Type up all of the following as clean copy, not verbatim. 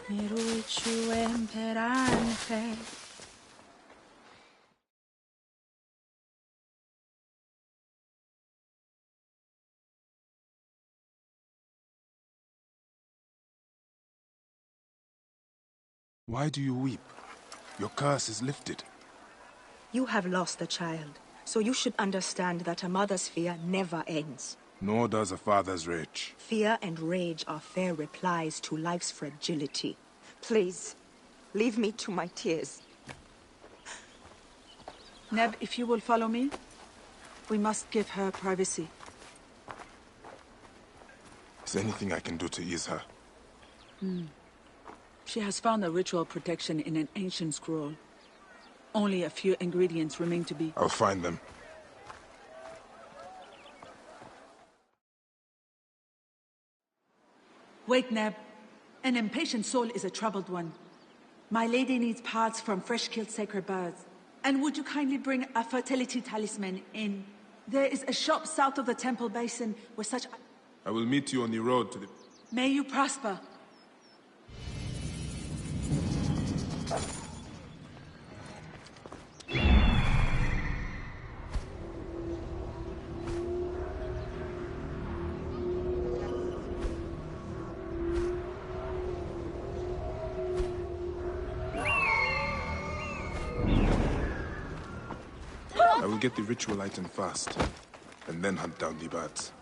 Miruichu emperante. Why do you weep? Your curse is lifted. You have lost a child, so you should understand that a mother's fear never ends. Nor does a father's rage. Fear and rage are fair replies to life's fragility. Please, leave me to my tears. Neb, if you will follow me, we must give her privacy. Is there anything I can do to ease her? She has found a ritual protection in an ancient scroll. Only a few ingredients remain to be... I'll find them. Wait, Neb. An impatient soul is a troubled one. My lady needs parts from fresh-killed sacred birds. And would you kindly bring a fertility talisman in? There is a shop south of the temple basin where such... I will meet you on the road to the... May you prosper. I will get the ritual item fast, and then hunt down the birds.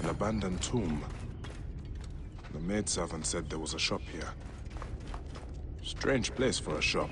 An abandoned tomb. The maidservant said there was a shop here. Strange place for a shop.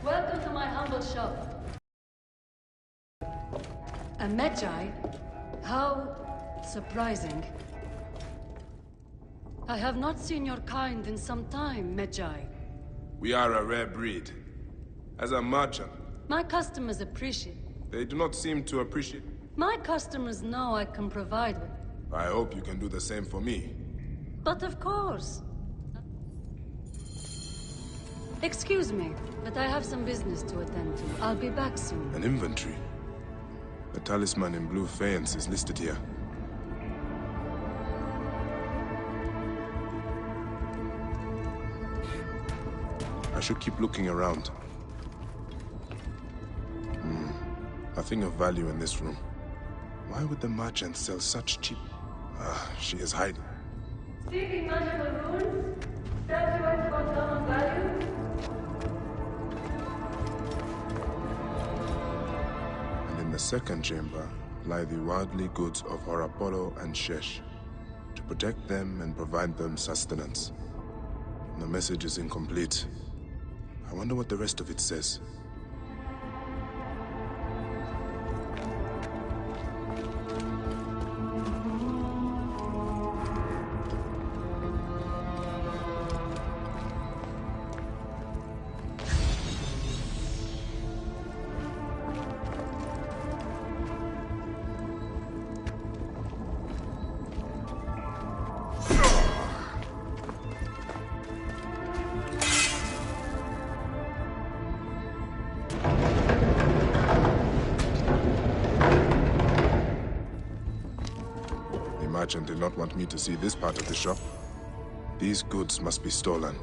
Welcome to my humble shop. A Medjay? How surprising. I have not seen your kind in some time, Medjay. We are a rare breed. As a merchant, My customers appreciate. they do not seem to appreciate. My customers know I can provide with. I hope you can do the same for me. But of course. Excuse me, but I have some business to attend to. I'll be back soon. An inventory. The talisman in blue faience is listed here. I should keep looking around. Nothing of value in this room. Why would the merchant sell such cheap... she is hiding. Speaking magical runes, statuettes for some value. And in the second chamber lie the worldly goods of Horapolo and Shesh, to protect them and provide them sustenance. The message is incomplete. I wonder what the rest of it says. The merchant did not want me to see this part of the shop. These goods must be stolen.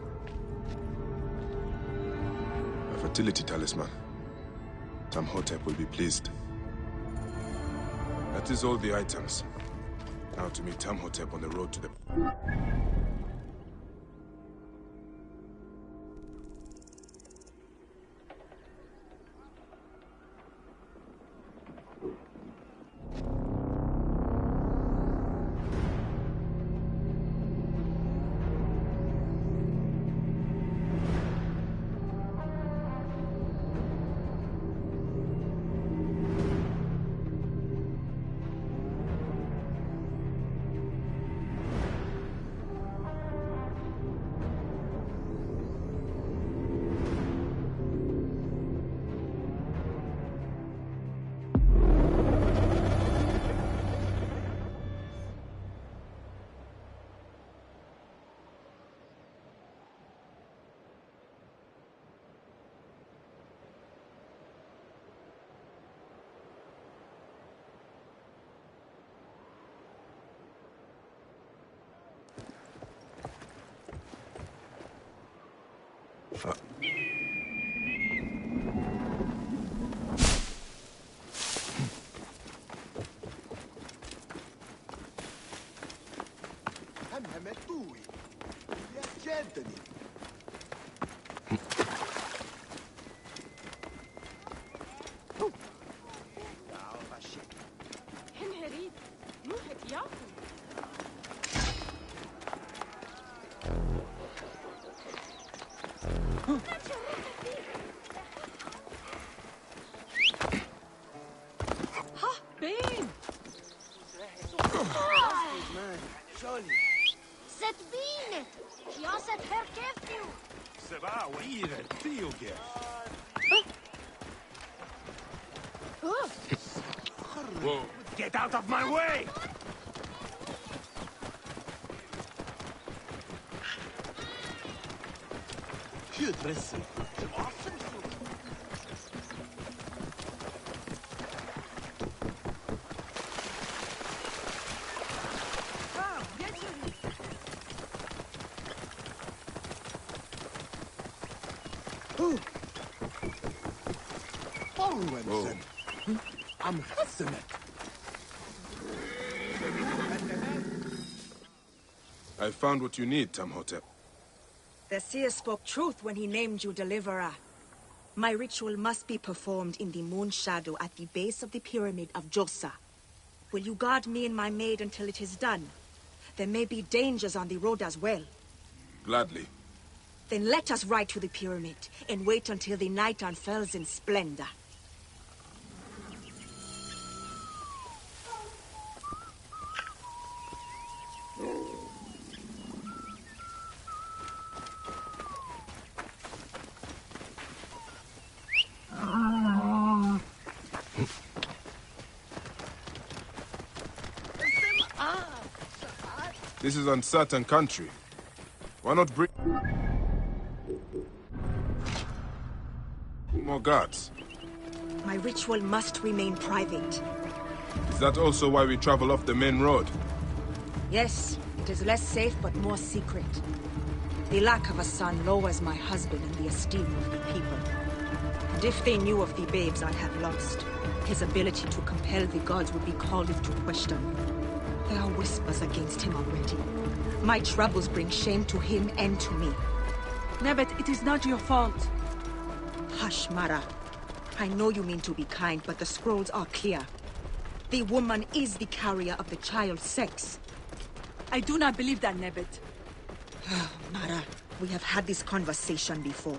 fertility talisman. Tamhotep will be pleased. That is all the items. Now to meet Tamhotep on the road to the... Zet bine! Ja zet herkeft u! Se va a ir el tío que... Whoa. Get out of my way! I'm I found what you need, Tamhotep. The seer spoke truth when he named you Deliverer. My ritual must be performed in the moon shadow at the base of the pyramid of Djoser. Will you guard me and my maid until it is done? There may be dangers on the road as well. Gladly. Then let us ride to the pyramid and wait until the night unfurls in splendor. This is uncertain country. Why not bring more guards? My ritual must remain private. Is that also why we travel off the main road? Yes, it is less safe but more secret. The lack of a son lowers my husband in the esteem of the people. And if they knew of the babes I have lost, his ability to compel the gods would be called into question. There are whispers against him already. My troubles bring shame to him and to me. Nebet, it is not your fault. Hush, Mara. I know you mean to be kind, but the scrolls are clear. The woman is the carrier of the child's sex. I do not believe that, Nebet. Mara, we have had this conversation before.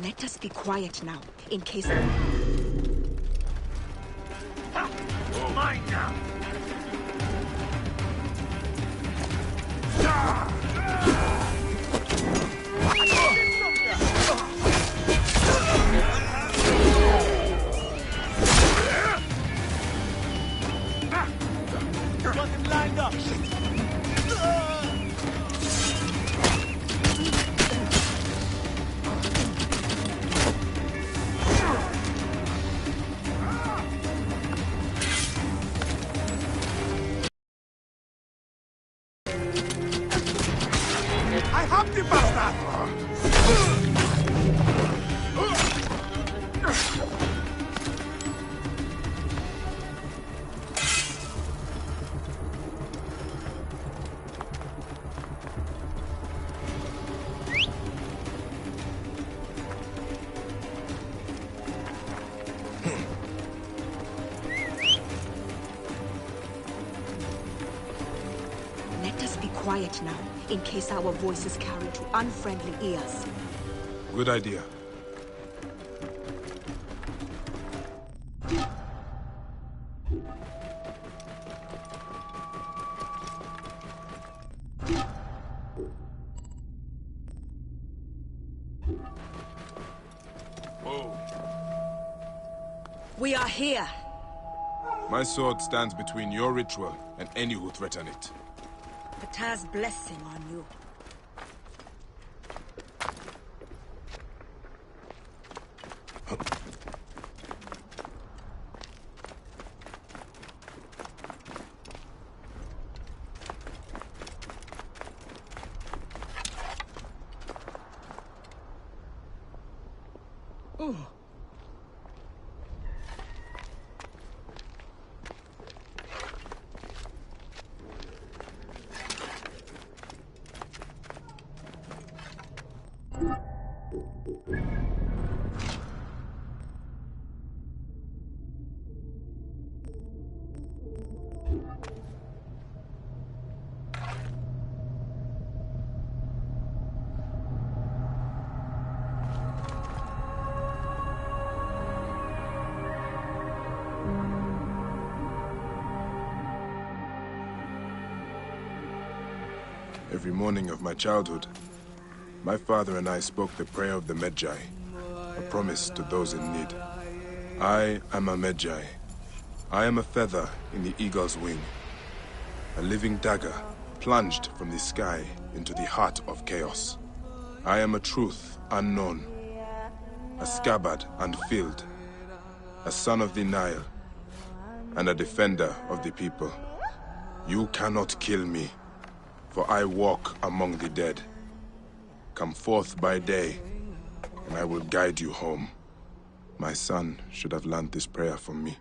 Let us be quiet now, in case... Oh, mine now! Got him lined up. I have the bastard! Let's be quiet now, in case our voices carry to unfriendly ears. Good idea. We are here. My sword stands between your ritual and any who threaten it. Ptah's blessing on you. Every morning of my childhood, my father and I spoke the prayer of the Medjay, a promise to those in need. I am a Medjay. I am a feather in the eagle's wing, a living dagger plunged from the sky into the heart of chaos. I am a truth unknown, a scabbard unfilled, a son of the Nile, and a defender of the people. You cannot kill me, for I walk among the dead. Come forth by day, and I will guide you home. My son should have learned this prayer from me.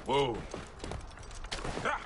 Whoa. Ha!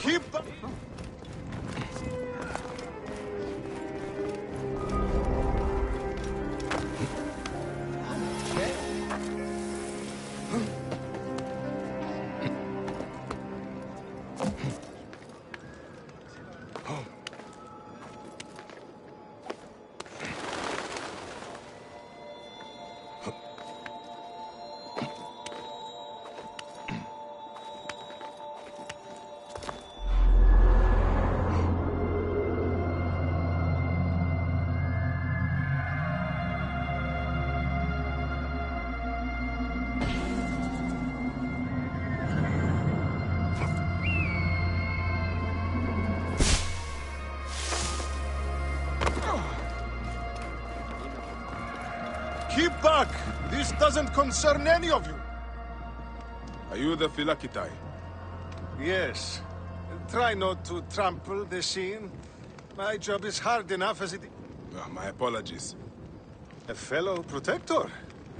Keep... Keep back! This doesn't concern any of you! Are you the Philakitai? Yes. Try not to trample the scene. My job is hard enough as it is. My apologies. A fellow protector?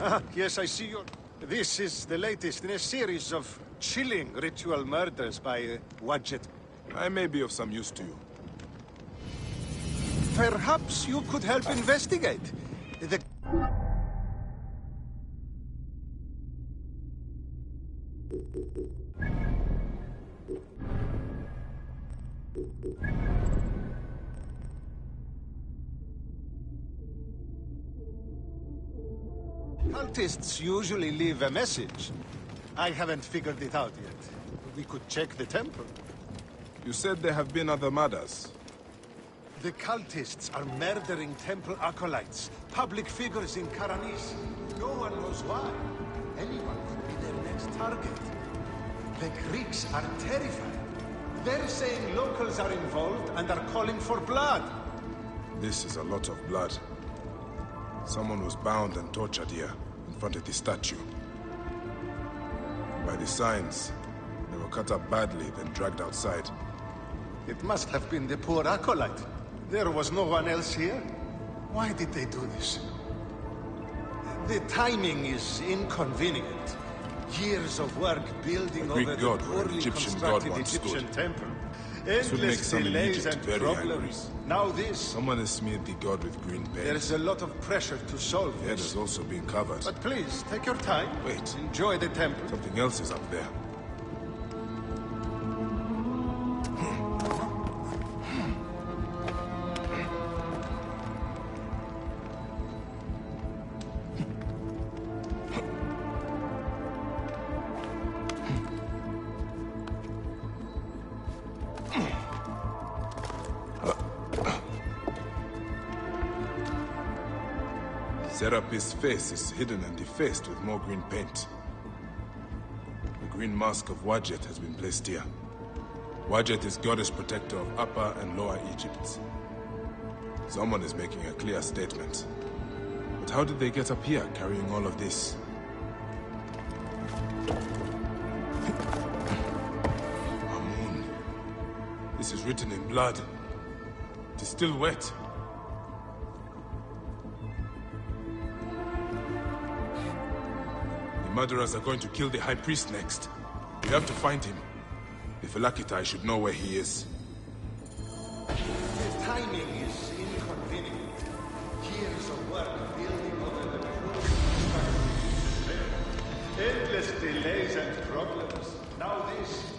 Ah, yes, I see you. This is the latest in a series of chilling ritual murders by Wadjet. I may be of some use to you. Perhaps you could help investigate. The... Cultists usually leave a message. I haven't figured it out yet. We could check the temple. You said there have been other murders. The cultists are murdering temple acolytes, public figures in Karanis. No one knows why. Anyone could be their next target. The Greeks are terrified. They're saying locals are involved and are calling for blood. This is a lot of blood. Someone was bound and tortured here, in front of the statue. By the signs, they were cut up badly, then dragged outside. It must have been the poor acolyte. There was no one else here. Why did they do this? The timing is inconvenient. Years of work building A Greek over god the where an poorly Egyptian god constructed once Egyptian stood. temple. This would make Endless some in delays Egypt and very problems. Now this. Someone has smeared the god with green paint. There's a lot of pressure to solve The head this. has also been covered. But please, take your time. Wait. Enjoy the temple. Something else is up there. Serapis' face is hidden and defaced with more green paint. The green mask of Wadjet has been placed here. Wadjet is goddess protector of Upper and Lower Egypt. Someone is making a clear statement. But how did they get up here carrying all of this? Amun. This is written in blood. It is still wet. Murderers are going to kill the High Priest next. We have to find him. The Phylakitai should know where he is. The timing is inconvenient. Years of work building over the poorly constructed. Endless delays and problems. Now this.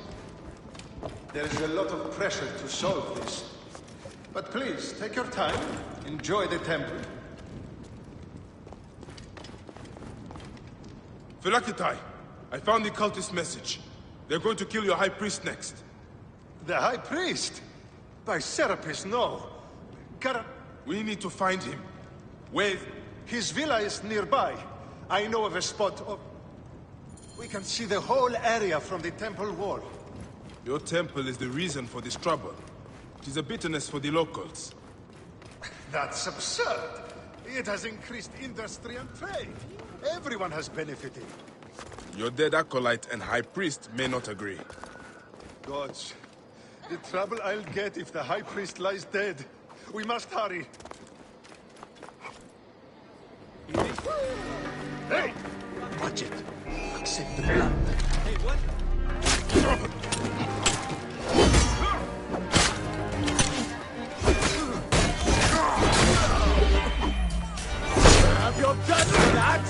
There is a lot of pressure to solve this. But please, take your time. Enjoy the temple. Phylakitai, I found the cultist message. They're going to kill your High Priest next. The High Priest? By Serapis, no. We need to find him. Where? His villa is nearby. I know of a spot of... We can see the whole area from the temple wall. Your temple is the reason for this trouble. It is a bitterness for the locals. That's absurd. It has increased industry and trade. Everyone has benefited. Your dead acolyte and High Priest may not agree. Gods, the trouble I'll get if the High Priest lies dead. We must hurry. Hey! Watch it. Accept the blood. Hey, what? Have you done that?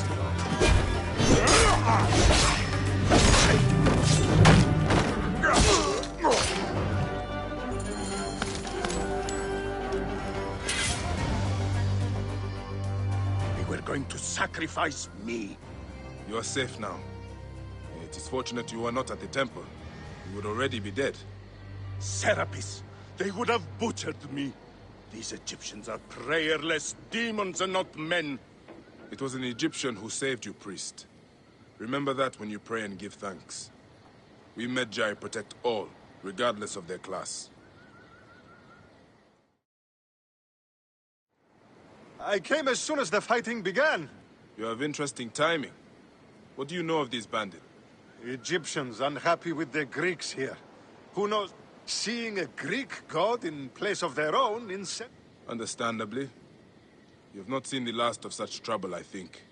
They were going to sacrifice me. You are safe now. It is fortunate you were not at the temple. You would already be dead. Serapis, they would have butchered me. These Egyptians are prayerless demons and not men. It was an Egyptian who saved you, priest. Remember that when you pray and give thanks. We Medjay protect all, regardless of their class. I came as soon as the fighting began. You have interesting timing. What do you know of these bandits? Egyptians unhappy with the Greeks here. Who knows? Seeing a Greek god in place of their own insane. Understandably. You have not seen the last of such trouble, I think.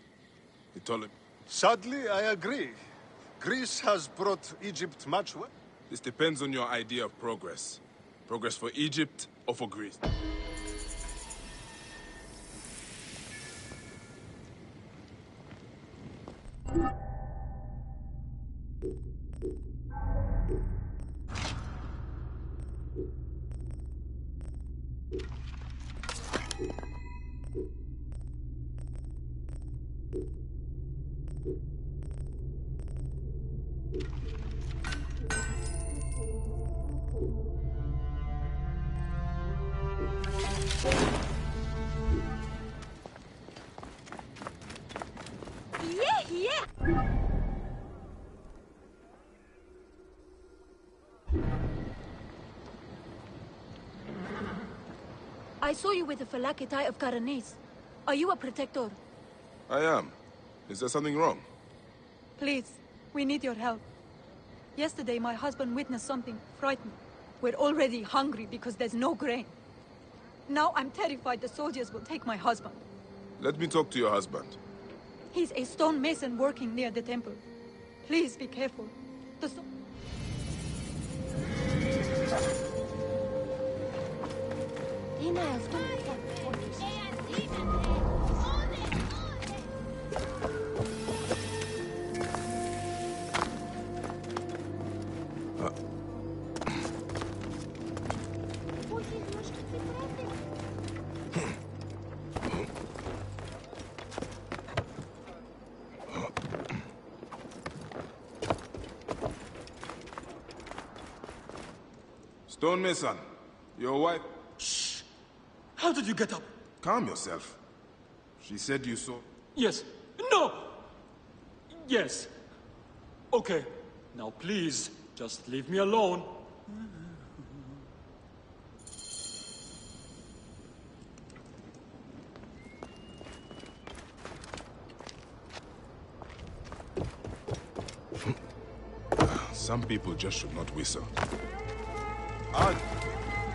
The Ptolemy... Sadly, I agree. Greece has brought Egypt much wealth. This depends on your idea of progress. Progress for Egypt or for Greece. I saw you with the Phylakitai of Karanis. Are you a protector? I am. Is there something wrong? Please, we need your help. Yesterday, my husband witnessed something frightening. We're already hungry because there's no grain. Now I'm terrified the soldiers will take my husband. Let me talk to your husband. He's a stonemason working near the temple. Please be careful. The Είναι αυτό που θα πονήσεις. Stonemason, your wife... Shh! How did you get up? Calm yourself. She said you saw... Yes. No! Yes. Okay. Now please, just leave me alone. Some people just should not whistle. Halt!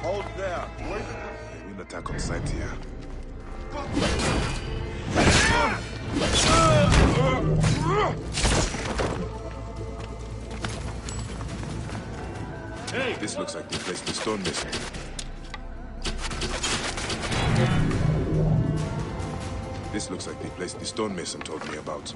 Hold there! Wait! They will attack on sight here. Hey! This looks like the place the stonemason. This looks like the place the stonemason told me about.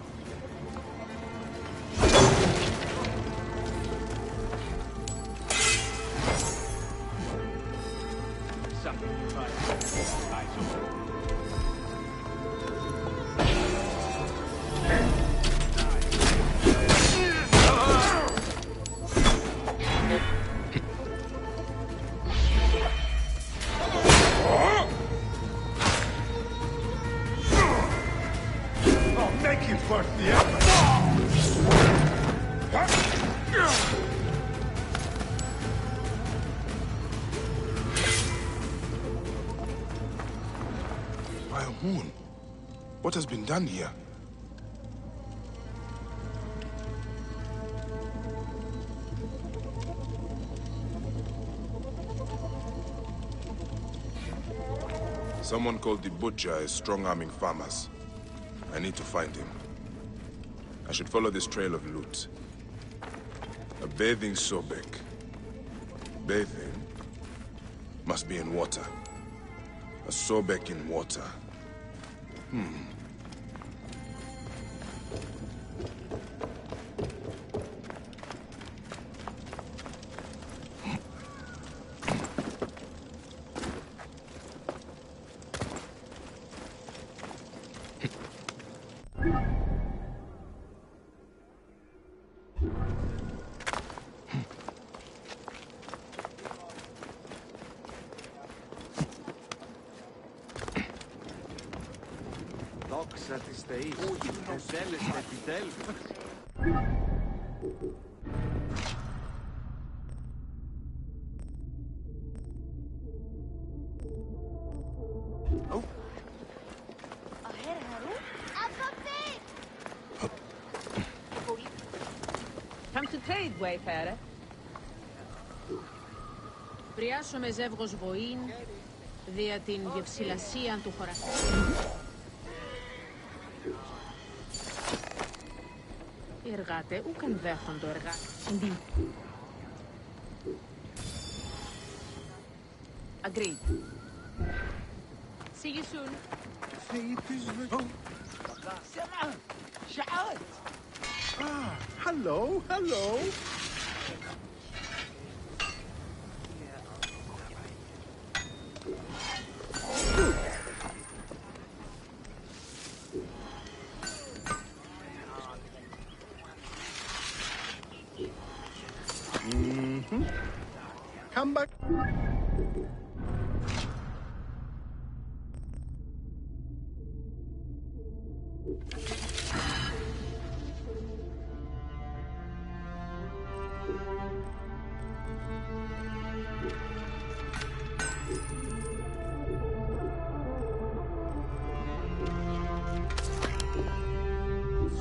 Make it worth the effort! By a moon. What has been done here? Someone called the Butcher is strong-arming farmers. I need to find him. I should follow this trail of loot. A bathing Sobek. Bathing must be in water. A Sobek in water. Δόξα της Θεής, ετέλεστε επιτέλους. Come to trade, wayfarer. Πριάσω με ζεύγος βοήν δια την γευσιλασία του χωραφού. Οι εργάτε ούκαν δέχοντο εργάτε. Agreed. See you soon. Hello, hello. Come back.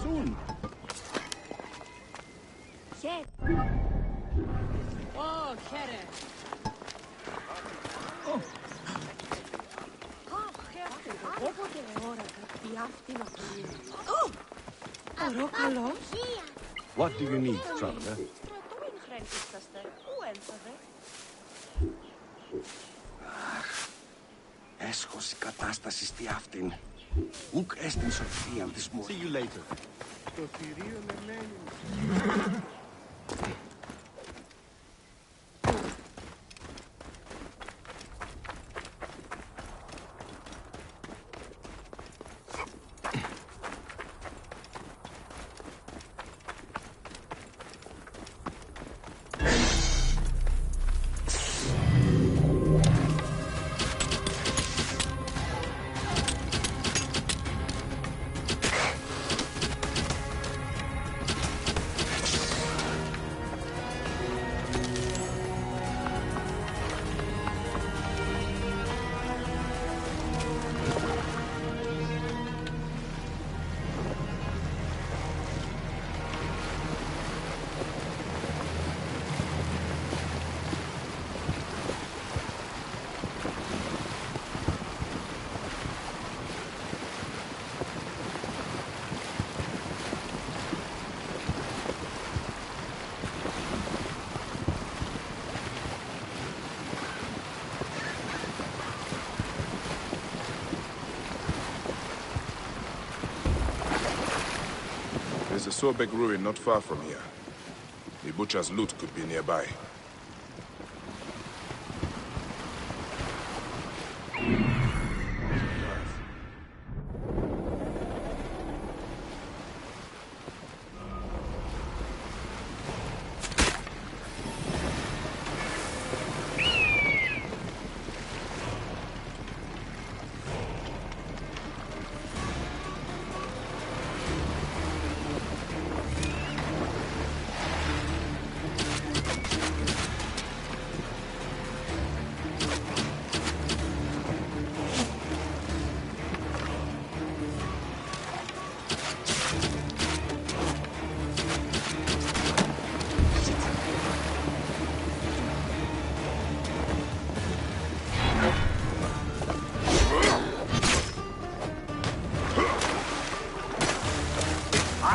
Soon. Shit. Oh, χαίρε. What do you need, traveler? Έσχος η κατάσταση στη αυτήν. Ουκ έστειν σοφίαν της μόρφης. See you later. Το θηρίο λεμένει. There's a Sobek ruin not far from here. The butcher's loot could be nearby.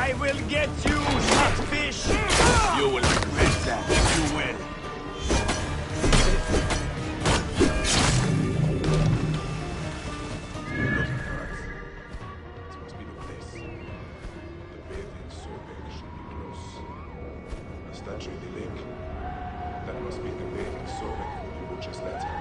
I will get you, fish. You will regret that. You will. This must be the place. The bathing Sobek should be close. The statue in the lake. That must be the bathing Sobek with the butcher's letter.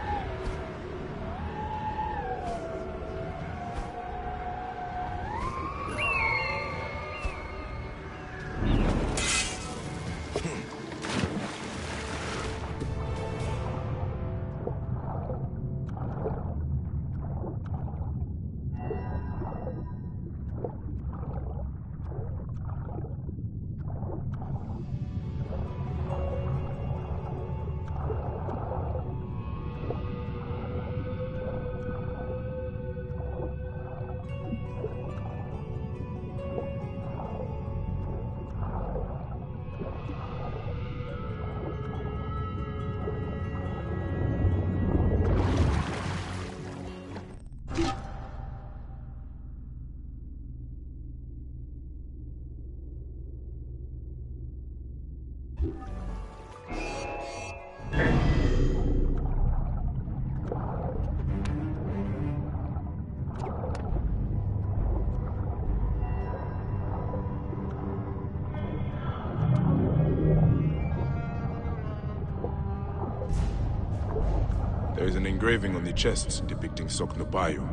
There is an engraving on the chest depicting Soknopayo.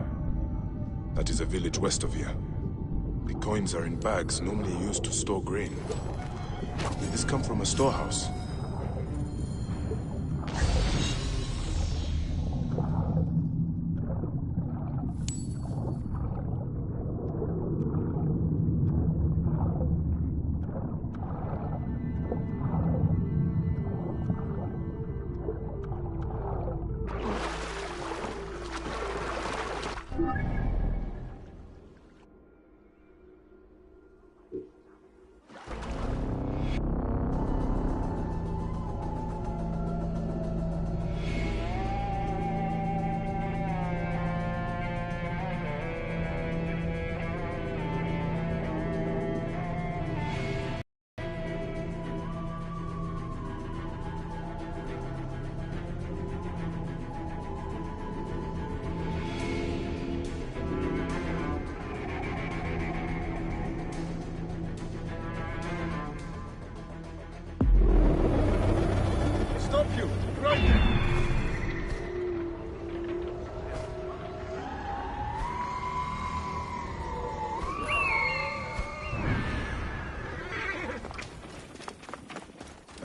That is a village west of here. The coins are in bags normally used to store grain. Did this come from a storehouse?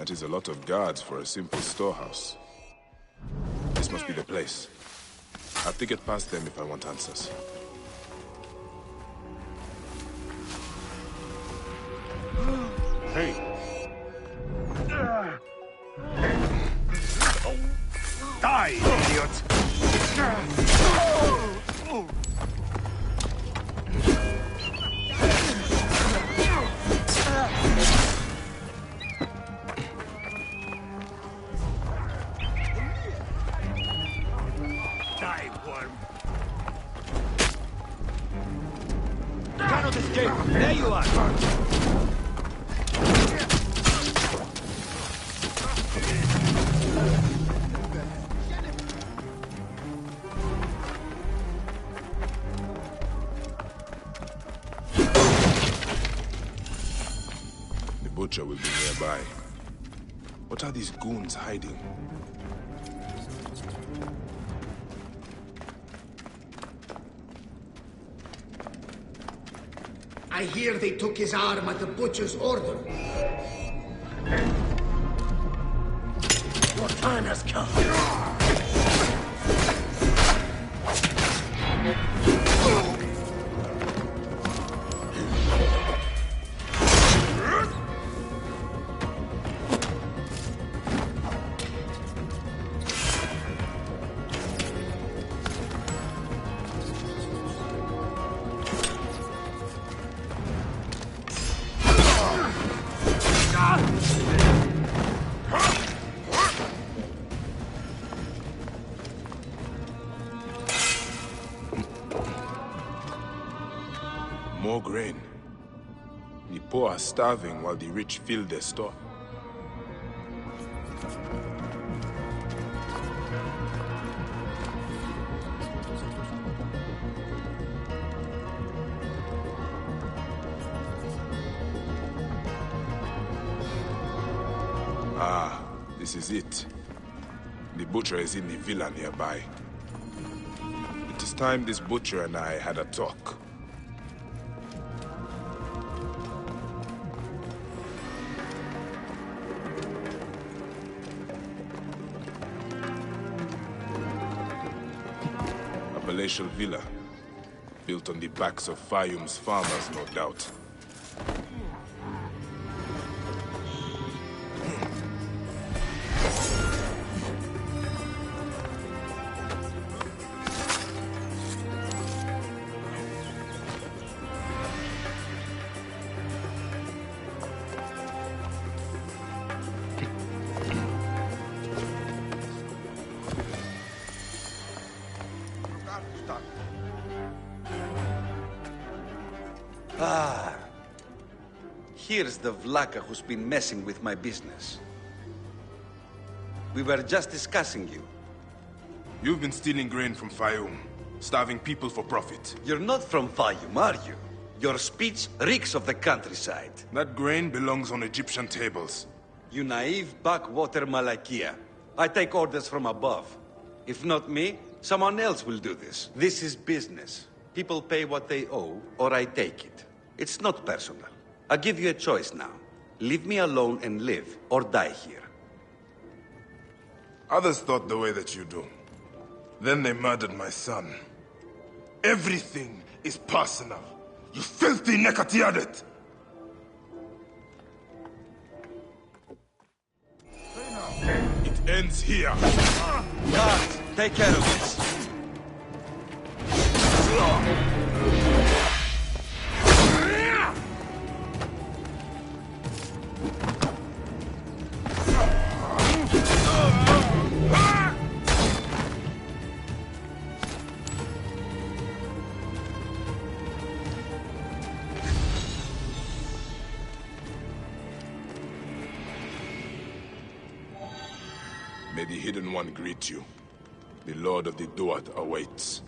That is a lot of guards for a simple storehouse. This must be the place. I have to get past them if I want answers. Hey! Die, idiot! Die, worm! Cannot escape! There you are! The butcher will be nearby. What are these goons hiding? I hear they took his arm at the butcher's order. Your time has come. More grain. The poor are starving while the rich fill their store. Ah, this is it. The butcher is in the villa nearby. It is time this butcher and I had a talk. A palatial villa, built on the backs of Fayum's farmers, no doubt. Ah. Here's the Vlaka who's been messing with my business. We were just discussing you. You've been stealing grain from Fayum, starving people for profit. You're not from Fayum, are you? Your speech reeks of the countryside. That grain belongs on Egyptian tables. You naive backwater Malakia. I take orders from above. If not me, someone else will do this. This is business. People pay what they owe, or I take it. It's not personal. I give you a choice now. Leave me alone and live, or die here. Others thought the way that you do. Then they murdered my son. Everything is personal. You filthy Nekatiadet! It ends here. Guards, take care of this. May the Hidden One greet you. The Lord of the Duat awaits.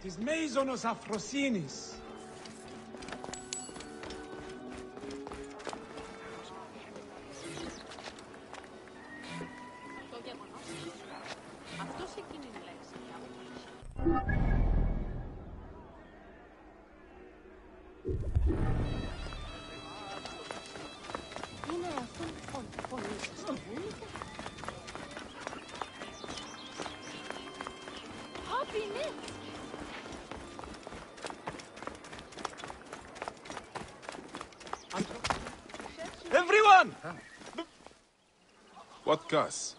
Tis Maisonos Afrosinis. Everyone! What, Gus?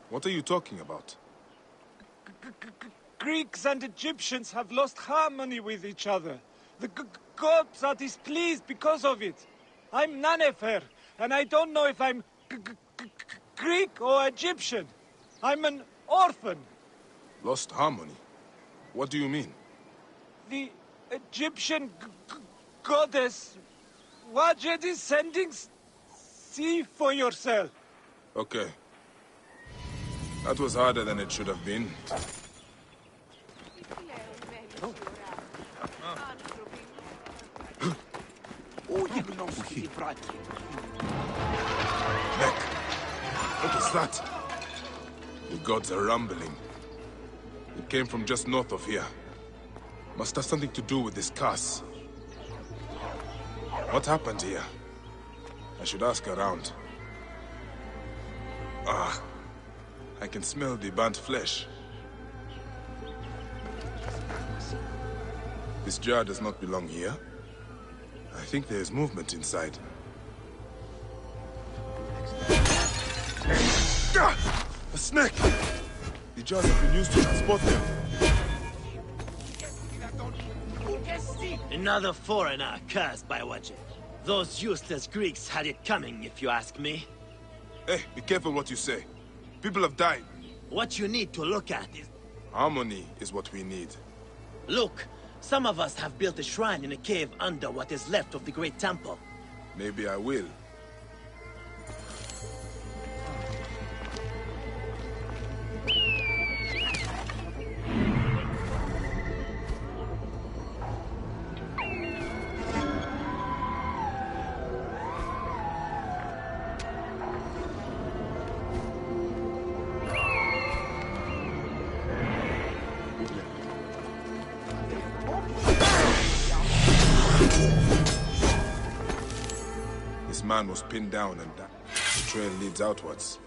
What are you talking about? Greeks and Egyptians have lost harmony with each other. The gods are displeased because of it. I'm Nanefer, and I don't know if I'm Greek or Egyptian. I'm an orphan. Lost harmony? What do you mean? The Egyptian goddess Wajet is sending... See for yourself. Okay. That was harder than it should have been. Mek, what was that? The gods are rumbling. It came from just north of here. Must have something to do with this curse. What happened here? I should ask around. Ah, I can smell the burnt flesh. This jar does not belong here. I think there is movement inside. Ah! A snake! The jars have been used to transport them. Another foreigner cursed by Wajet. Those useless Greeks had it coming, if you ask me. Hey, be careful what you say. People have died. What you need to look at is... Harmony is what we need. Look, some of us have built a shrine in a cave under what is left of the Great Temple. Maybe I will. Man was pinned down and died. The trail leads outwards.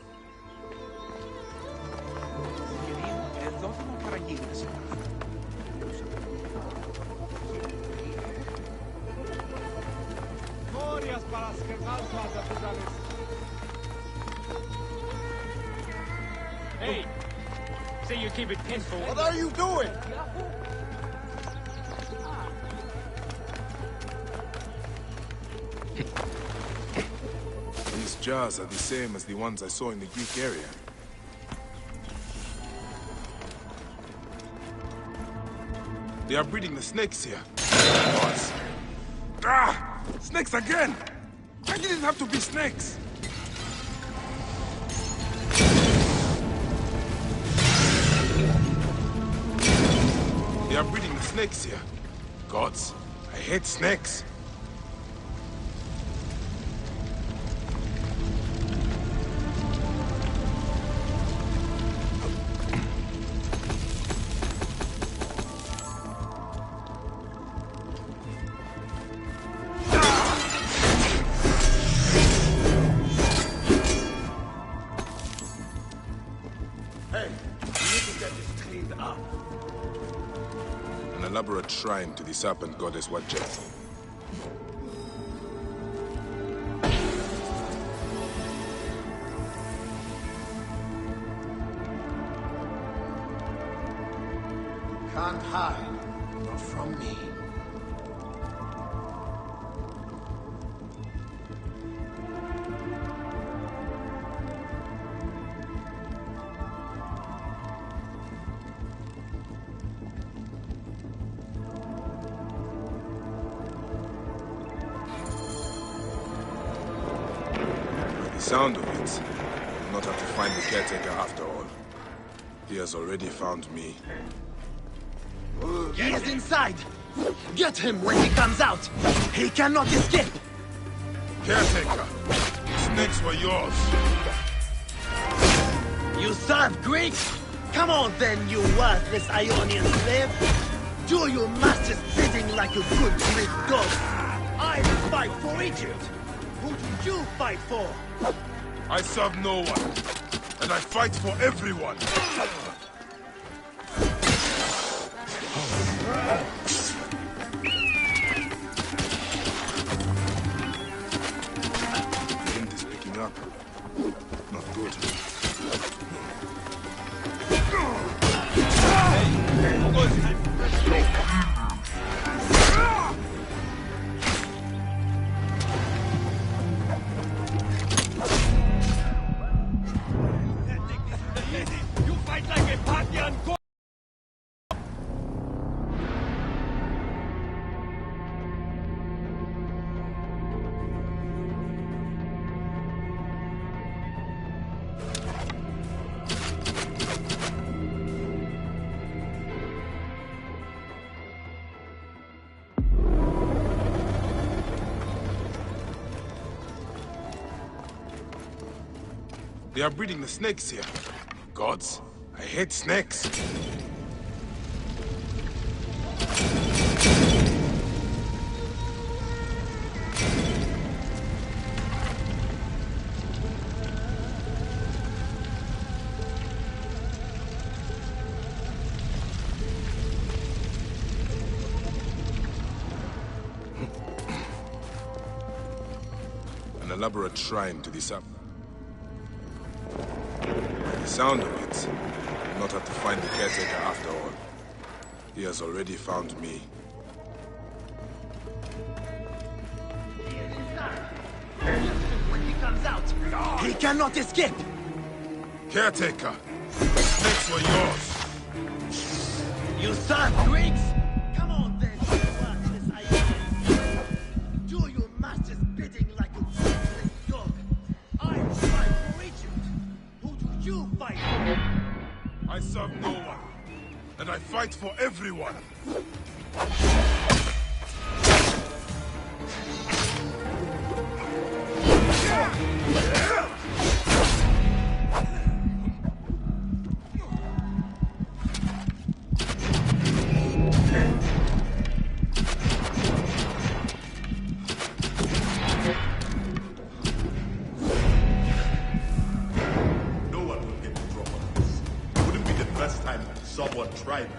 Hey, say you keep it peaceful. What are you doing? These jars are the same as the ones I saw in the Greek area. They are breeding the snakes here. Gods. Ah! Snakes again! Why did it have to be snakes? They are breeding the snakes here. Gods, I hate snakes. Elaborate shrine to the serpent goddess Wajet. Can't hide, not from me. Sound of it. I'll not have to find the caretaker after all. He has already found me. He is inside! Get him when he comes out! He cannot escape! Caretaker, snakes were yours. You serve Greeks? Come on then, you worthless Ionian slave! Do your master's bidding like a good Greek dog! I fight for Egypt! Who do you fight for? I serve no one, and I fight for everyone! The wind is picking up. Not good. You fight like a Parthian god! They are breeding the snakes here. Gods, I hate snakes. An elaborate shrine to this up. The sound of it, I'll not have to find the caretaker after all. He has already found me. When he comes out, he cannot escape! Caretaker, the snakes were yours. You serve Greeks? Come on then, you worthless Ionians! Do your master's bidding like a Greek dog! I fight for Egypt! Who do you fight for? I serve no one, and I fight for everyone. No one will get the drop on this. Wouldn't be the first time someone tried.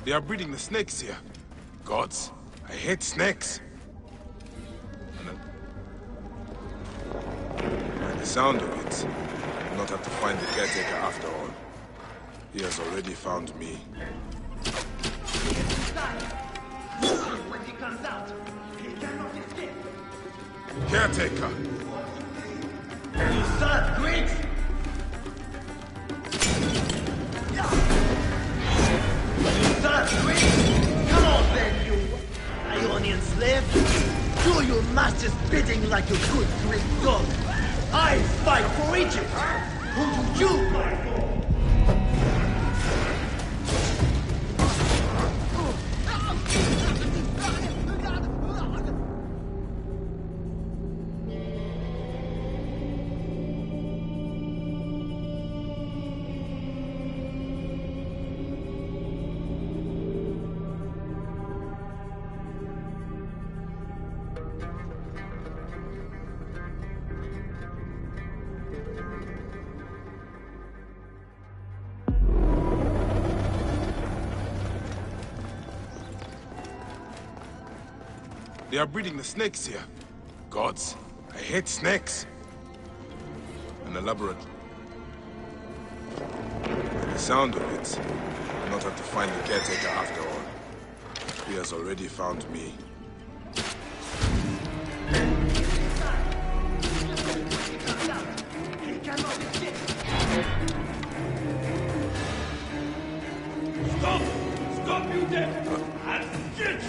They are breeding the snakes here. Gods, I hate snakes. And the sound of it, I'll not have to find the caretaker after all. He has already found me. When he comes out, he cannot escape! Caretaker, You serve Greeks? You serve Greeks? Come on then, you Ionian slave! Do your master's bidding like a good Greek dog! I fight for Egypt! Who do you fight for? They are breeding the snakes here. Gods, I hate snakes. An elaborate... The sound of it, I'll not have to find the caretaker after all. He has already found me. Stop! Stop, you there! And get!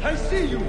I see you!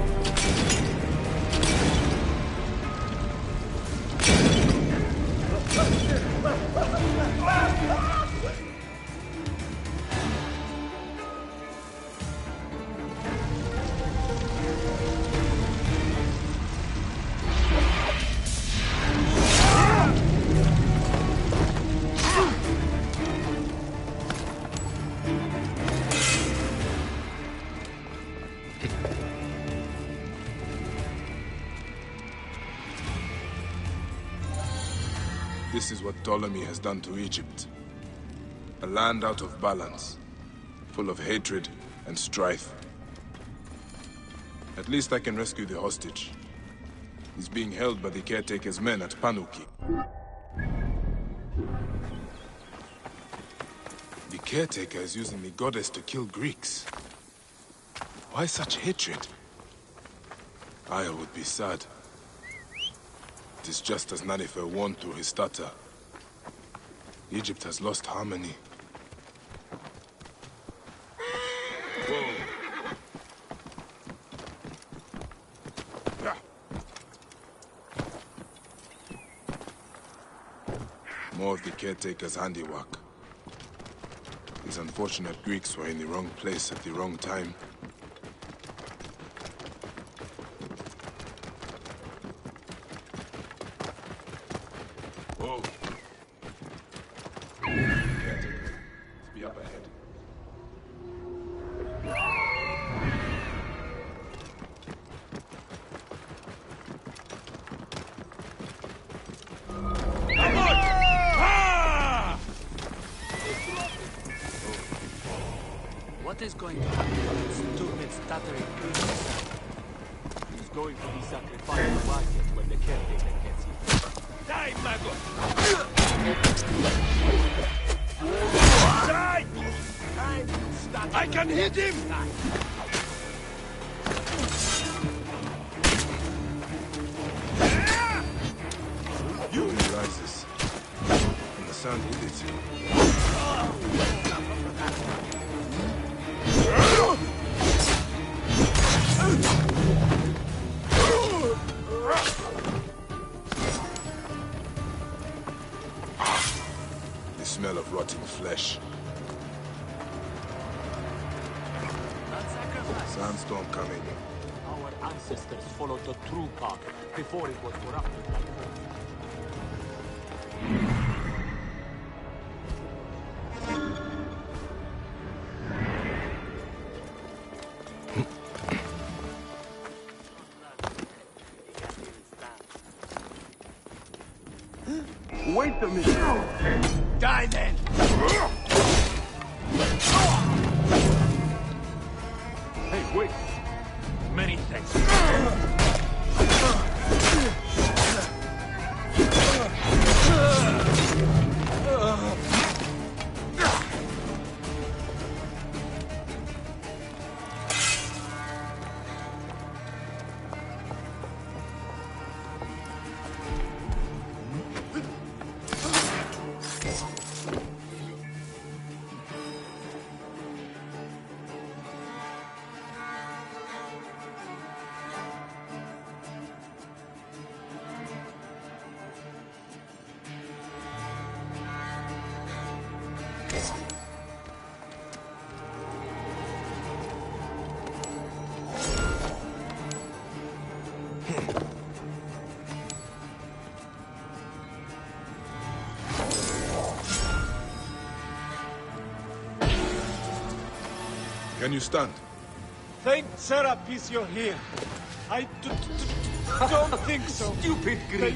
This is what Ptolemy has done to Egypt. A land out of balance, full of hatred and strife. At least I can rescue the hostage. He's being held by the caretaker's men at Panuki. The caretaker is using the goddess to kill Greeks. Why such hatred? Aya would be sad. It is just as Nanifer warned through his stutter. Egypt has lost harmony. More of the caretaker's handiwork. These unfortunate Greeks were in the wrong place at the wrong time. Whoa. Caretaker, be up ahead. What is going to happen to that stupid, stuttering priest? He's going to be sacrificed to market when the caretaker gets here. Die, Maggot! Die! I can hit him! You rises. And the sound with it. The smell of rotting flesh. Sandstorm coming. Our ancestors followed the true path before it was corrupted by the world. Wait a minute! Die then! Hey, wait! Many thanks. Can you stand? Thank Serapis you're here. I don't think so. Stupid Greek!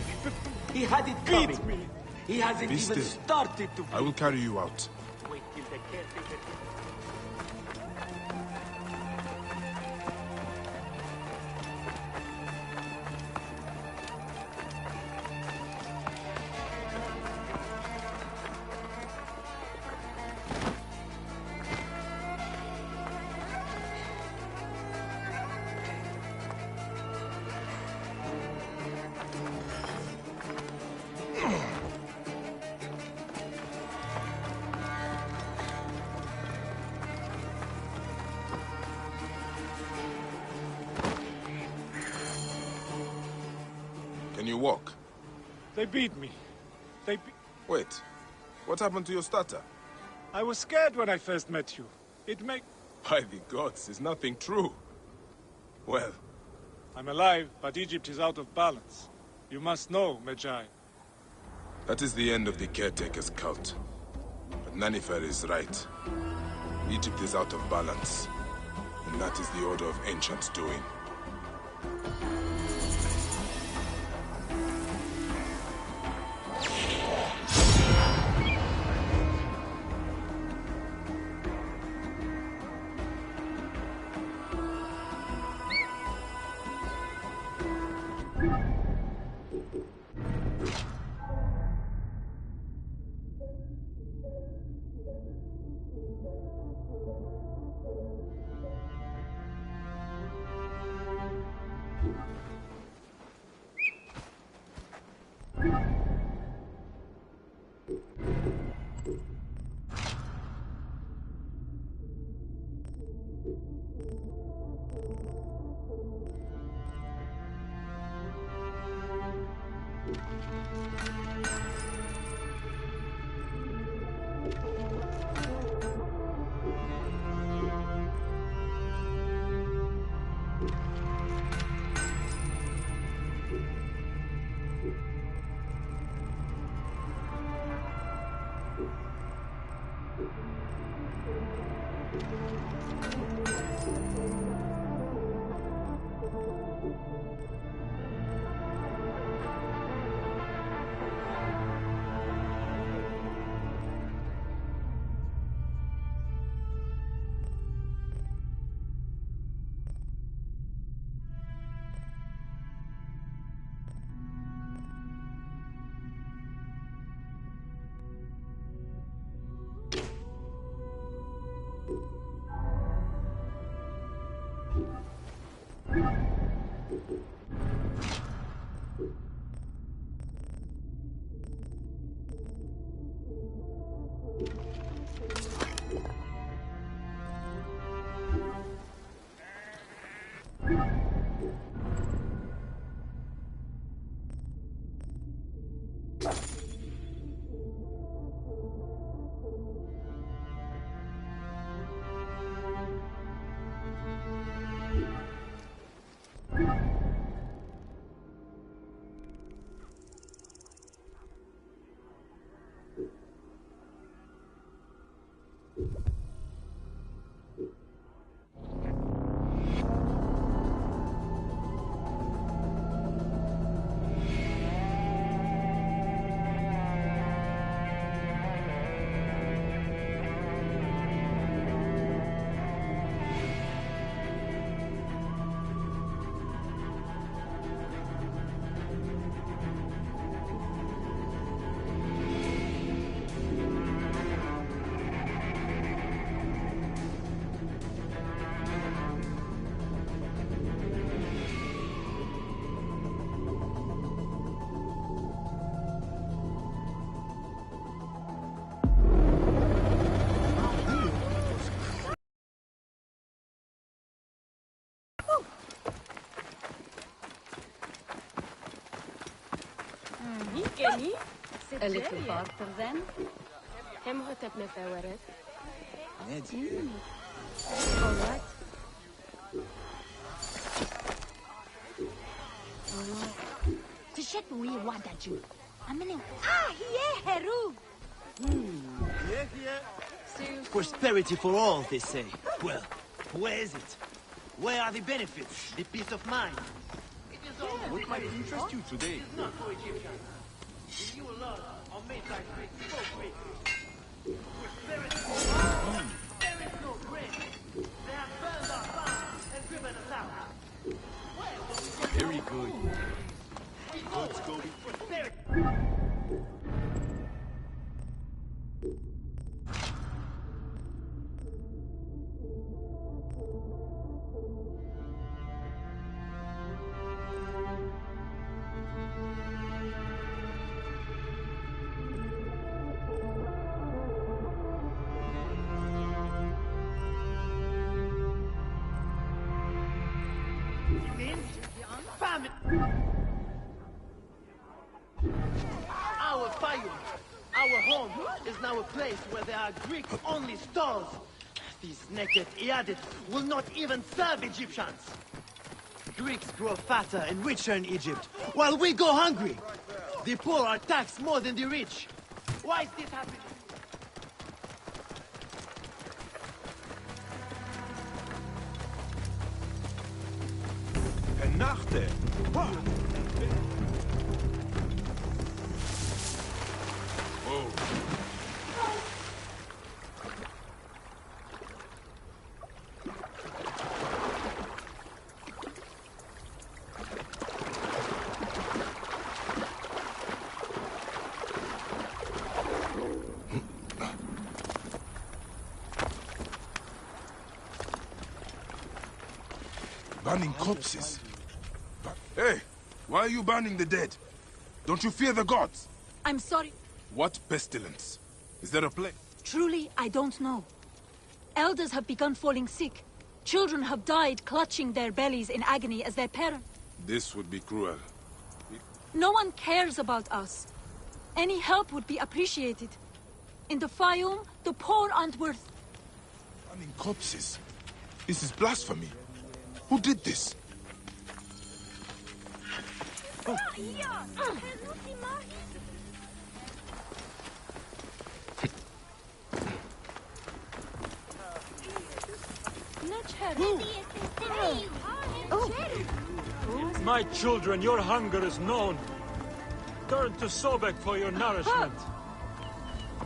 He had it coming. Beat me. He hasn't Be even still. started to... I will carry you out. Wait till the caretaker... walk? They beat me. Wait. What happened to your stutter? I was scared when I first met you. By the gods, is nothing true. Well... I'm alive, but Egypt is out of balance. You must know, Medjay. That is the end of the Caretaker's cult. But Nanifer is right. Egypt is out of balance. And that is the Order of Ancients doing. A little barter then. امهتب مفاورات. All right. تشكوي وعدجو. أمني. هي هرو. Prosperity for all, they say. Well, where is it? Where are the benefits? The peace of mind? What might interest you today? Not for Egyptians. You alone are made like so great. Prosperity for all. There is no bread. They have burned our farms and driven us out. Very good. Let's go. Prosperity. is now a place where there are Greek-only stalls. These naked Iadit will not even serve Egyptians. Greeks grow fatter and richer in Egypt, while we go hungry. The poor are taxed more than the rich. Why is this happening? Nachte. Burning corpses. Hey, why are you burning the dead? Don't you fear the gods? I'm sorry. What pestilence? Is there a plague? Truly, I don't know. Elders have begun falling sick. Children have died clutching their bellies in agony as their parents. This would be cruel. No one cares about us. Any help would be appreciated. In the Fayum, the poor aren't worth... Burning corpses? This is blasphemy. Who did this? Oh. My children, your hunger is known. Turn to Sobek for your nourishment.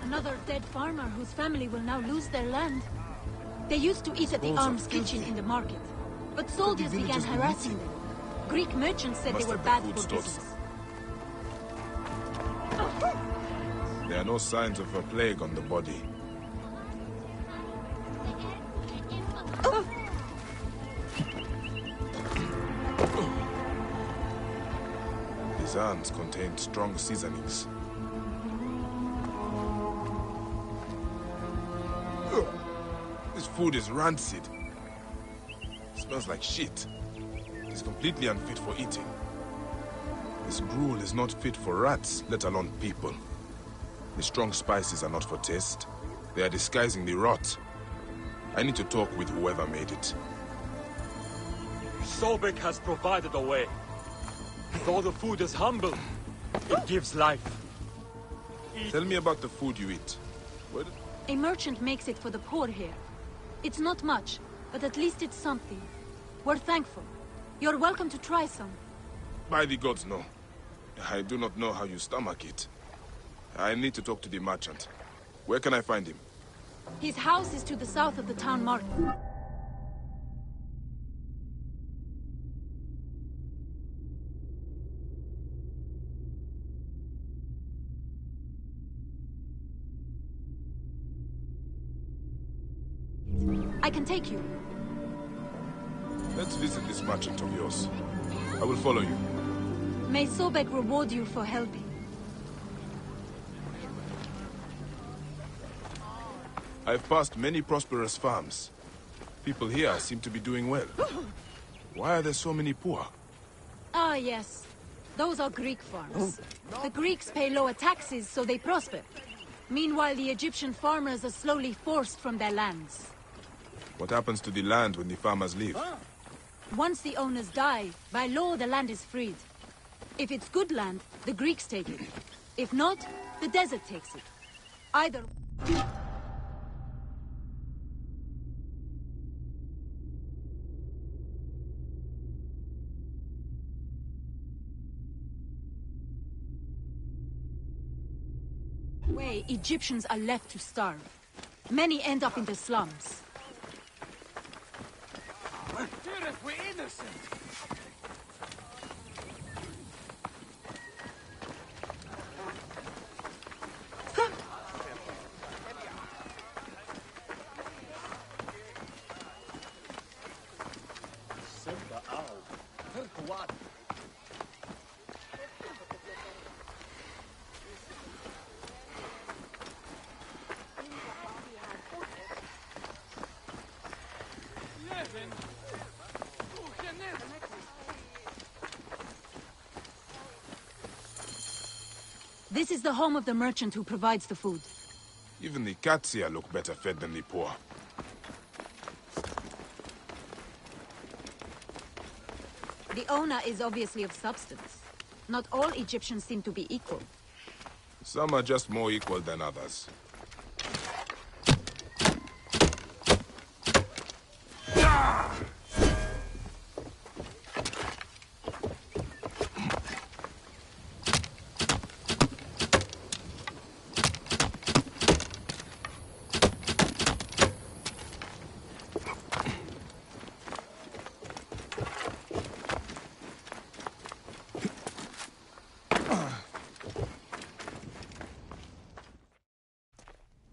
Another dead farmer whose family will now lose their land. They used to eat at the arms kitchen in the market, but soldiers began harassing them. Greek merchants said they were bad for business. There are no signs of a plague on the body. These urns contain strong seasonings. This food is rancid. It smells like shit. It is completely unfit for eating. This gruel is not fit for rats, let alone people. The strong spices are not for taste. They are disguising the rot. I need to talk with whoever made it. Sobek has provided a way. Though the food is humble, it gives life. Tell me about the food you eat. A merchant makes it for the poor here. It's not much, but at least it's something. We're thankful. You're welcome to try some. By the gods, no. I do not know how you stomach it. I need to talk to the merchant. Where can I find him? His house is to the south of the town market. I can take you. Let's visit this merchant of yours. I will follow you. May Sobek reward you for helping. I've passed many prosperous farms. People here seem to be doing well. Why are there so many poor? Ah, yes. Those are Greek farms. The Greeks pay lower taxes, so they prosper. Meanwhile, the Egyptian farmers are slowly forced from their lands. What happens to the land when the farmers leave? Once the owners die, by law the land is freed. If it's good land, the Greeks take it. If not, the desert takes it. Either... way, Egyptians are left to starve. Many end up in the slums. We're innocent. This is the home of the merchant who provides the food. Even the cats here look better fed than the poor. The owner is obviously of substance. Not all Egyptians seem to be equal. Some are just more equal than others.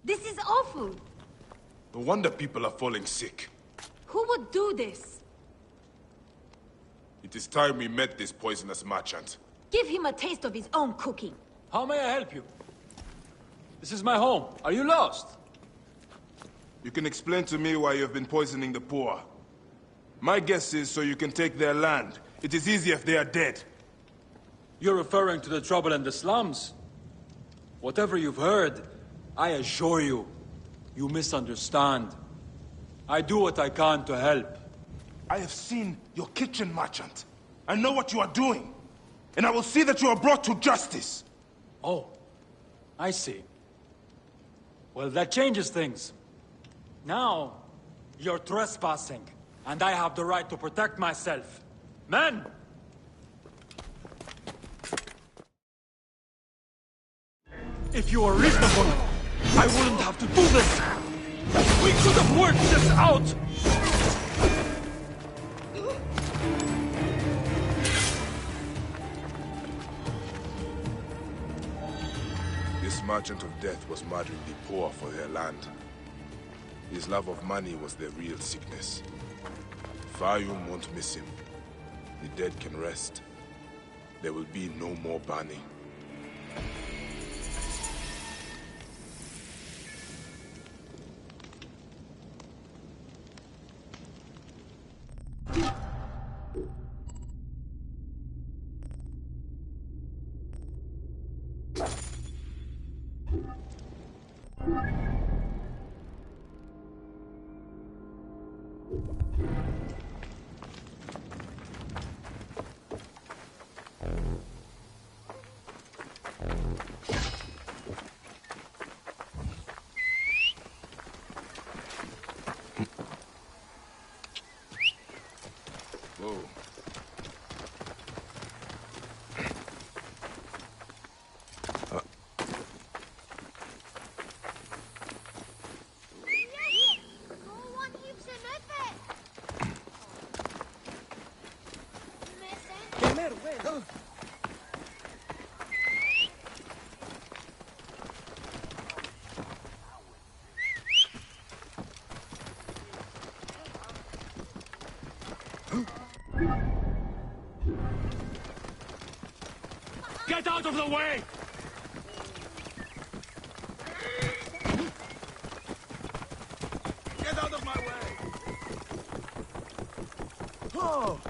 This is awful! No wonder people are falling sick. Who would do this? It is time we met this poisonous merchant. Give him a taste of his own cooking. How may I help you? This is my home. Are you lost? You can explain to me why you've been poisoning the poor. My guess is so you can take their land. It is easier if they are dead. You're referring to the trouble in the slums? Whatever you've heard, I assure you, you misunderstand. I do what I can to help. I have seen your kitchen, merchant. I know what you are doing. And I will see that you are brought to justice. Oh, I see. Well, that changes things. Now, you're trespassing, and I have the right to protect myself. Men! If you were reasonable, I wouldn't have to do this! We could have worked this out! This merchant of death was murdering the poor for their land. His love of money was their real sickness. Fayum won't miss him. The dead can rest. There will be no more burning. Whoa. Get out of the way! Get out of my way! Oh!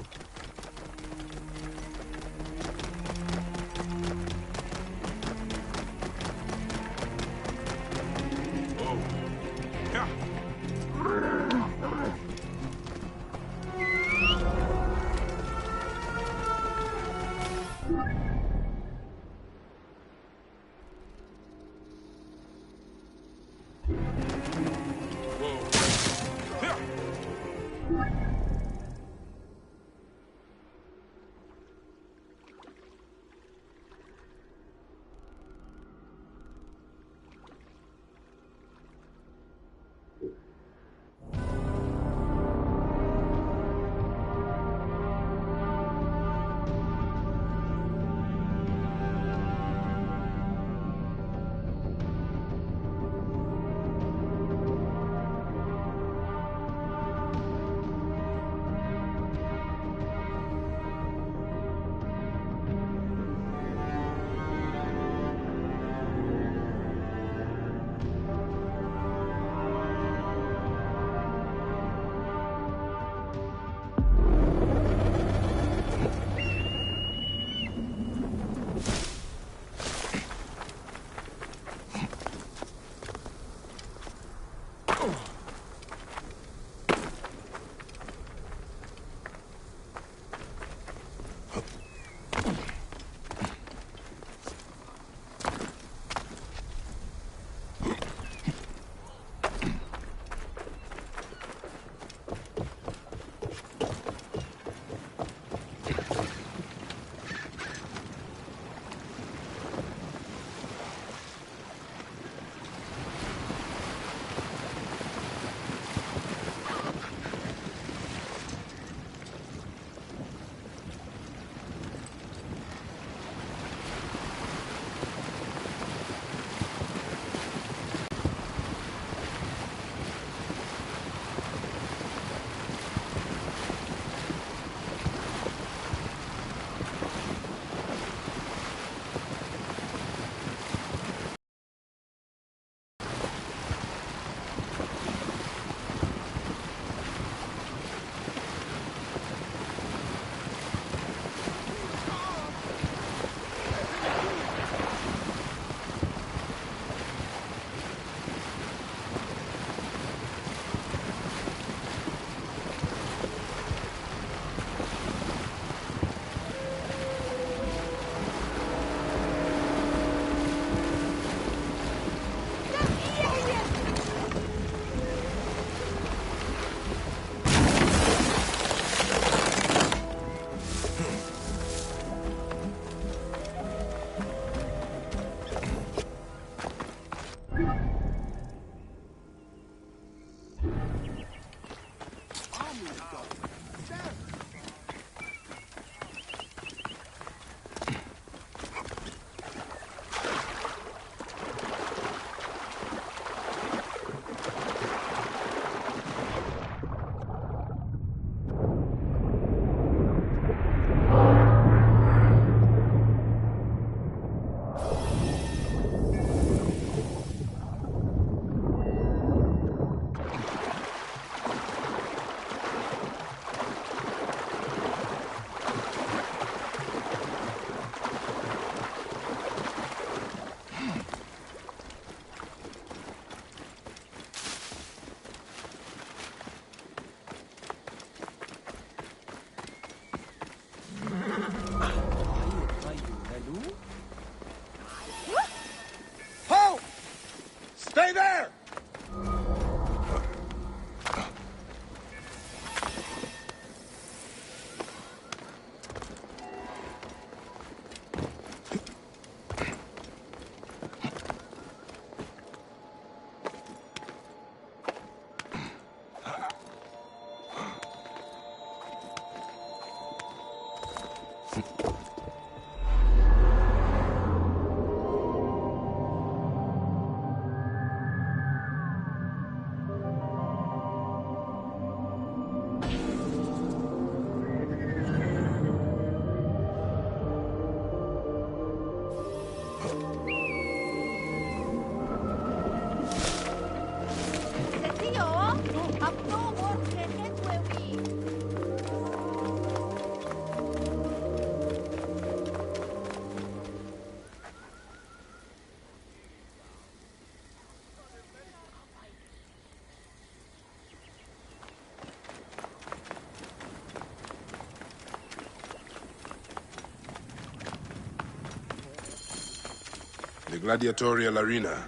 The gladiatorial arena.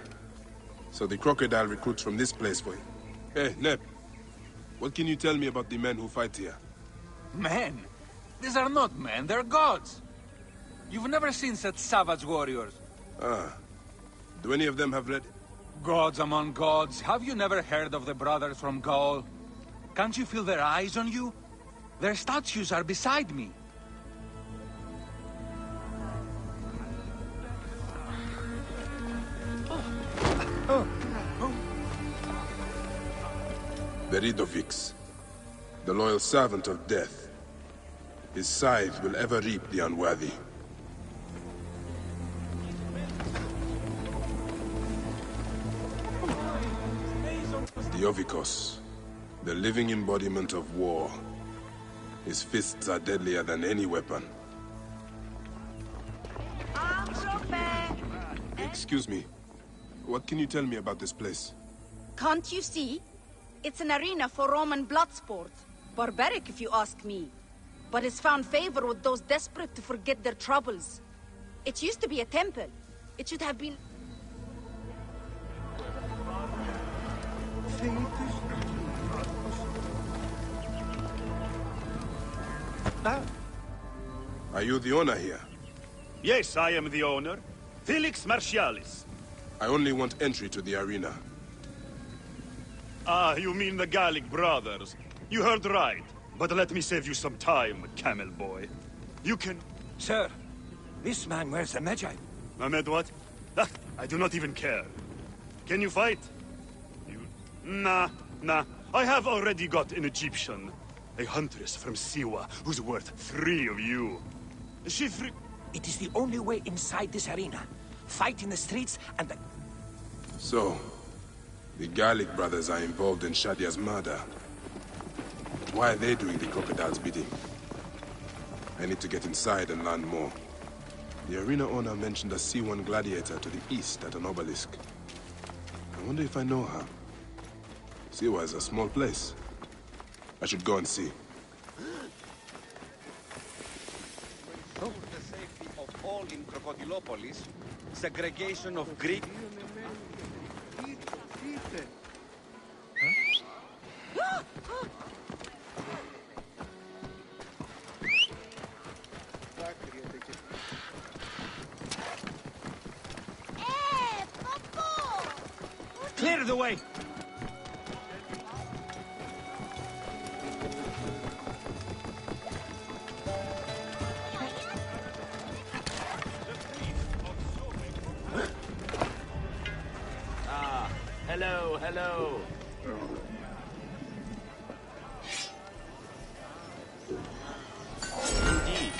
So the crocodile recruits from this place for you. Hey, Nep. What can you tell me about the men who fight here? Men? These are not men, they're gods. You've never seen such savage warriors. Ah. Do any of them have red... Gods among gods. Have you never heard of the brothers from Gaul? Can't you feel their eyes on you? Their statues are beside me. Beridovix, the loyal servant of death. His scythe will ever reap the unworthy. Diovikos, the living embodiment of war. His fists are deadlier than any weapon. Excuse me. What can you tell me about this place? Can't you see? It's an arena for Roman blood sport. Barbaric, if you ask me. But it's found favor with those desperate to forget their troubles. It used to be a temple. It should have been... Are you the owner here? Yes, I am the owner. Felix Martialis. I only want entry to the arena. Ah, you mean the Gallic brothers. You heard right. But let me save you some time, camel boy. You can... Sir, this man wears a Medjay. Ahmed what? Ah, I do not even care. Can you fight? You... Nah. I have already got an Egyptian. A huntress from Siwa, who's worth 3 of you. She free... It is the only way inside this arena. Fight in the streets and the... So, the Gallic brothers are involved in Shadia's murder. Why are they doing the crocodile's bidding? I need to get inside and learn more. The arena owner mentioned a C1 gladiator to the east at an obelisk. I wonder if I know her. Siwa is a small place. I should go and see. For the safety of all in Crocodilopolis, segregation of Greek... Clear the way! Hello. Indeed.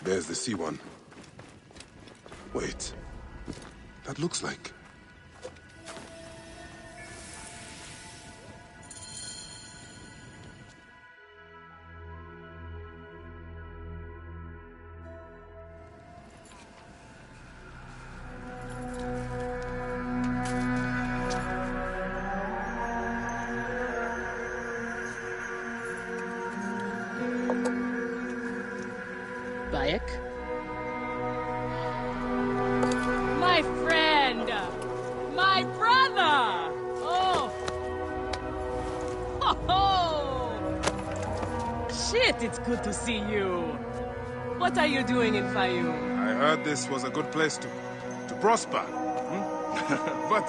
There's the C1. Wait. That looks like... Bayek? My friend! My brother! Oh! Oh! Shit, it's good to see you. What are you doing in Fayoum? I heard this was a good place to prosper. But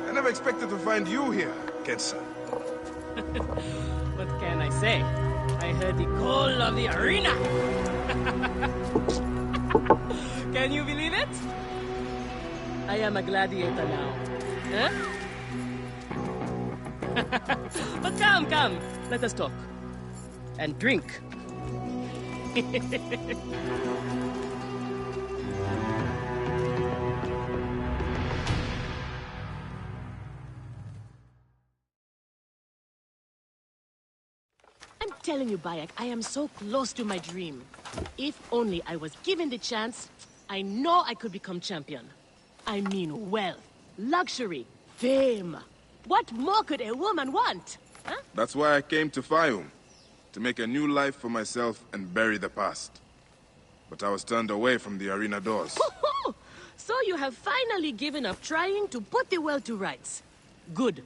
I never expected to find you here, Kensa. What can I say? I heard the call of the arena! Can you believe it? I am a gladiator now. Huh? But come, let us talk. And drink. I'm telling you, Bayek, I am so close to my dream. If only I was given the chance, I know I could become champion. I mean wealth, luxury, fame. What more could a woman want? Huh? That's why I came to Fayoum. To make a new life for myself and bury the past. But I was turned away from the arena doors. So you have finally given up trying to put the world to rights. Good.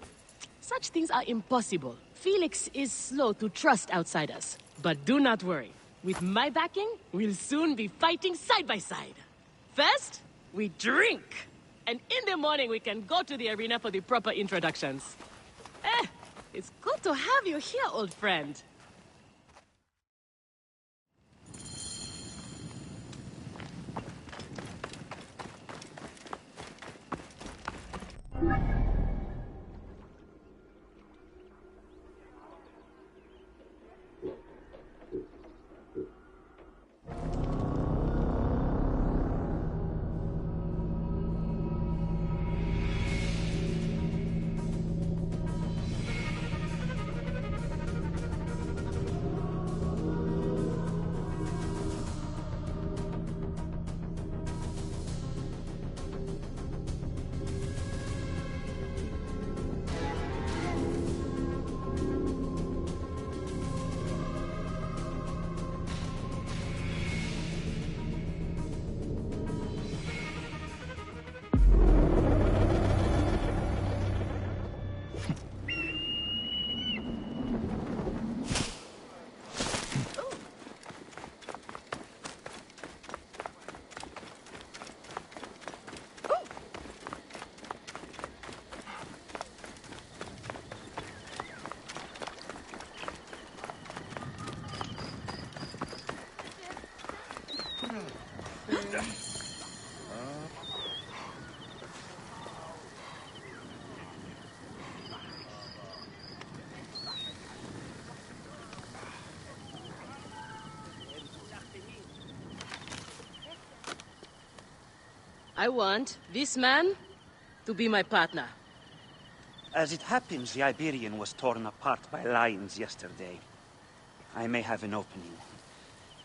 Such things are impossible. Felix is slow to trust outsiders. But do not worry. With my backing, we'll soon be fighting side by side. First, we drink. And in the morning, we can go to the arena for the proper introductions. It's good to have you here, old friend. I want this man to be my partner. As it happens, the Iberian was torn apart by lions yesterday. I may have an opening.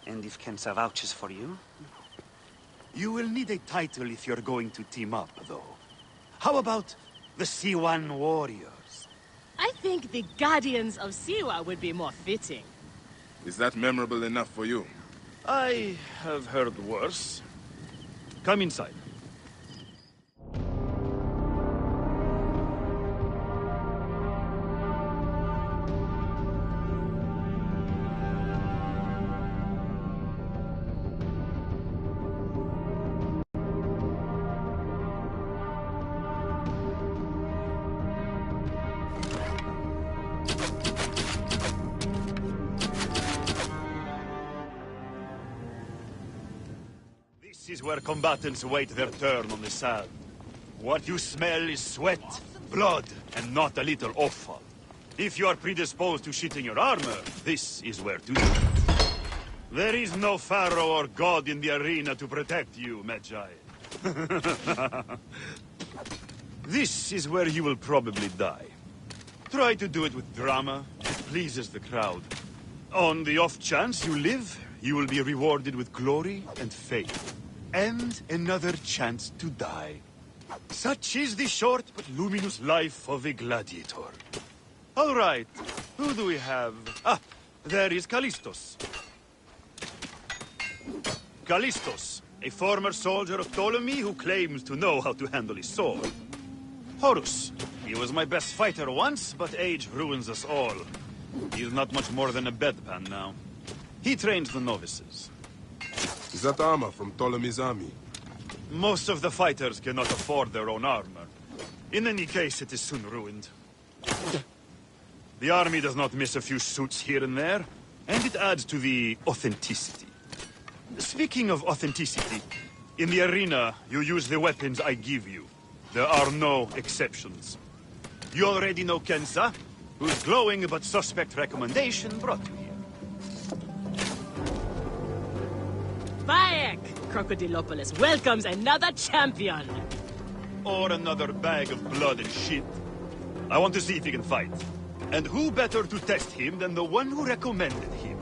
And if Kensa vouches for you... You will need a title if you're going to team up, though. How about the C1 Warriors? I think the Guardians of Siwa would be more fitting. Is that memorable enough for you? I have heard worse. Come inside. This is where combatants wait their turn on the sand. What you smell is sweat, blood, and not a little offal. If you are predisposed to shitting your armor, this is where to do it. There is no pharaoh or god in the arena to protect you, Medjay. This is where you will probably die. Try to do it with drama. It pleases the crowd. On the off chance you live, you will be rewarded with glory and fame. And another chance to die. Such is the short but luminous life of a gladiator. All right, who do we have? Ah, there is Callistos. Callistos, a former soldier of Ptolemy who claims to know how to handle his sword. Horus, he was my best fighter once, but age ruins us all. He is not much more than a bedpan now. He trains the novices. Is that armor from Ptolemy's army? Most of the fighters cannot afford their own armor. In any case, it is soon ruined. The army does not miss a few suits here and there, and it adds to the authenticity. Speaking of authenticity, in the arena, you use the weapons I give you. There are no exceptions. You already know Kensa, whose glowing but suspect recommendation brought you here. Bayek! Crocodilopolis welcomes another champion! Or another bag of blood and shit. I want to see if he can fight. And who better to test him than the one who recommended him?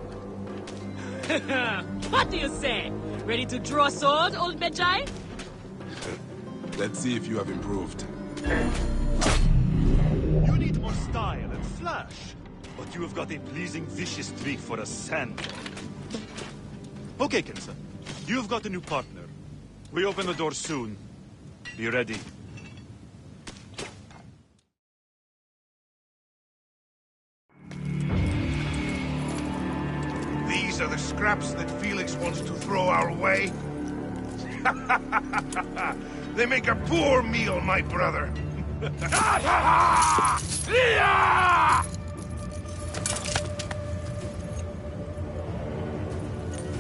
What do you say? Ready to draw sword, old Medjay? Let's see if you have improved. You need more style and flash. But you have got a pleasing vicious streak for a sand. Okay, Kensa. You've got a new partner. We open the door soon. Be ready. These are the scraps that Felix wants to throw our way? They make a poor meal, my brother.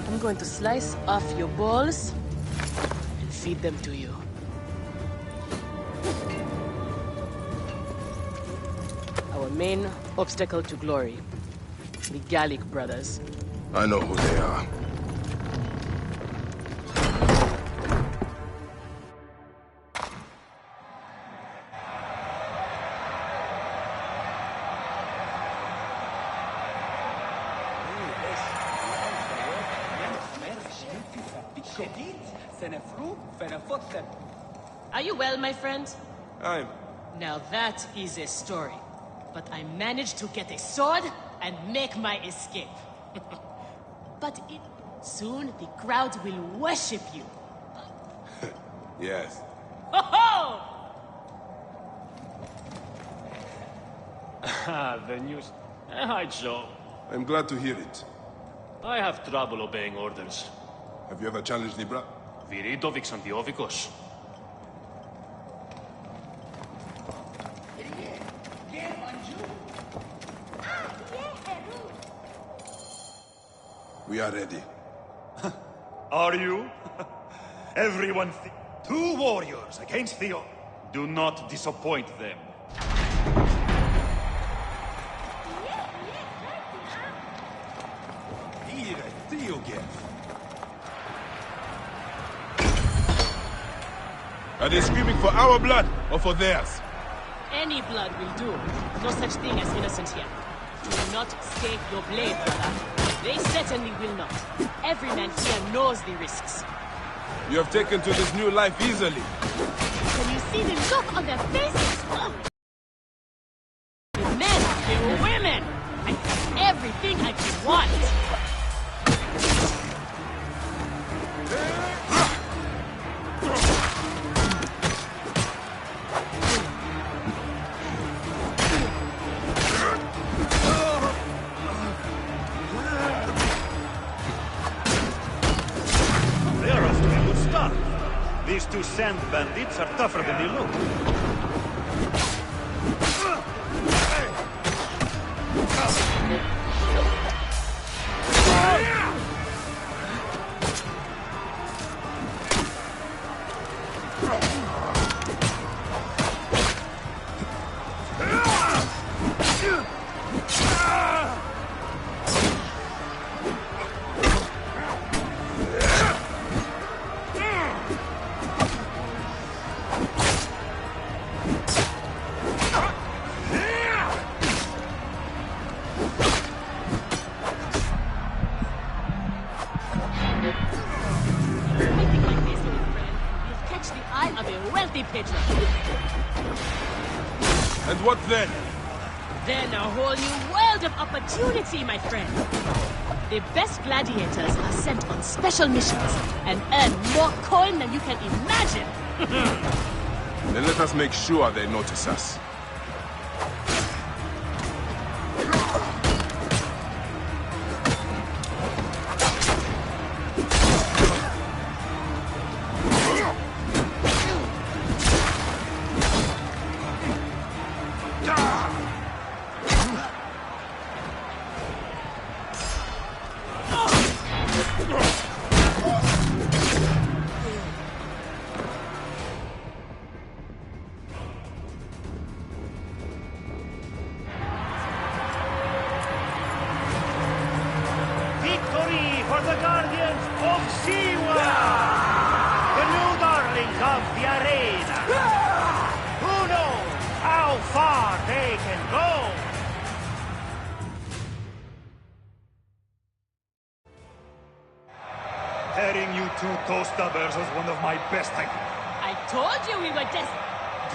I'm going to slice off your balls and feed them to you. Our main obstacle to glory, the Gallic brothers. I know who they are. Are you well, my friend? I'm... Now that is a story. But I managed to get a sword and make my escape. But soon the crowd will worship you. Yes. Ho ho! The news. Hi, Joe. I'm glad to hear it. I have trouble obeying orders. Have you ever challenged the Viridovix Antiovikos. We are ready. Are you? Everyone two warriors against Theo. Do not disappoint them. Are they screaming for our blood or for theirs? Any blood will do. No such thing as innocent here. Do not stake your blade, brother. They certainly will not. Every man here knows the risks. You have taken to this new life easily. Can you see the look on their faces? The men, the women! I have everything I could want! These two sand bandits are tougher than they look. Fighting like this, little friend, will catch the eye of a wealthy patron. And what then? Then a whole new world of opportunity, my friend. The best gladiators are sent on special missions and earn more coin than you can imagine. Then let us make sure they notice us. Victory for the Guardians of Siwa! The new darlings of the arena! Who knows how far they can go? Pairing you two toe-stubbers was one of my best ideas. I told you we were destined.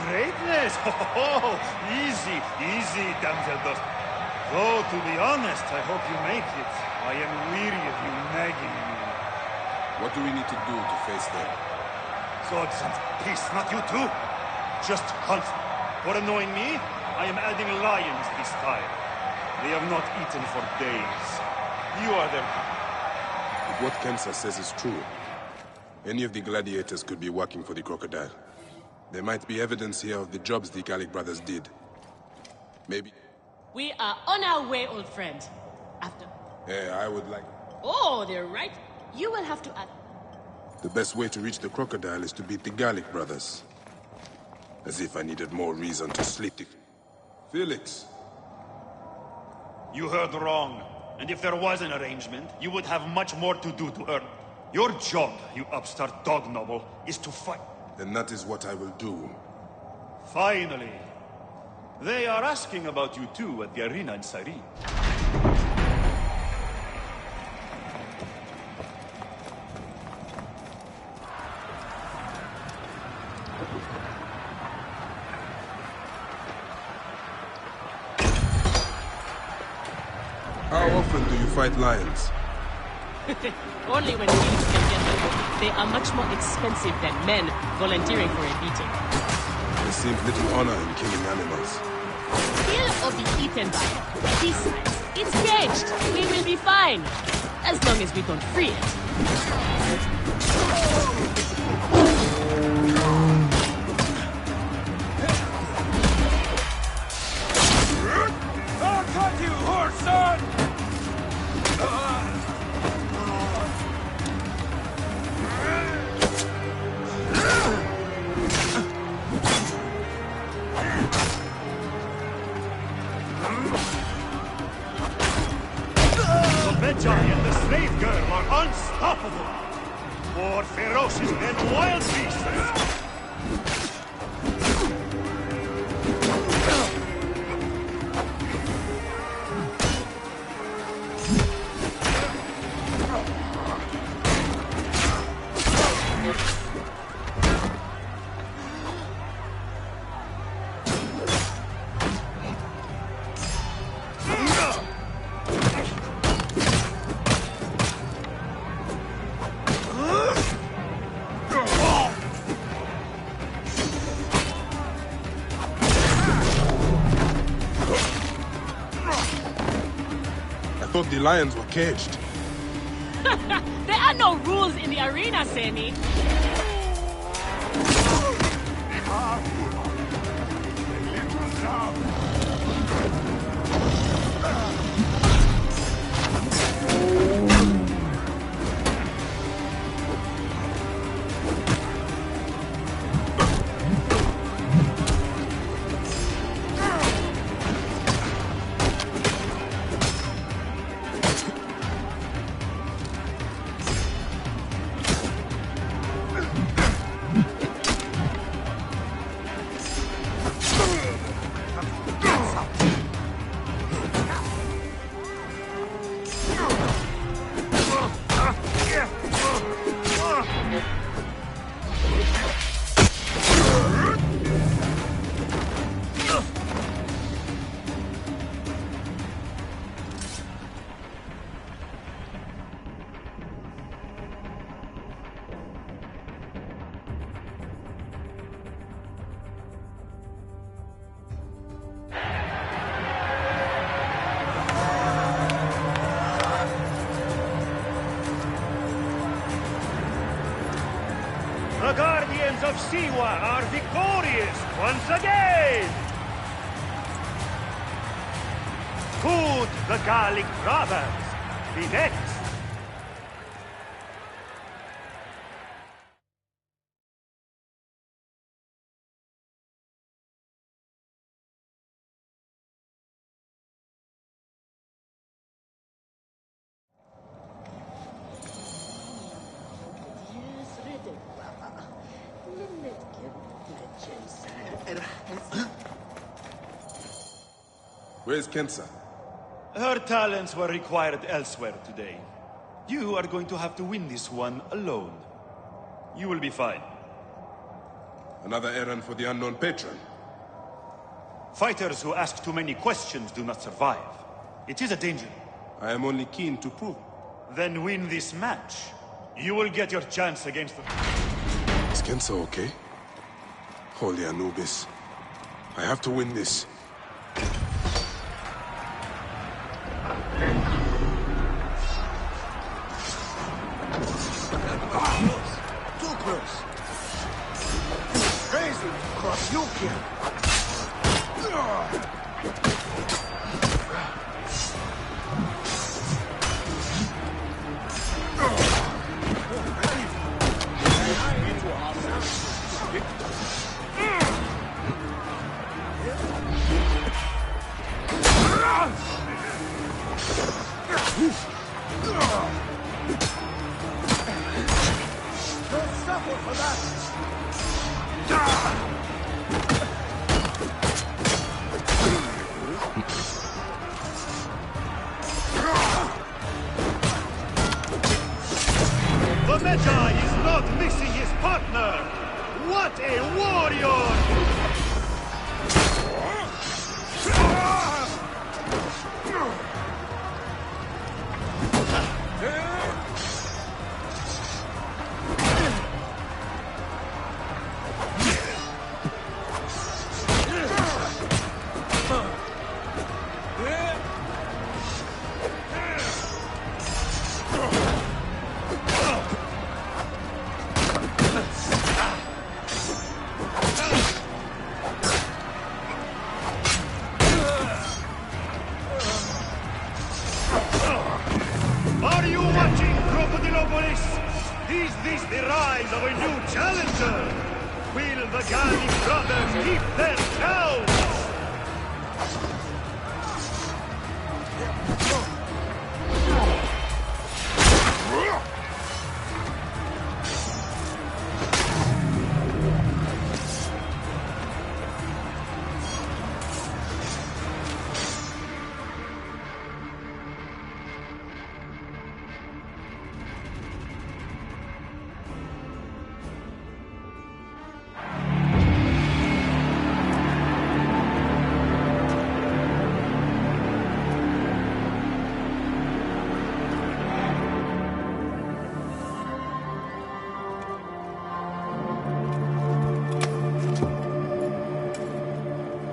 Greatness! Oh, easy, easy, damsel Dust. Though, to be honest, I hope you make it. I am weary of you nagging me. What do we need to do to face them? Swords and peace, not you two. Just hunt. For annoying me, I am adding lions this time. They have not eaten for days. You are their... If what Kensa says is true, any of the gladiators could be working for the crocodile. There might be evidence here of the jobs the Gallic brothers did. Maybe... We are on our way, old friend. After... I would like... Oh, they're right. You will have to ask... The best way to reach the crocodile is to beat the Gallic brothers. As if I needed more reason to slit it. Felix! You heard wrong. And if there was an arrangement, you would have much more to do to earn. Your job, you upstart dog noble, is to fight. Then that is what I will do. Finally. They are asking about you too at the arena in Cyrene. How often do you fight lions? Only when Felix can get them. They are much more expensive than men volunteering for a beating. There seems little honor in killing animals. Kill or be eaten by it. Besides, it's caged. We will be fine. As long as we don't free it. I'll cut you, horse son! The giant and the slave girl are unstoppable! More ferocious than wild beasts! I thought the lions were caged. There are no rules in the arena, Seni. The Guardians of Siwa are victorious once again! Could the Gallic brothers be next? Where's Kensa? Her talents were required elsewhere today. You are going to have to win this one alone. You will be fine. Another errand for the unknown patron. Fighters who ask too many questions do not survive. It is a danger. I am only keen to prove. Then win this match. You will get your chance against the... Is Kensa okay? Holy Anubis. I have to win this. Too close. Crazy to cross you here. The Magi is not missing his partner! What a warrior! Are you watching, Crocodilopolis? Is this the rise of a new challenger? Will the Gallic brothers keep their cows?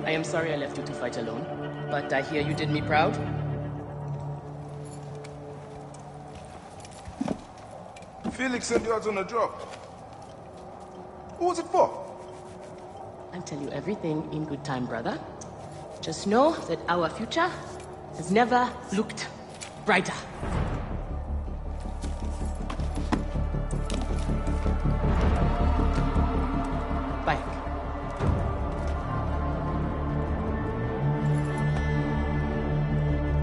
I am sorry I left you to fight alone, but I hear you did me proud. Felix sent you out on a job. Who was it for? I'll tell you everything in good time, brother. Just know that our future has never looked brighter. Bye.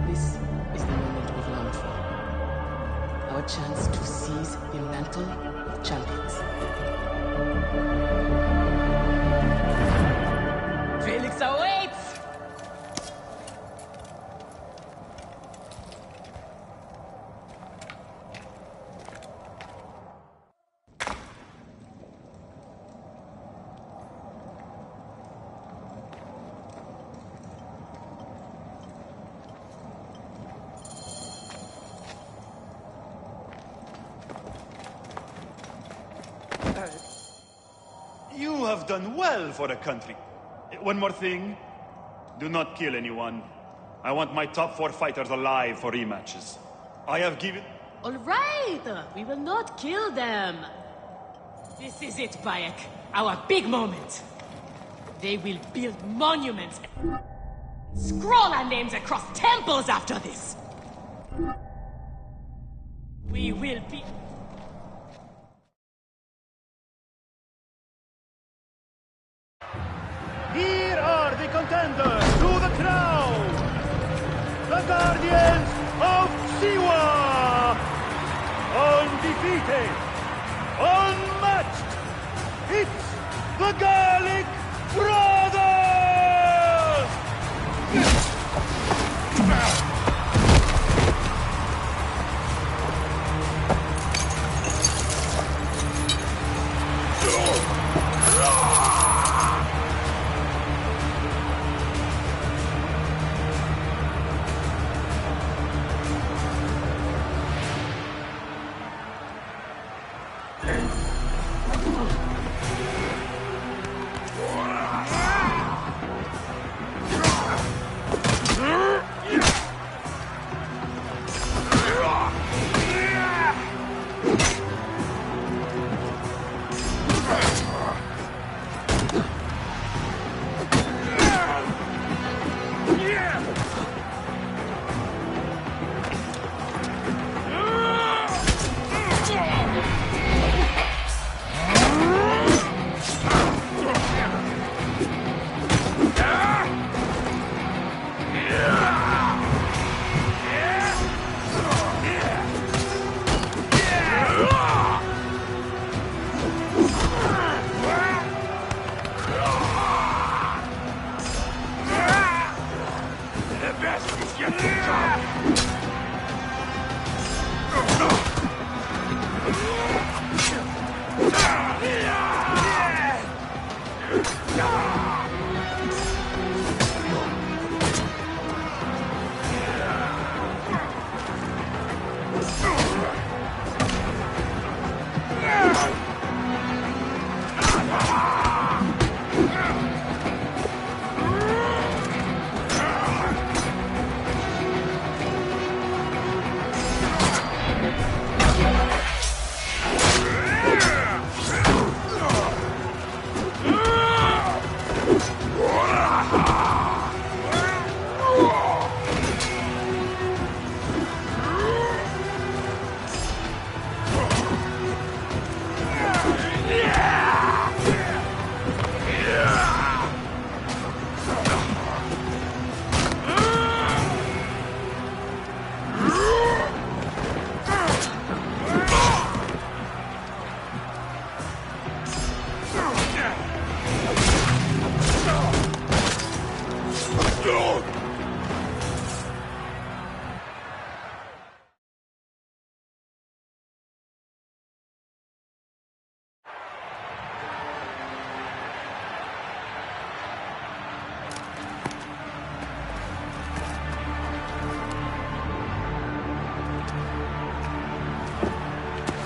This is the moment we've longed for. Our chance to seize the mantle of champions. Felix awaits! have done well for a country. One more thing. Do not kill anyone. I want my top 4 fighters alive for rematches. I have given... All right! We will not kill them. This is it, Bayek. Our big moment. They will build monuments. Scroll our names across temples after this. We will be... Here are the contenders to the crown! The Guardians of Siwa! Undefeated! Unmatched! It's the Gallic Brothers!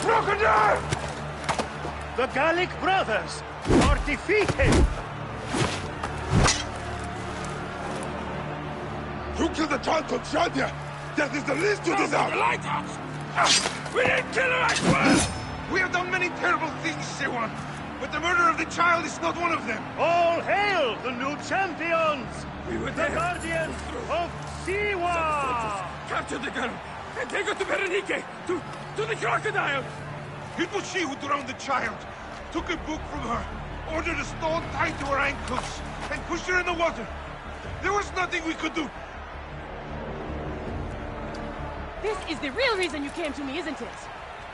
Crocodile! The Gallic Brothers are defeated! You killed the child Constantia! That is the least you deserve! The lighthouse! We didn't kill her, I swear! We have done many terrible things, Siwan, but the murder of the child is not one of them. All hail the new champions! We were the Guardians of Siwa! Capture the girl and take her to Berenike, to the crocodile! It was she who drowned the child, took a book from her, ordered a stone tied to her ankles, and pushed her in the water. There was nothing we could do. This is the real reason you came to me, isn't it?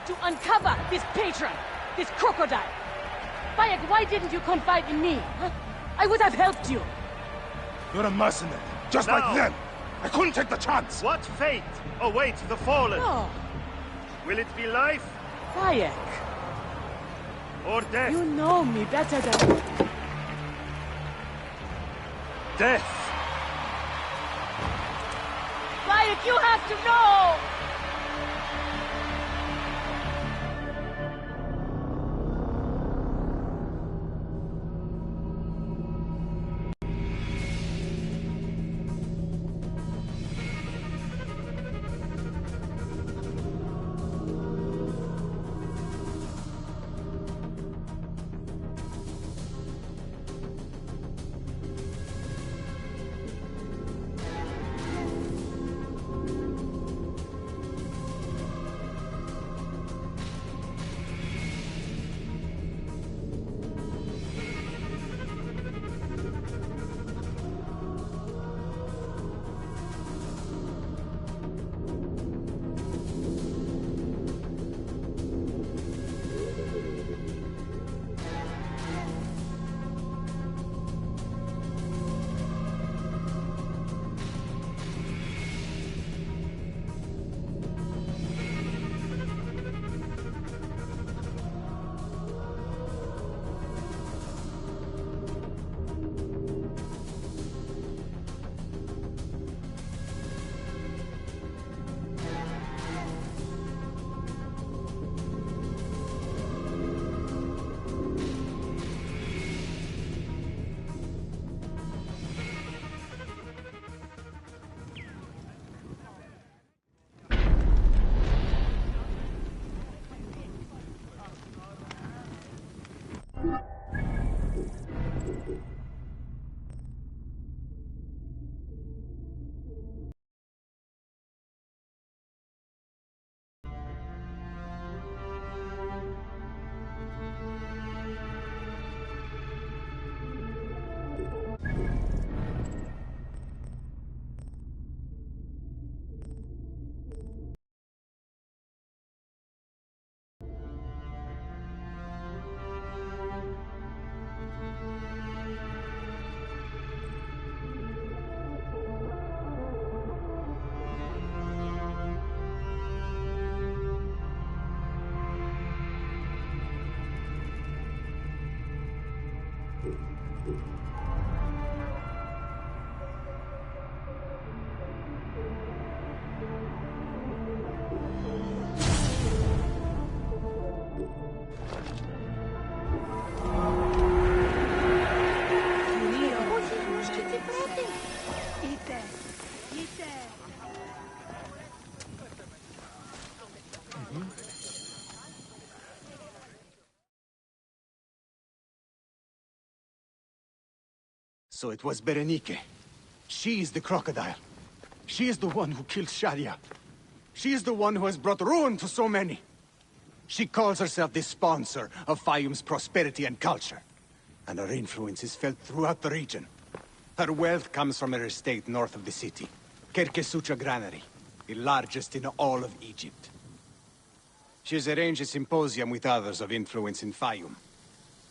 To uncover this patron, this crocodile. Bayek, why didn't you confide in me? Huh? I would have helped you. You're a mercenary, just like them. I couldn't take the chance. What fate awaits the fallen? Oh. Will it be life? Bayek. Or death? You know me better than... Death. Bayek, you have to know! So it was Berenike. She is the crocodile. She is the one who killed Shadia. She is the one who has brought ruin to so many. She calls herself the sponsor of Fayum's prosperity and culture. And her influence is felt throughout the region. Her wealth comes from her estate north of the city. Kerkesucha Granary, the largest in all of Egypt. She has arranged a symposium with others of influence in Fayum.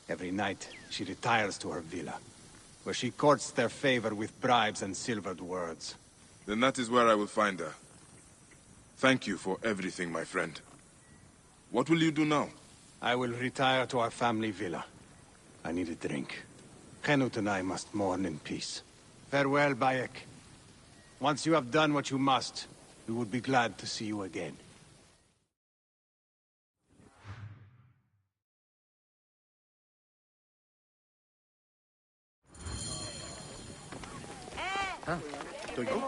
Every night, she retires to her villa, where she courts their favor with bribes and silvered words. Then that is where I will find her. Thank you for everything, my friend. What will you do now? I will retire to our family villa. I need a drink. Henut and I must mourn in peace. Farewell, Bayek. Once you have done what you must, we would be glad to see you again. Huh? Do you?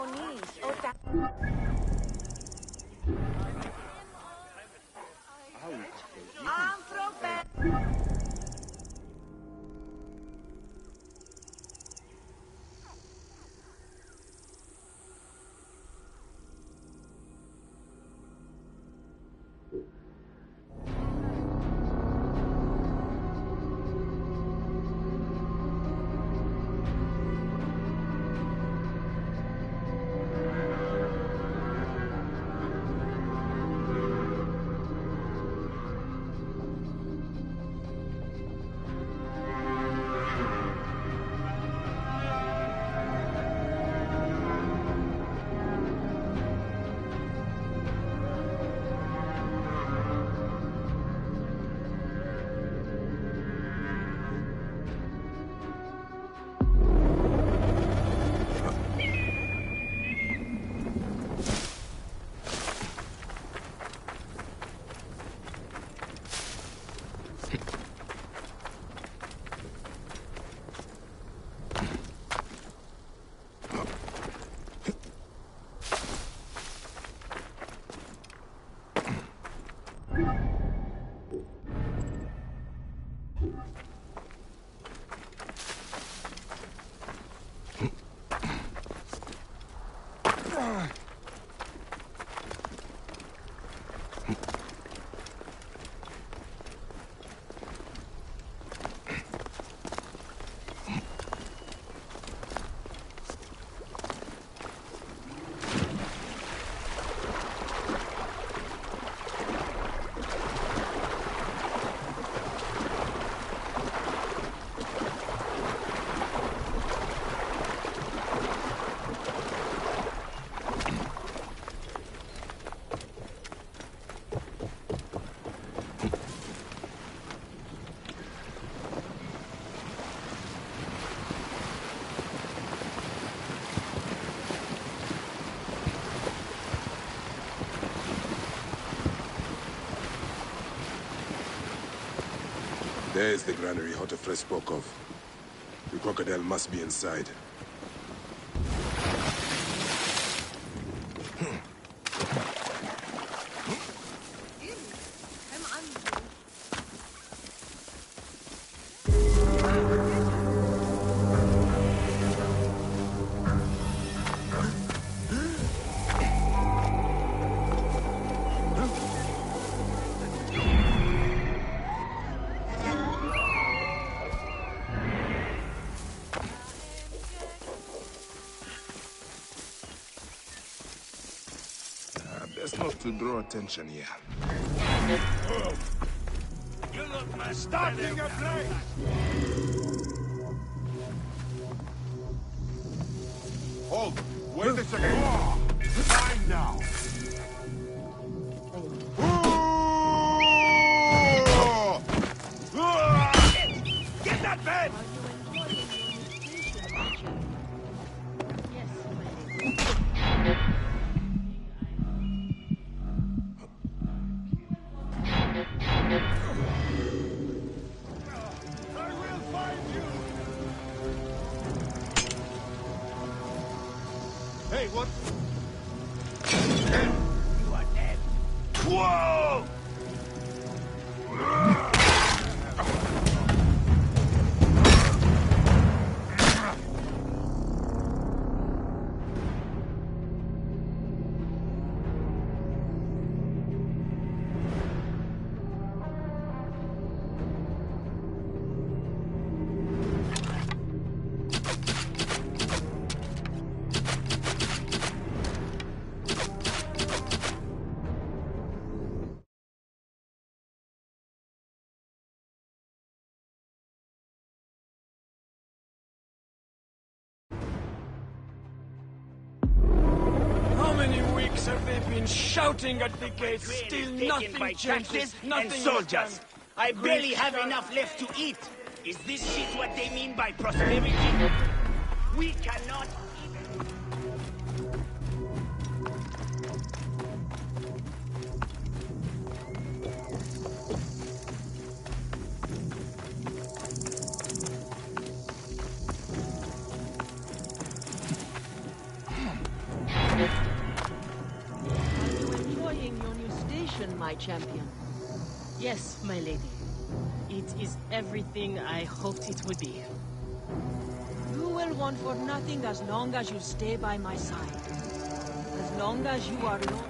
There is the granary Hotefre spoke of. The crocodile must be inside. Best not to draw attention here. You look my Starting a blaze! Hold! Wait a second! Time now! Get that bed! Hey, what? You are dead. Whoa! How many weeks have they been shouting at the gates? Still nothing by changes. taxes Nothing and soldiers. I barely have Greek enough left to eat. Is this shit what they mean by prosperity? We cannot Are you enjoying your new station, my champion? Yes, my lady. It is everything I hoped it would be. You will want for nothing as long as you stay by my side. As long as you are Lord.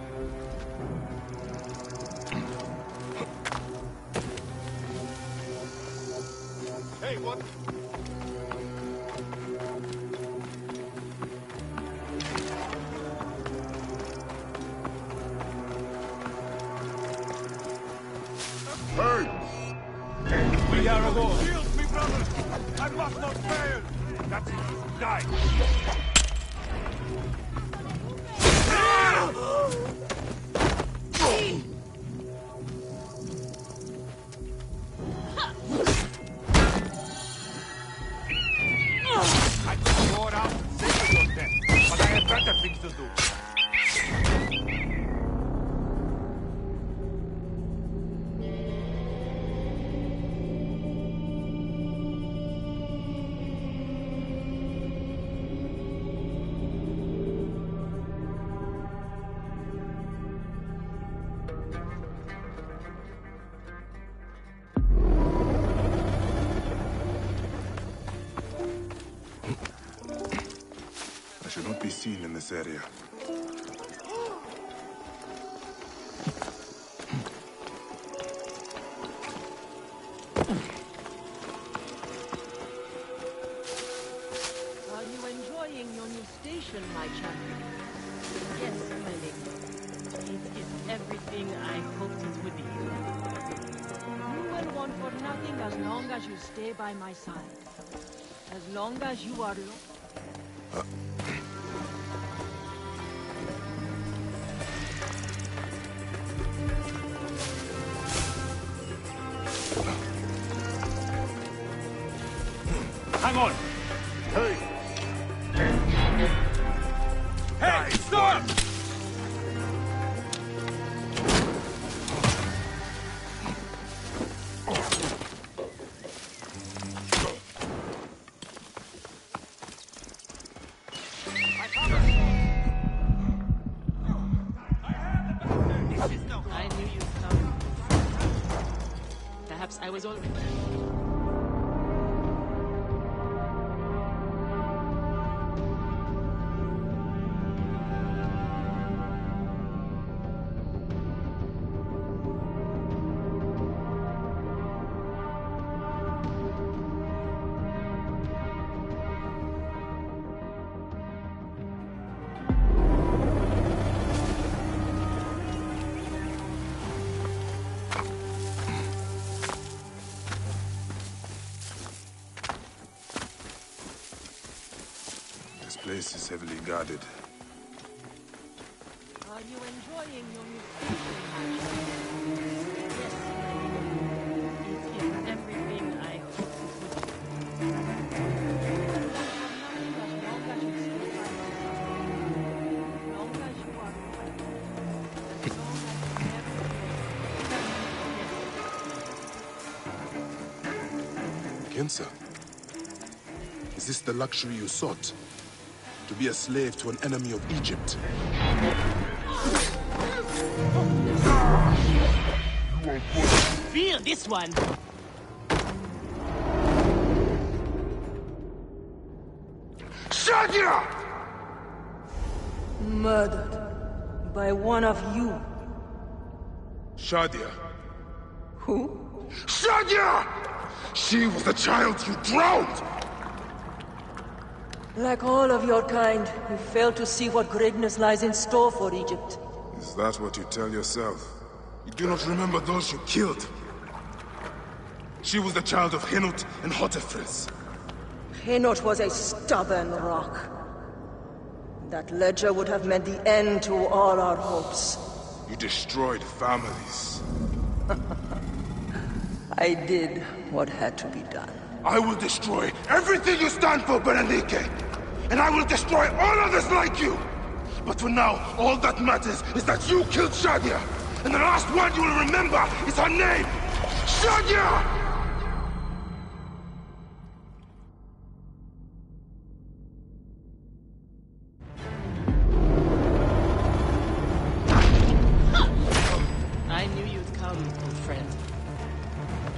Hey, what? Hey! We are aboard. Shield me, brothers! I must not fail! That's it. Die! I could go out and save your death, but I have better things to do. I should not be seen in this area. Are you enjoying your new station, my champion? Yes, my lady. It is everything I hoped it would be. You will want for nothing as long as you stay by my side. As long as you are Lord. Hang on! Hey! Hey, stop! I knew you'd come. Perhaps I was already. place is heavily guarded. Are you enjoying your new station, Yes. It is everything I hoped it would be. Kinsa, is this the luxury you sought? To be a slave to an enemy of Egypt? Feel this one! Shadia! Murdered by one of you. Shadia. Who? Shadia! She was the child you drowned! Like all of your kind, you fail to see what greatness lies in store for Egypt. Is that what you tell yourself? You do not remember those you killed. She was the child of Henut and Hotefres. Henut was a stubborn rock. That ledger would have meant the end to all our hopes. You destroyed families. I did what had to be done. I will destroy everything you stand for, Berenike! And I will destroy all others like you! But for now, all that matters is that you killed Shadia! And the last one you will remember is her name! Shadia! I knew you'd come, old friend.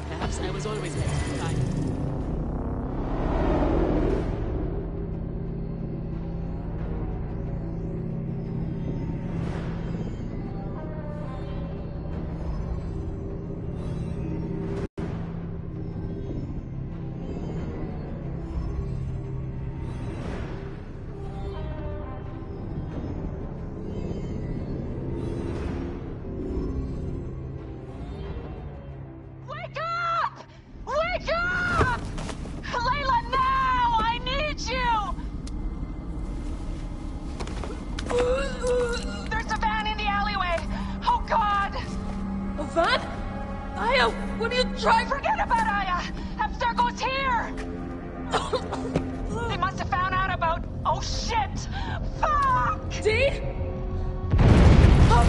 Perhaps I was always meant to be kind. There's a van in the alleyway! Oh, God! A van? Aya, what are you trying? Forget about Aya! Abstergo's here! They must have found out about... Oh, shit! Fuck! Dee? Oh.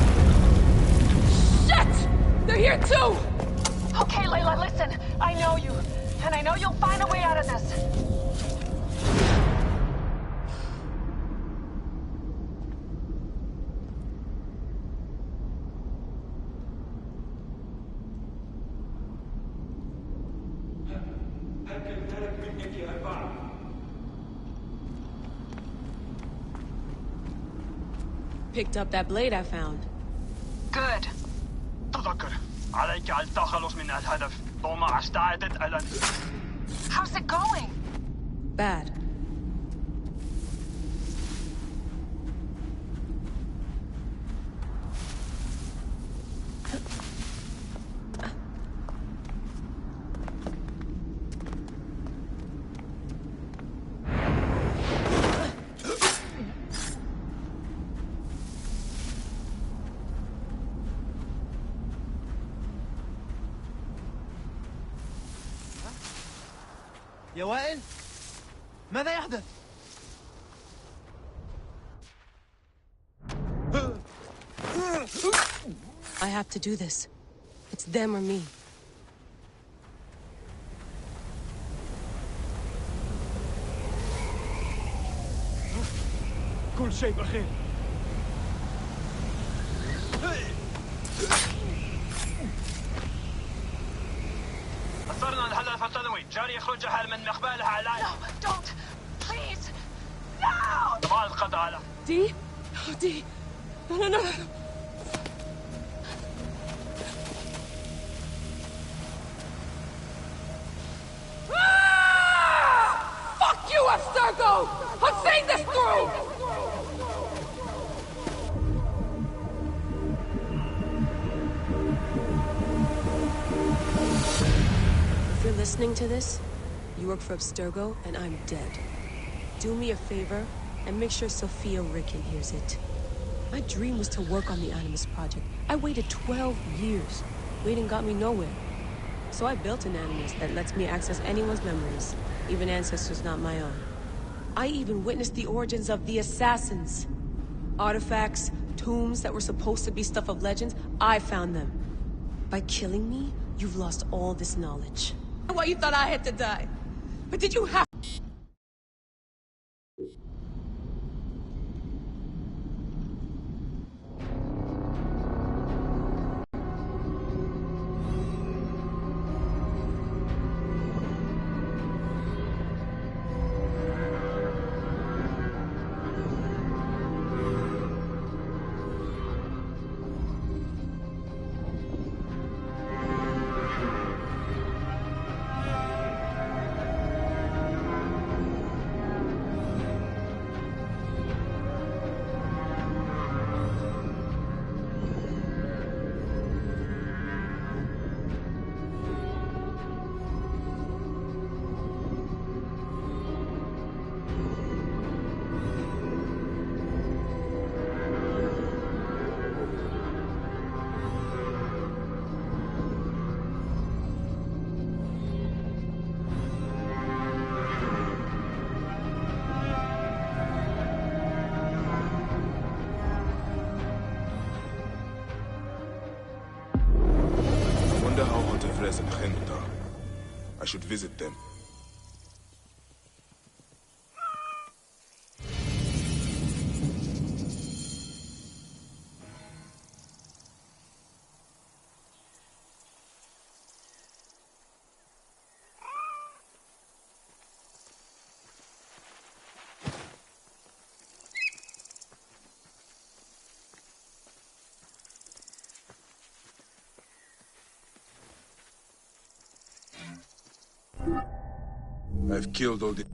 Shit! They're here, too! Okay, Layla, listen. I know you. And I know you'll find a way out of this. Picked up that blade I found. Good. تذكر عليك التخلص من الهدف. توما استعدت على How's it going? Bad. يا وائل ماذا يحدث؟ I have to do this. It's them or me. كل شيء بخير. أصرنا الهدف الثانوي جاري يخرج حال من مقبالها على No, don't! Please! No! تبغى القضاء على Dee? Oh, Dee. No. Fuck you, Abstergo! I'm seeing this through! If you're listening to this, you work for Abstergo, and I'm dead. Do me a favor, And make sure Sophia Ricken hears it. My dream was to work on the Animus Project. I waited 12 years. Waiting got me nowhere. So I built an Animus that lets me access anyone's memories, even ancestors not my own. I even witnessed the origins of the Assassins. Artifacts, tombs that were supposed to be stuff of legends, I found them. By killing me, you've lost all this knowledge. Why you thought I had to die? But did you have... And Khenda. I should visit them. I've killed all the...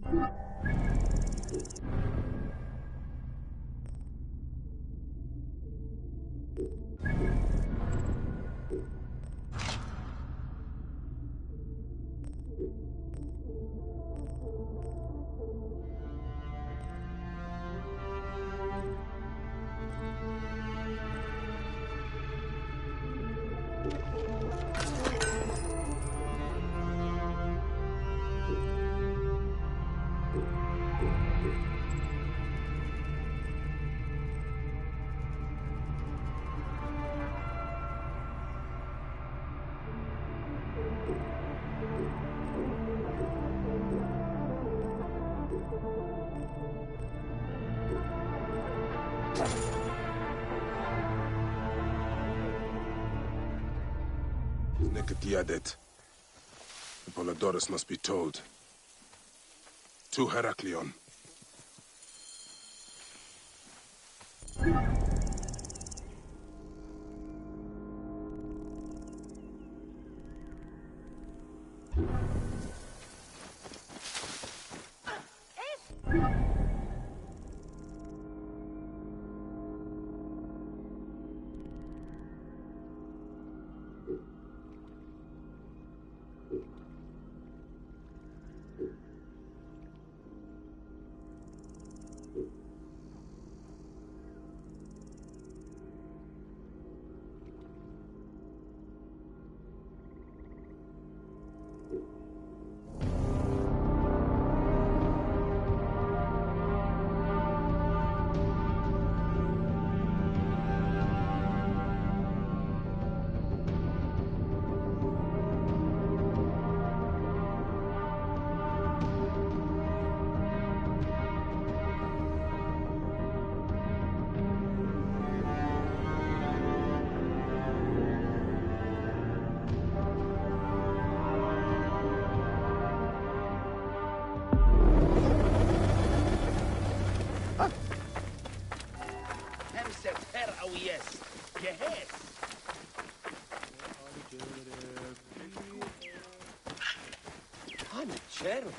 Nekatiadet. Apollodorus must be told. To Heraklion. Certo.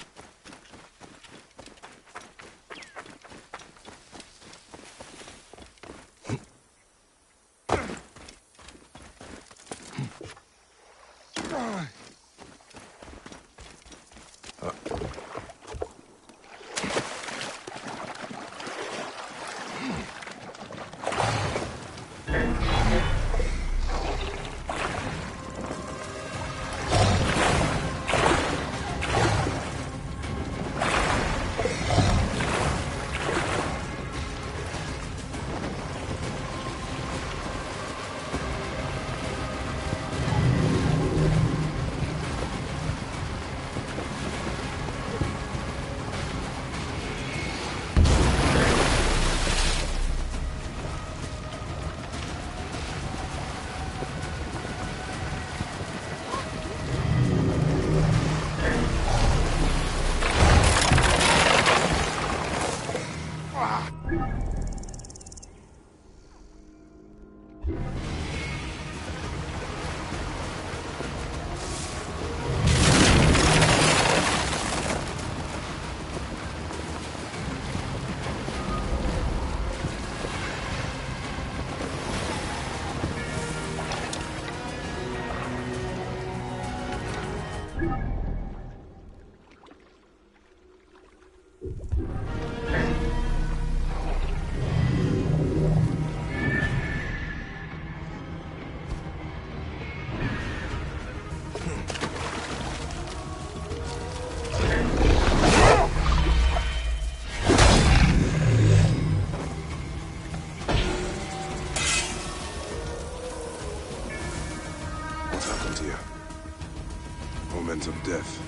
Omens of death.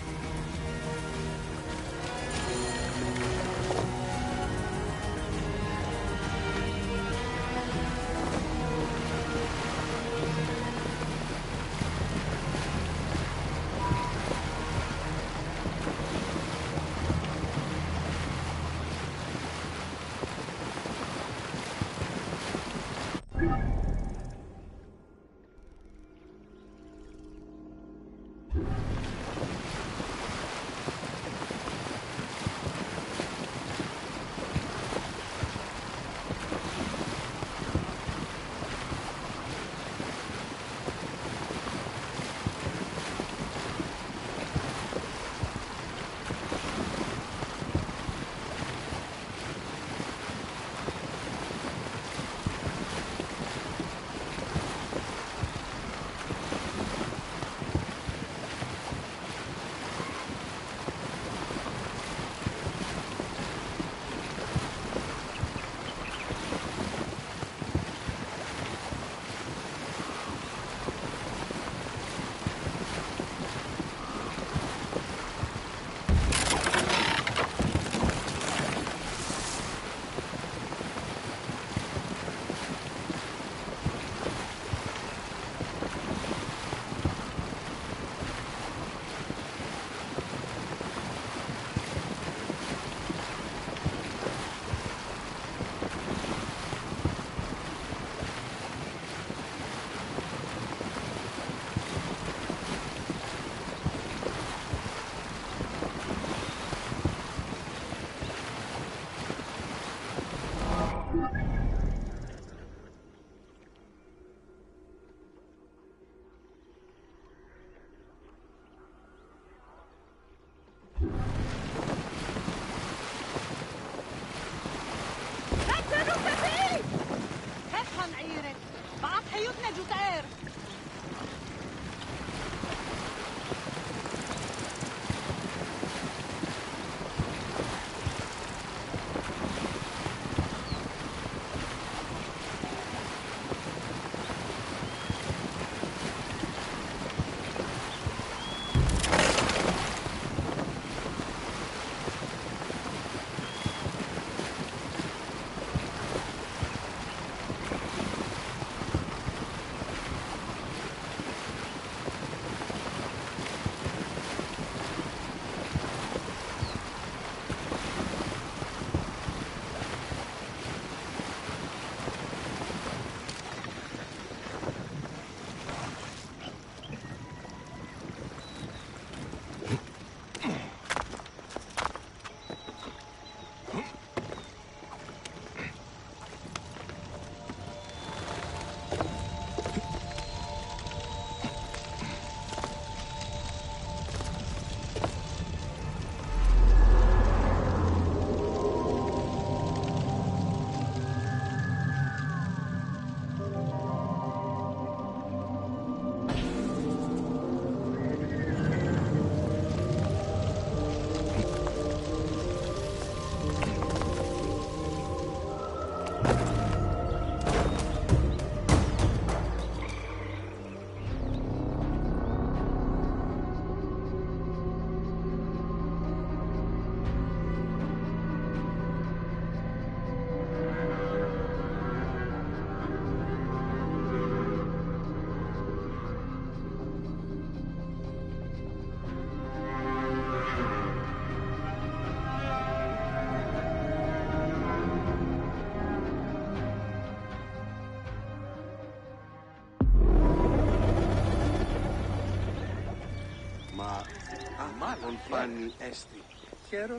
Μάλλον φάνη έστι.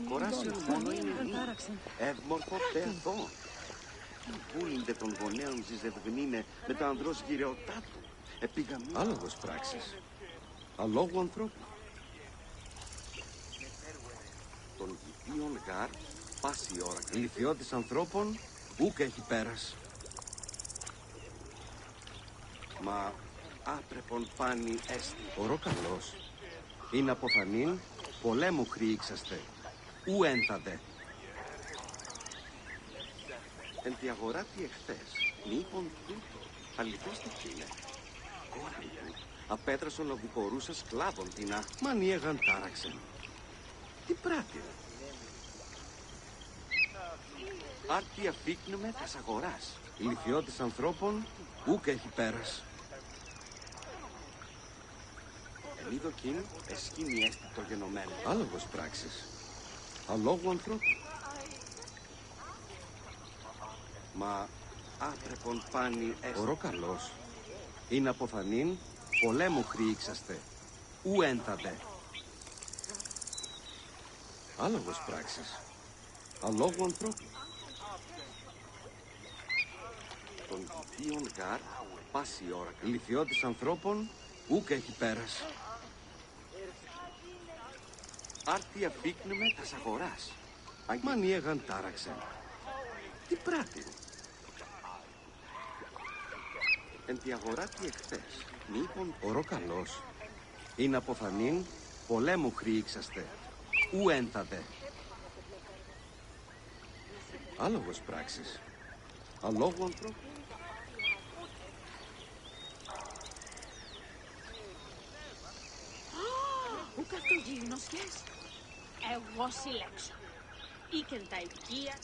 Κοράσεων μόνο είναι μη. Ευμορφό παιδό. Βούλυνται των γονέων ζυζευγνίνε με το ανδρός γυρεωτά του. Επίγαμι. Άλογος πράξεις. Αλόγου ανθρώπου. Των υπείων γάρ, πάση ώρα. Λυθιώτης ανθρώπων, ούκ έχει πέρας. Μα άπρεπον πάνι έστι. Ωρό καλός. Είναι αποθανήν, πολέμου χρήξαστε. Ου ένθατε. Εν τη αγορά τι εχθές, μήπον τούτο, αληθώς τι φίλε. Κόρη μου, απέτρασον οδηπορούσα σκλάβων τινά, μανίεγαν τάραξεν. Τι πράτην. Άρτη αφήκνουμε τας αγοράς. Η λυθιώτης ανθρώπων, ούκ έχει πέρας. Εν είδοκιν, εσκήνη έστι το γενομένο. Άλογος πράξης. Αλόγου ανθρώπου. Μα άπρεπον πάνι έστι. Ωρό καλός. Είναι αποθανήν, πολέμου χρήξαστε. Ου ένθατε. Άλογος πράξης. Αλόγου ανθρώπου. Των υπείων γάρ, πάση ώρα. Λυθιώτης ανθρώπων, ούκ έχει πέρας. Άρτη αφήκνουμε τας αγοράς. Μανίεγαν τάραξεν. Τι πράτην. Εν τη αγορά τι εχθές. Μήπον ωρό καλός. Είναι αποθανήν, πολέμου χρήξαστε. Ου ένθατε. Άλογος πράξης. Αλόγου ανθρώπου. Ου καθογίγνος γες. Εγώ συλλέξω. Οίκεν τα οικία.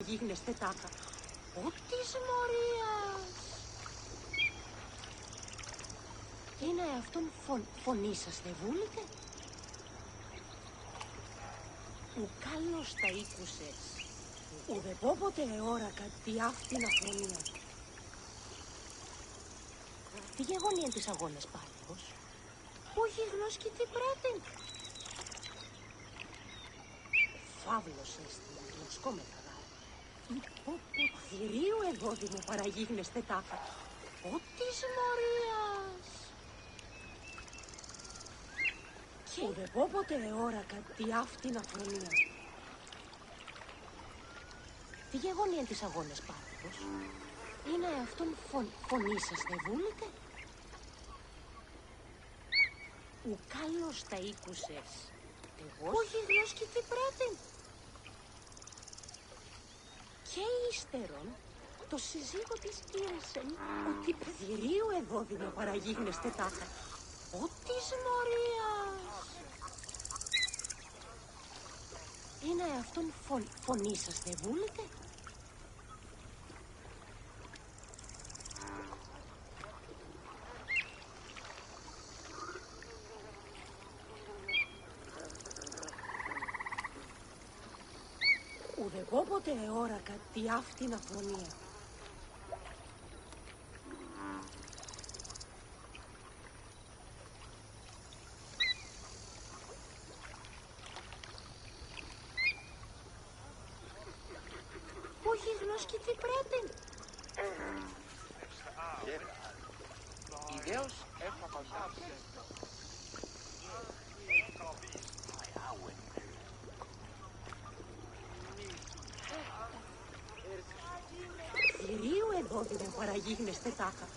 Γίγνεστε τάκα. Ο της Μωρίας. Είναι αυτόν φωνή σας δεν βούλετε. Ου καλώς τα ήκουσες. Ουδε πόποτε εώρακα τι αυτήν αφρονία. Τι γεγονή εν τις αγώνες πάλιος. Ο γίγνος και τι πράτην. Φαύλος έστι, αγλωσκό με καλά. Θηρίου εγώδημο παραγίγνεστε τάκα. Ο της Μωρίας. Και ουδε πόποτε εώρακα τι αυτήν αφρονία. Τι γεγονή εν τις αγώνες πάλιος. Είναι αυτόν φωνή σας δεν βούλετε. Ου καλώς τα ήκουσες. Εγώ ο γίγνος και τι πράτην. Και ύστερον, το σύζυγο της ήρεσεν ότι πεδηρίου εδόδυνο παραγίγνεστε τάκα. Ο της Μωρίας. Είναι αυτόν φωνή σας δεν βούλετε. Ουδε πόποτε εώρακα τι αυτήν αφρονία. Ο γίγνος και τι πράτην. Ιδέως έφαγαν. Θηρίου εδόδυνο παραγίγνεστε τάκα.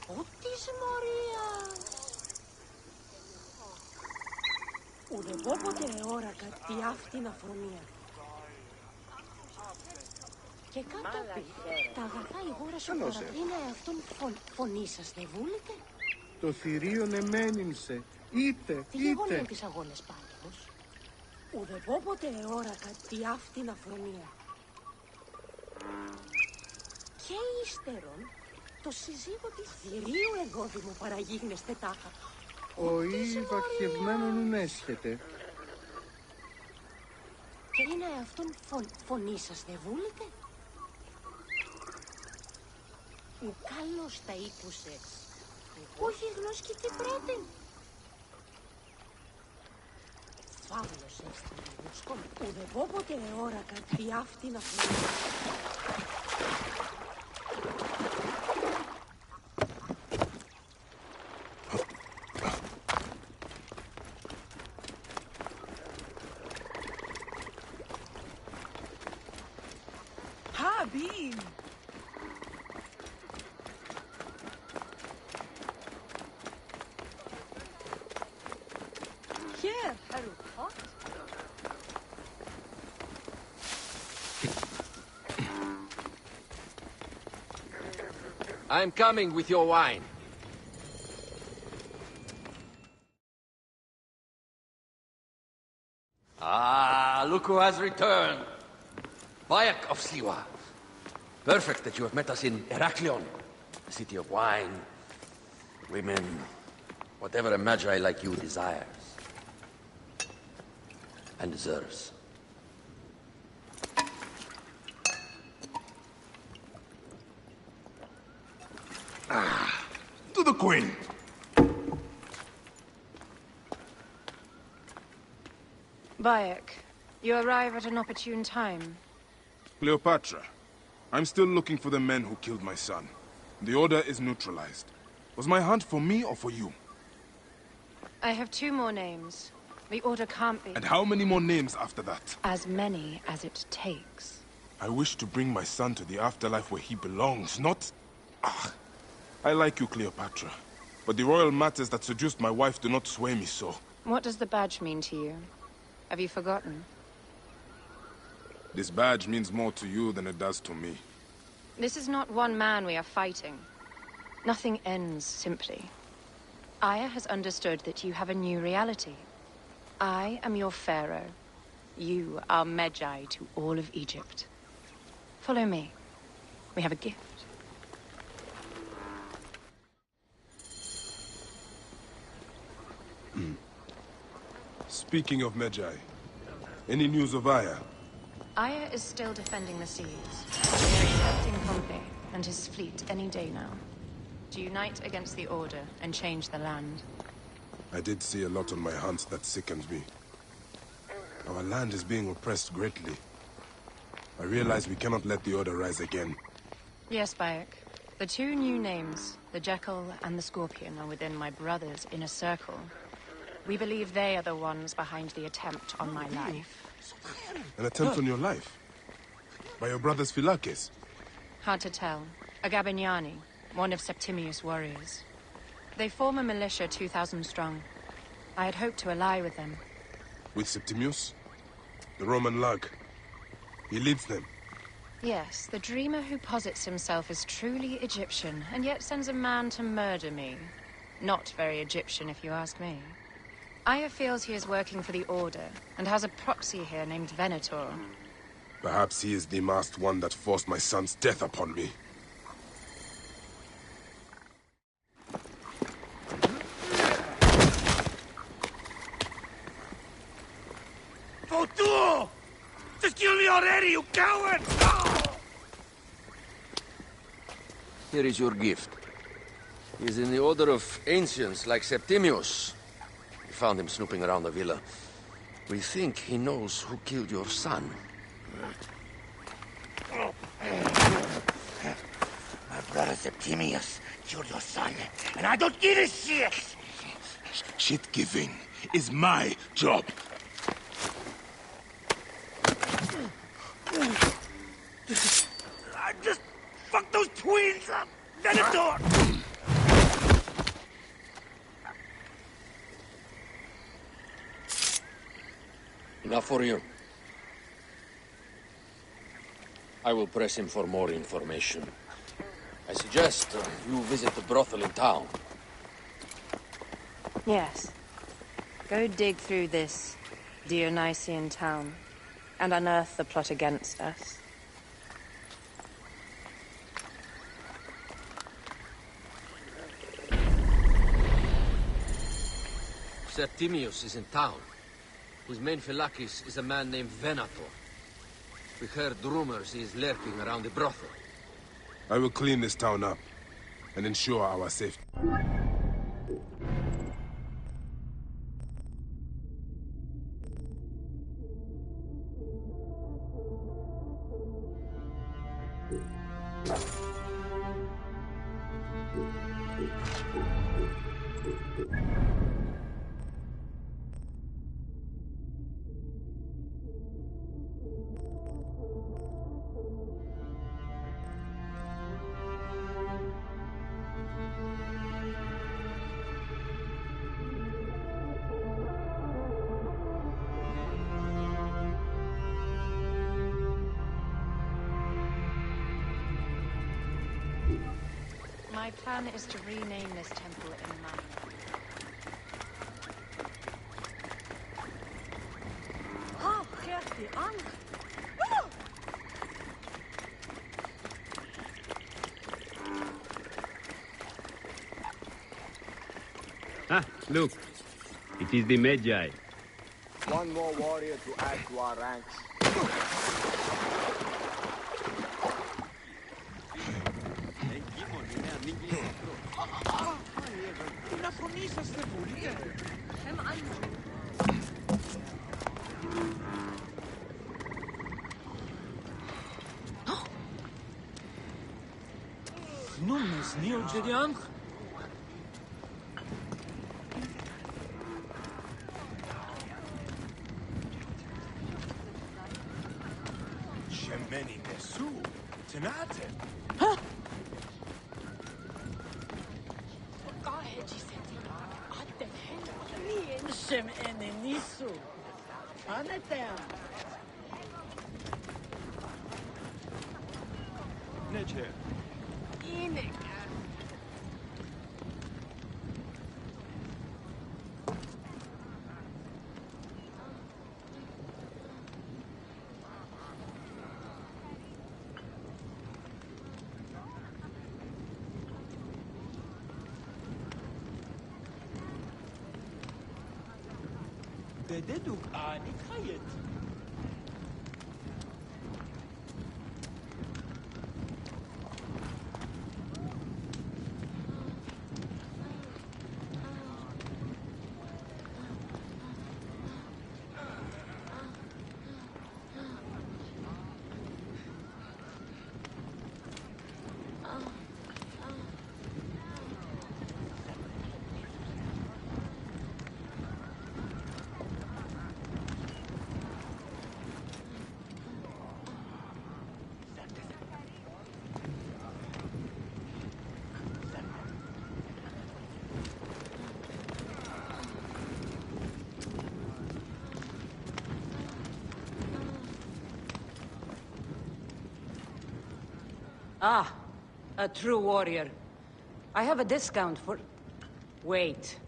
Ο της Μωρίας. Ουδε πόποτε εώρακα τι αυτήν αφρονία. Και κάτω τα αγαθά ηγόρα σου είναι αυτόν φωνή σας δεν βούλετε. Το θηρίον εμένυμσε, είτε, τι γεγονή τις αγώνες πάλιος. Ουδε πόποτε εώρακα τι αυτήν αφρονία. Και ύστερον, το σύζυγο της θηρίου εγώδημο παραγίγνεστε τάχα. Ο ή βαχευμένον ουν έσχεται. αυτόν φωνή σας δεν βούλετε. Ο καλός τα ήκουσε. Όχι γνώσκει τι πρέπει. Φαύλος έστειλε γνώσκον. Ουδεβόποτε ώρα κάτι αυτή να φωνή. Bean! Here, Harukot. I'm coming with your wine. Ah, look who has returned. Bayek of Siwa. Perfect that you have met us in Heraklion, the city of wine, women, whatever a magi like you desires and deserves. To the Queen! Bayek, you arrive at an opportune time. Cleopatra, I'm still looking for the men who killed my son. The Order is neutralized. Was my hunt for me or for you? I have 2 more names. The Order can't be... And how many more names after that? As many as it takes. I wish to bring my son to the afterlife where he belongs, not... Ah, I like you, Cleopatra. But the royal matters that seduced my wife do not sway me so. What does the badge mean to you? Have you forgotten? This badge means more to you than it does to me. This is not one man we are fighting. Nothing ends simply. Aya has understood that you have a new reality. I am your pharaoh. You are Medjay to all of Egypt. Follow me. We have a gift. Speaking of Medjay, any news of Aya? Aya is still defending the seas. We are expecting Pompey and his fleet any day now. To unite against the Order and change the land. I did see a lot on my hunts that sickened me. Our land is being oppressed greatly. I realize we cannot let the Order rise again. Yes, Bayek. The 2 new names, the Jekyll and the Scorpion, are within my brother's inner circle. We believe they are the ones behind the attempt on my life. An attempt on your life? By your brothers Philakes? Hard to tell. A Gabiniani, one of Septimius' warriors. They form a militia 2,000 strong. I had hoped to ally with them. With Septimius? The Roman lug? He leads them? Yes, the dreamer who posits himself as truly Egyptian, and yet sends a man to murder me. Not very Egyptian, if you ask me. Aya feels he is working for the Order, and has a proxy here named Venator. Perhaps he is the masked one that forced my son's death upon me. Votu! Just kill me already, you coward! Here is your gift. He is in the order of ancients like Septimius. We found him snooping around the villa. We think he knows who killed your son. My brother Septimius killed your son, and I don't give a shit! Shit-giving is my job. I just fucked those twins up! Venator! Enough for you. I will press him for more information. I suggest you visit the brothel in town. Yes. Go dig through this Dionysian town and unearth the plot against us. Septimius is in town. His main Philakes is a man named Venator. We heard rumors he's lurking around the brothel. I will clean this town up and ensure our safety. My plan is to rename this temple in mine. Oh, Gertie, Anne. Ah, look. It is the Magi. One more warrior to add to our ranks. Να φωνήσαστε πολύ. Νούμες νίο Τζεριάνχ. Shemeni Nesu. Tenate. Shem enenisu. Anetem. Nece. Inek. Dededuk ani kayet. Ah, a true warrior. I have a discount for... Wait.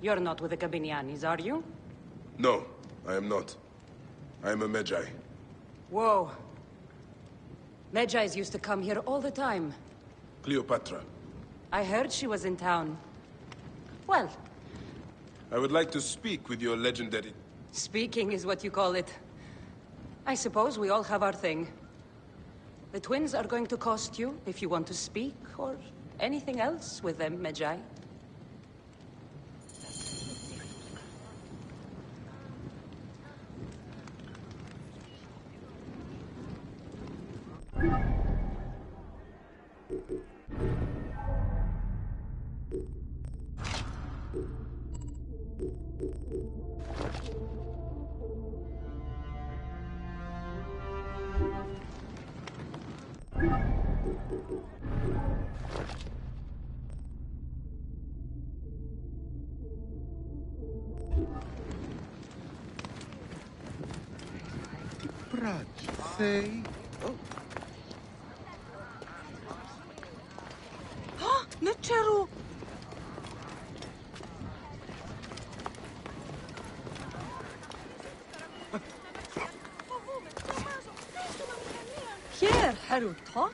You're not with the Gabinianis, are you? No, I am not. I am a Magi. Whoa. Magi's used to come here all the time. Cleopatra. I heard she was in town. Well, I would like to speak with your legendary... speaking is what you call it. I suppose we all have our thing. The twins are going to cost you if you want to speak, or anything else with them, Magi. Say. Ah, Neteru. Here, Haru Tot.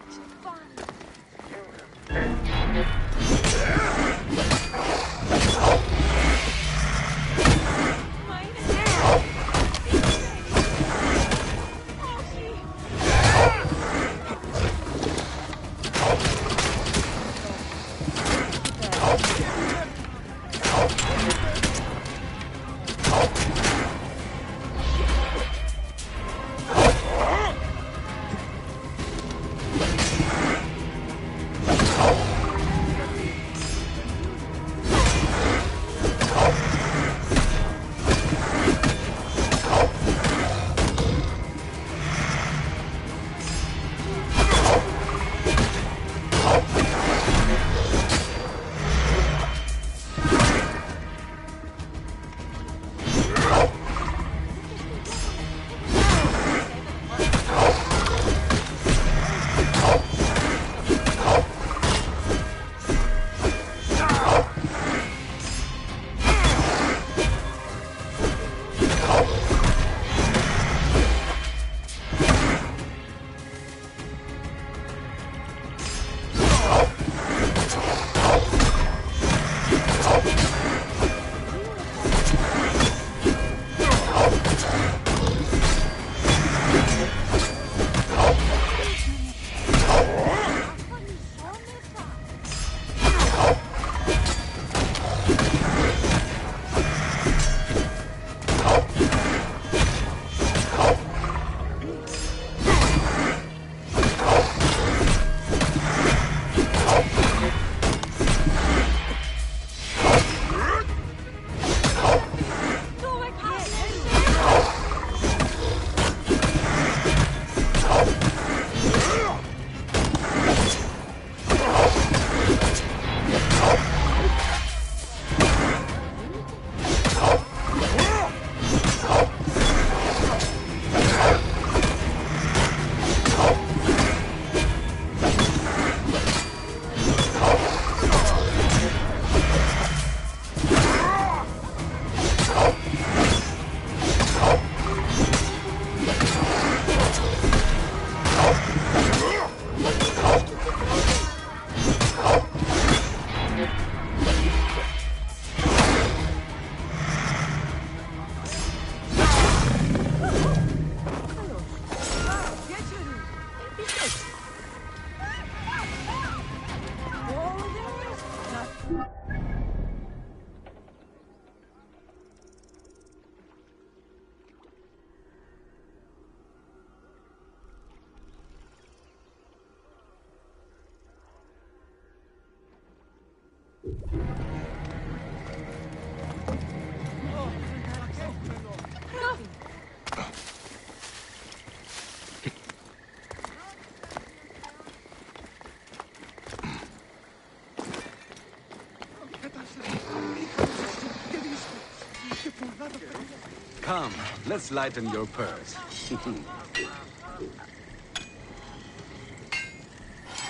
Come, let's lighten your purse.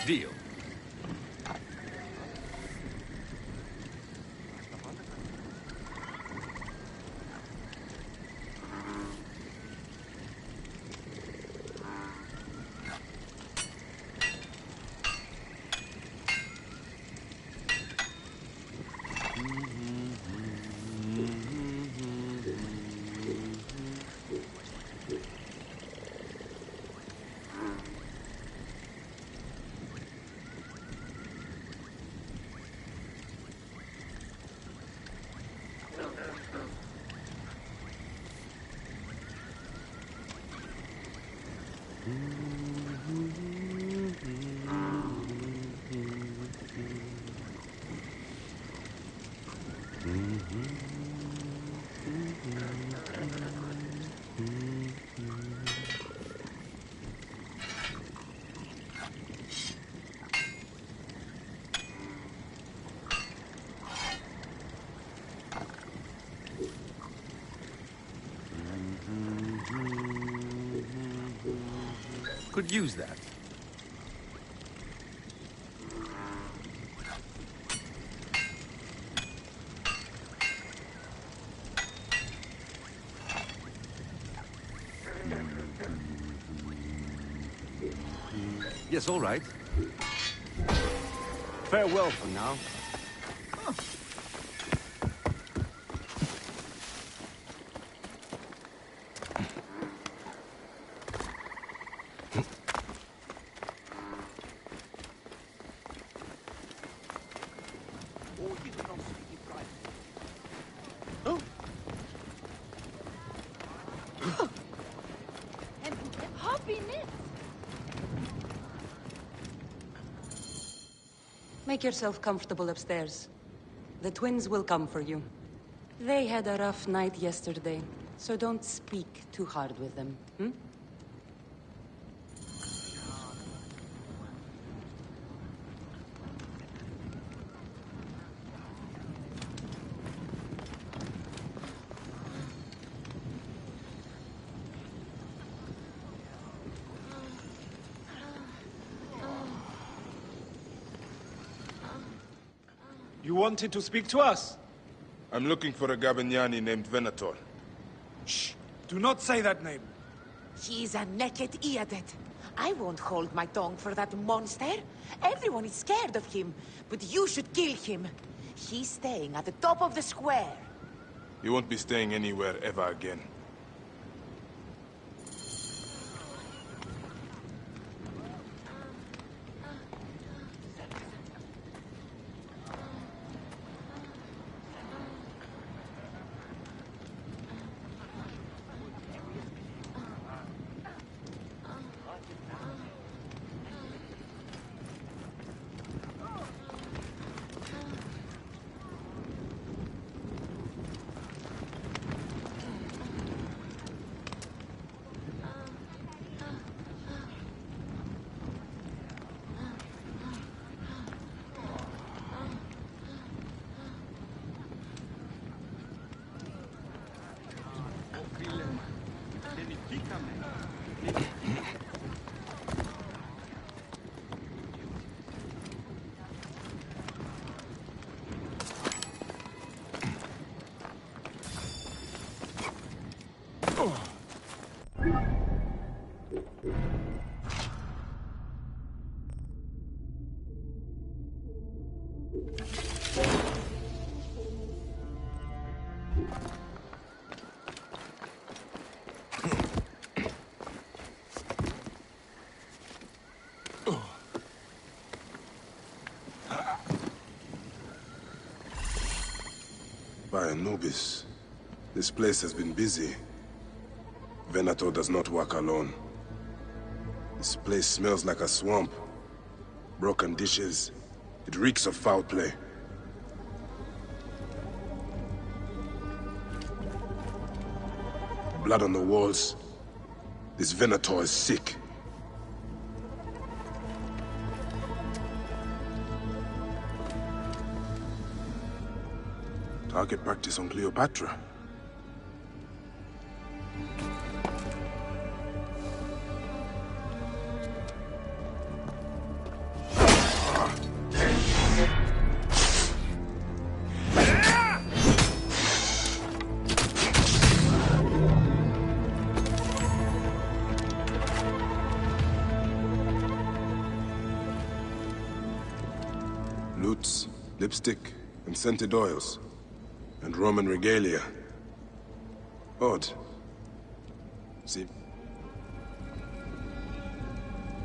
Deal. Could use that. Yes, all right. Farewell for now. Make yourself comfortable upstairs. The twins will come for you. They had a rough night yesterday, so don't speak too hard with them, hmm? You wanted to speak to us? I'm looking for a Gabiniani named Venator. Shh! Do not say that name. He's a naked Iadet. I won't hold my tongue for that monster. Everyone is scared of him, but you should kill him. He's staying at the top of the square. He won't be staying anywhere ever again. By Anubis, this place has been busy. Venator does not work alone. This place smells like a swamp. Broken dishes. It reeks of foul play. Blood on the walls. This Venator is sick. Target practice on Cleopatra. Lipstick and scented oils. And Roman regalia. Odd. See?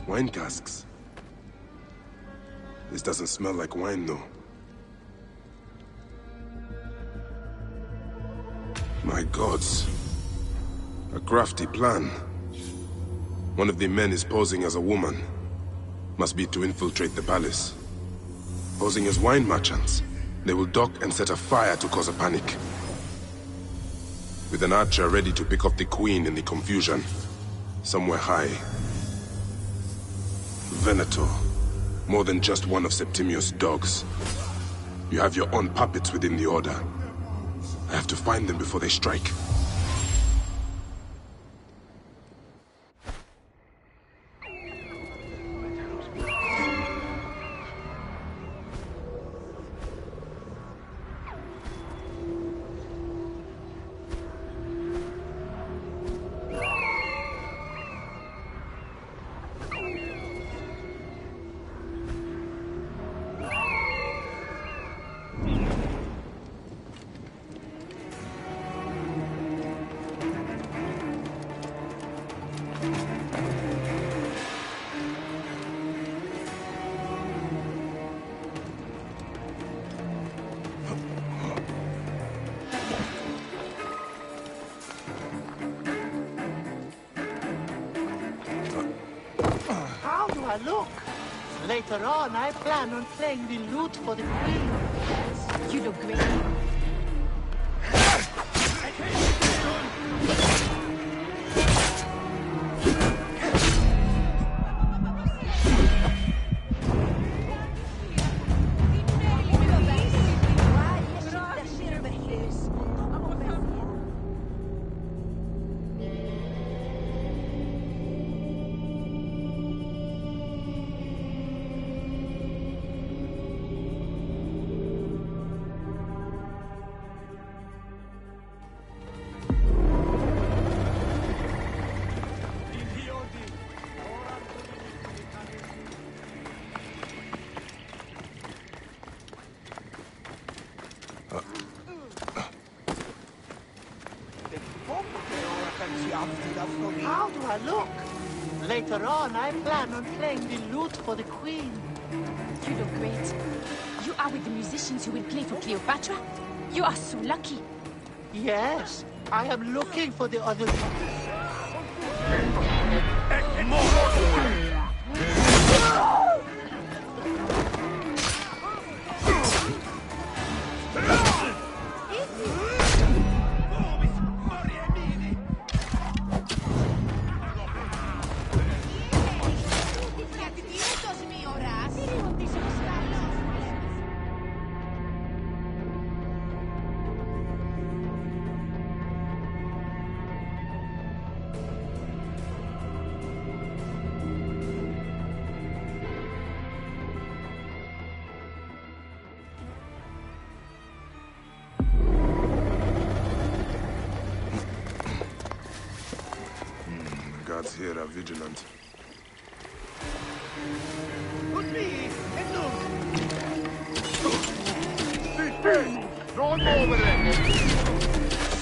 Wine casks. This doesn't smell like wine, though. My gods. A crafty plan. One of the men is posing as a woman. Must be to infiltrate the palace. Posing as wine merchants, they will dock and set a fire to cause a panic. With an archer ready to pick off the queen in the confusion. Somewhere high. Venator. More than just one of Septimius' dogs. You have your own puppets within the Order. I have to find them before they strike. Look! Later on, I plan on playing the lute for the queen. You look great. How do I look? Later on, I plan on playing the lute for the queen. You look great. You are with the musicians who will play for Cleopatra? You are so lucky. Yes, I am looking for the other... Guards here are vigilant. Put me and look! Run over it!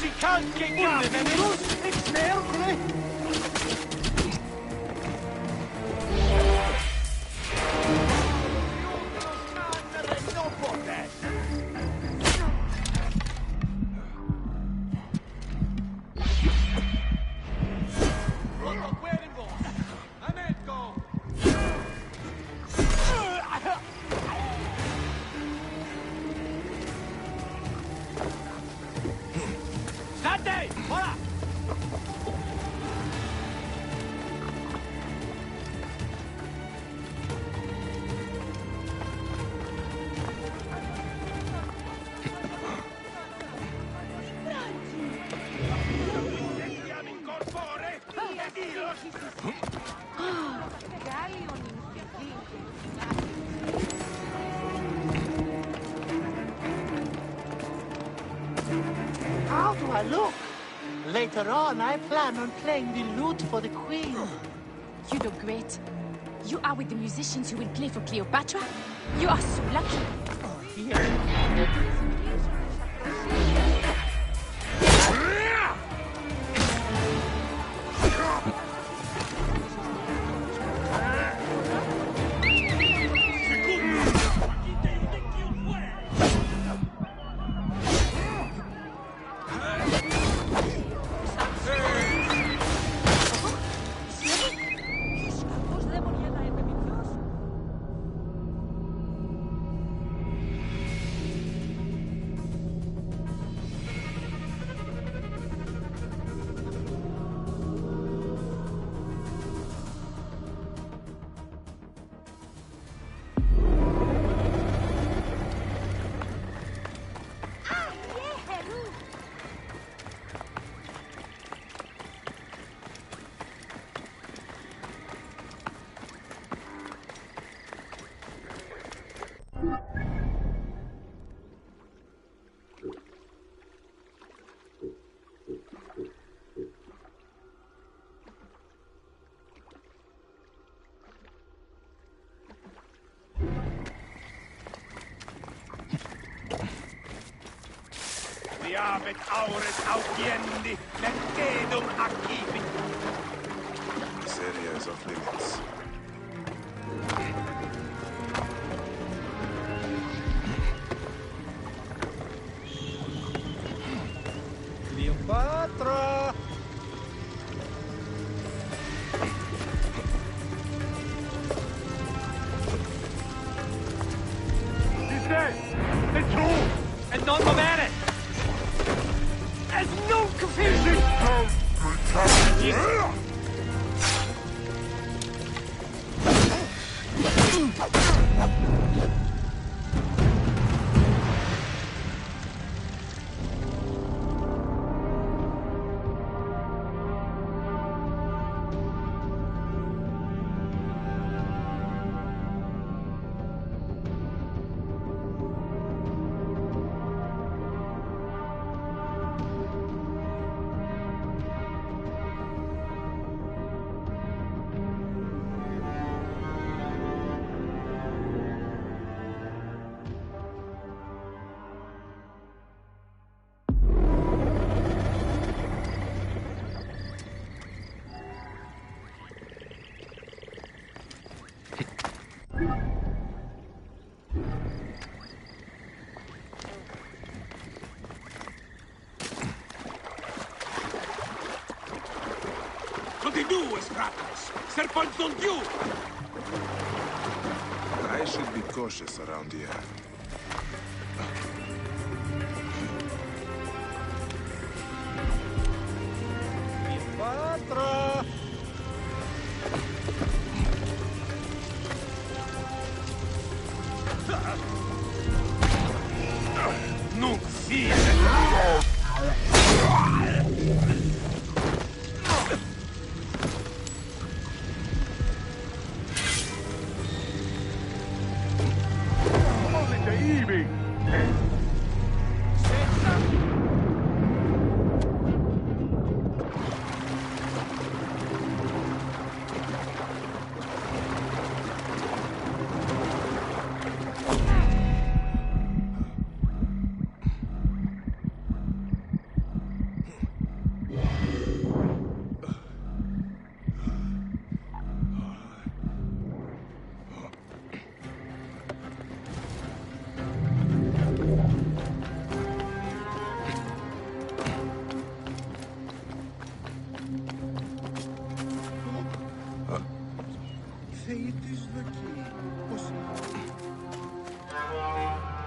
She can't get in the middle! It's nervy! How do I look? Later on, I plan on playing the lute for the queen. You look great. You are with the musicians who will play for Cleopatra? You are so lucky. Viavet aures audiendi, mercedum accipi. This area is off limits. Cleopatra! He's dead! The two! E non movere! E non confusion! Continue, Stratos! Serpent on you! I should be cautious around here. Cleopatra! Non si!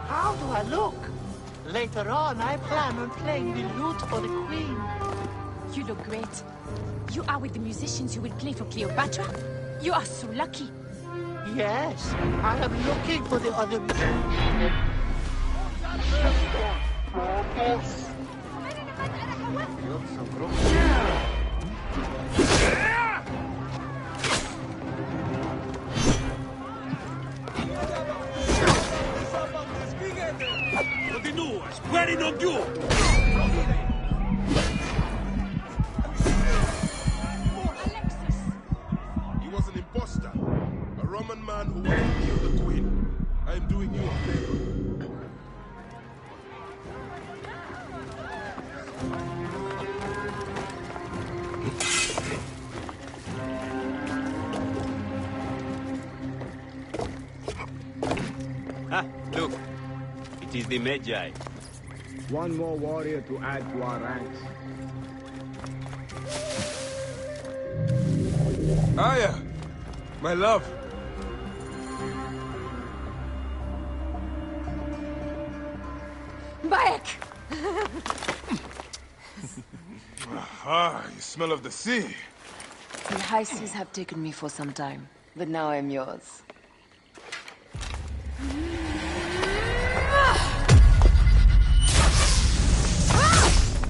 How do I look? Later on, I plan on playing the lute for the Queen. You look great. You are with the musicians who will play for Cleopatra? You are so lucky. Yes, I am looking for the other... Continua, swearing on you! He was an imposter. A Roman man who wanted to kill the queen. I am doing you a favor. It is the Magi. One more warrior to add to our ranks. Aya! My love! Bayek! You smell of the sea. The high seas have taken me for some time, but now I'm yours.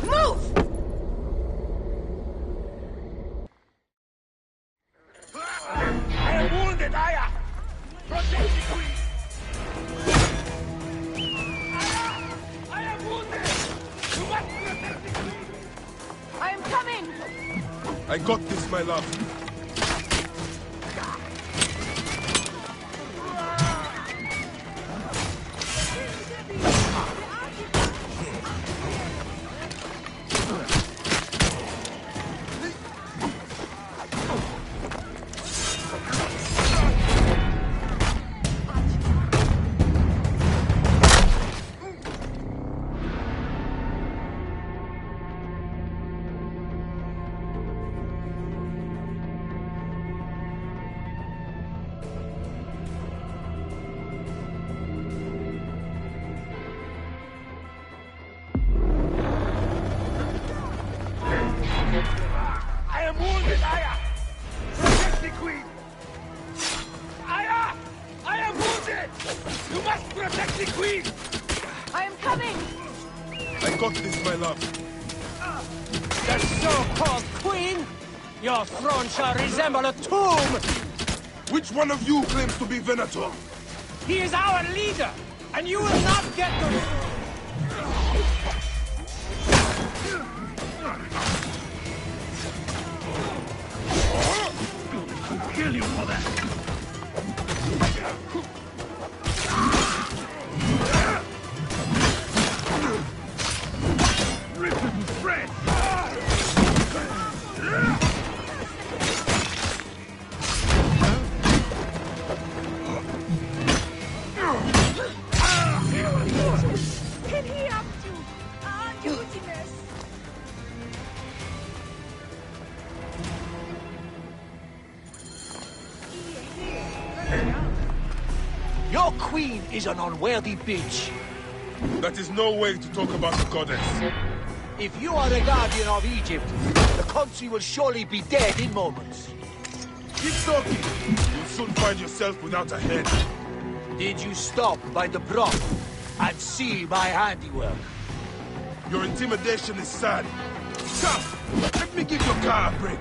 Move! I am wounded, Aya! Protect the queen! Aya! I am wounded! You must protect the queen! I am coming! I got this, my love. I am wounded, Aya! Protect the queen! Aya! I am wounded! You must protect the queen! I am coming! I got this, my love. The so-called queen? Your throne shall resemble a tomb! Which one of you claims to be Venator? He is our leader, and you will not get to... Kill you for that! Rip it to shreds! Can he up to? Dutiness! Your queen is an unworthy bitch. That is no way to talk about the goddess. If you are the guardian of Egypt, the country will surely be dead in moments. Keep talking. You'll soon find yourself without a head. Did you stop by the broth and see my handiwork? Your intimidation is sad. Come, let me give your car a break.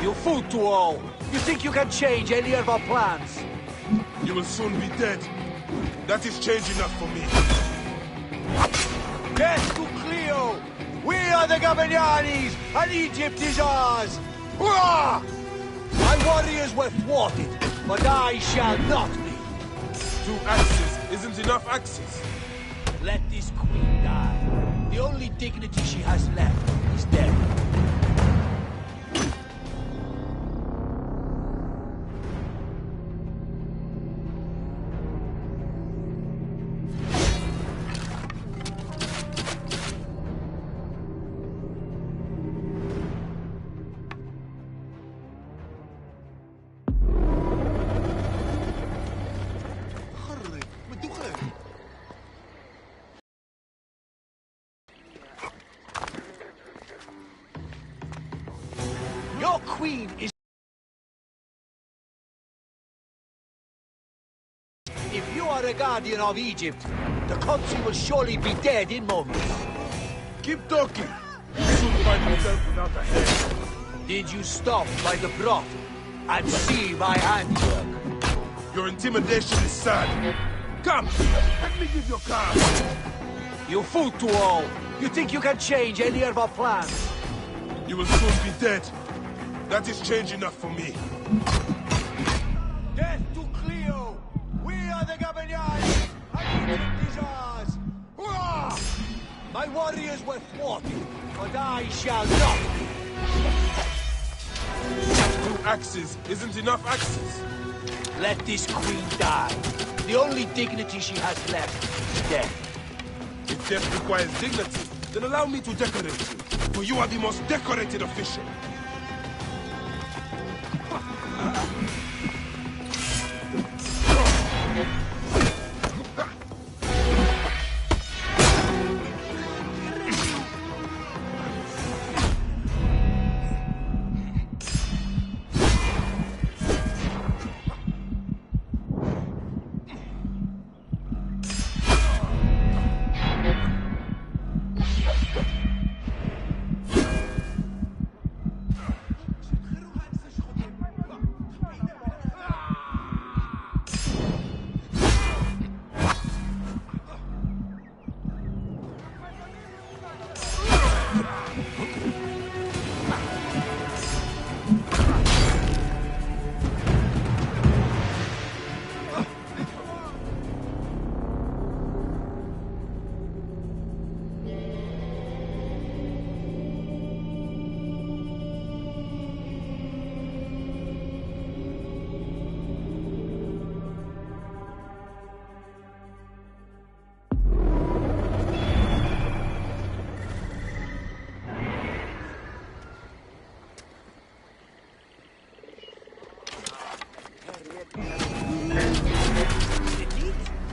You fool to all. You think you can change any of our plans? You will soon be dead. That is change enough for me. Death to Cleo! We are the Gabanianis, and Egypt is ours! Hurrah! My warriors were thwarted, but I shall not be. 2 axes isn't enough axes. Let this queen die. The only dignity she has left is death. Your queen is... If you are a guardian of Egypt, the country will surely be dead in moments. Keep talking. You'll soon find yourself without a head. Did you stop by the broth and see my handiwork? Your intimidation is sad. Come, let me give your car. You fool to all. You think you can change any of our plans? You will soon be dead. That is change enough for me. Death to Cleo! We are the Gabanianis, and Egypt is ours! Hurrah! My warriors were thwarted, but I shall not be. 2 axes isn't enough axes. Let this queen die. The only dignity she has left is death. If death requires dignity, then allow me to decorate you, for you are the most decorated official.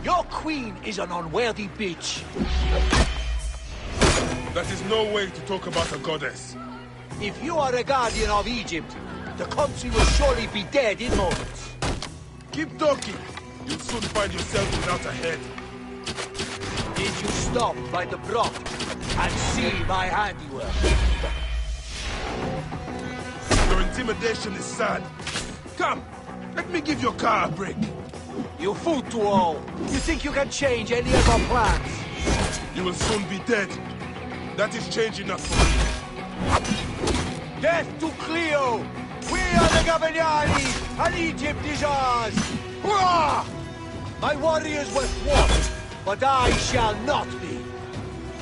Your queen is an unworthy bitch. That is no way to talk about a goddess. If you are a guardian of Egypt, the country will surely be dead in moments. Keep talking. You'll soon find yourself without a head. Did you stop by the broth and see my handiwork? Your intimidation is sad. Come, let me give your car a break. You fool to all. You think you can change any of our plans? You will soon be dead. That is change enough for me. Death to Cleo! We are the Gavignani, and Egypt is ours! Hurrah! My warriors were thwarted, but I shall not be.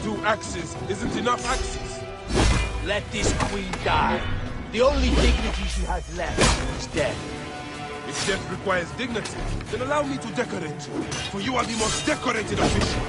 2 axes isn't enough axes. Let this queen die. The only dignity she has left is death. If death requires dignity, then allow me to decorate you, for you are the most decorated official.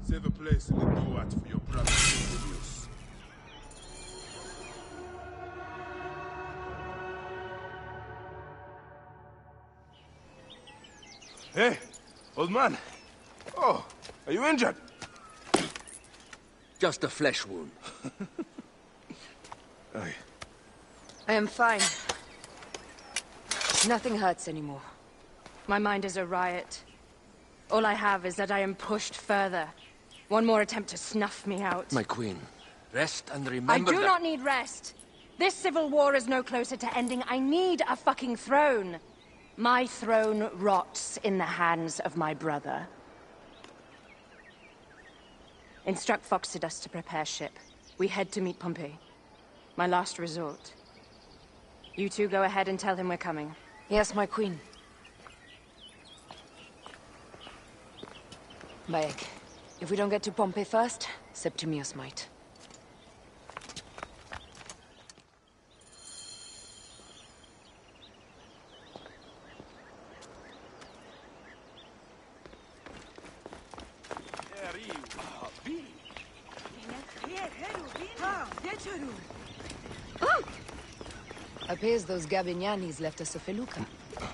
Save a place in the duat for your brother, Julius. Hey, old man. Oh, are you injured? Just a flesh wound. Aye. I am fine. Nothing hurts anymore. My mind is a riot. All I have is that I am pushed further. One more attempt to snuff me out. My queen, rest and remember I do not need rest. This civil war is no closer to ending. I need a fucking throne. My throne rots in the hands of my brother. Instruct Phoxidas to prepare ship. We head to meet Pompey. My last resort. You two go ahead and tell him we're coming. Yes, my queen. Bayek, if we don't get to Pompey first, Septimius might. Appears those Gabinianis left us a felucca.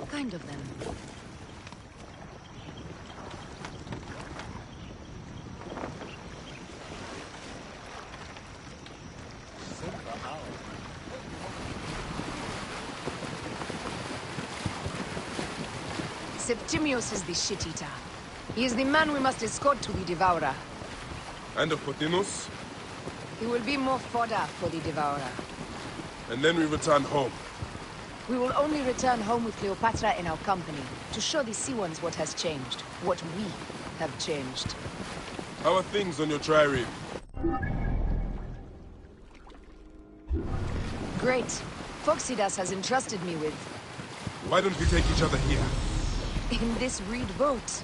Kind of them. Septimius is the shit-eater. He is the man we must escort to the Devourer. And of Pothinus? He will be more fodder for the Devourer. And then we return home. We will only return home with Cleopatra in our company, to show the Sea Ones what has changed, what we have changed. How are things on your trireme? Great. Phoxidas has entrusted me with... Why don't we take each other here? in this reed boat.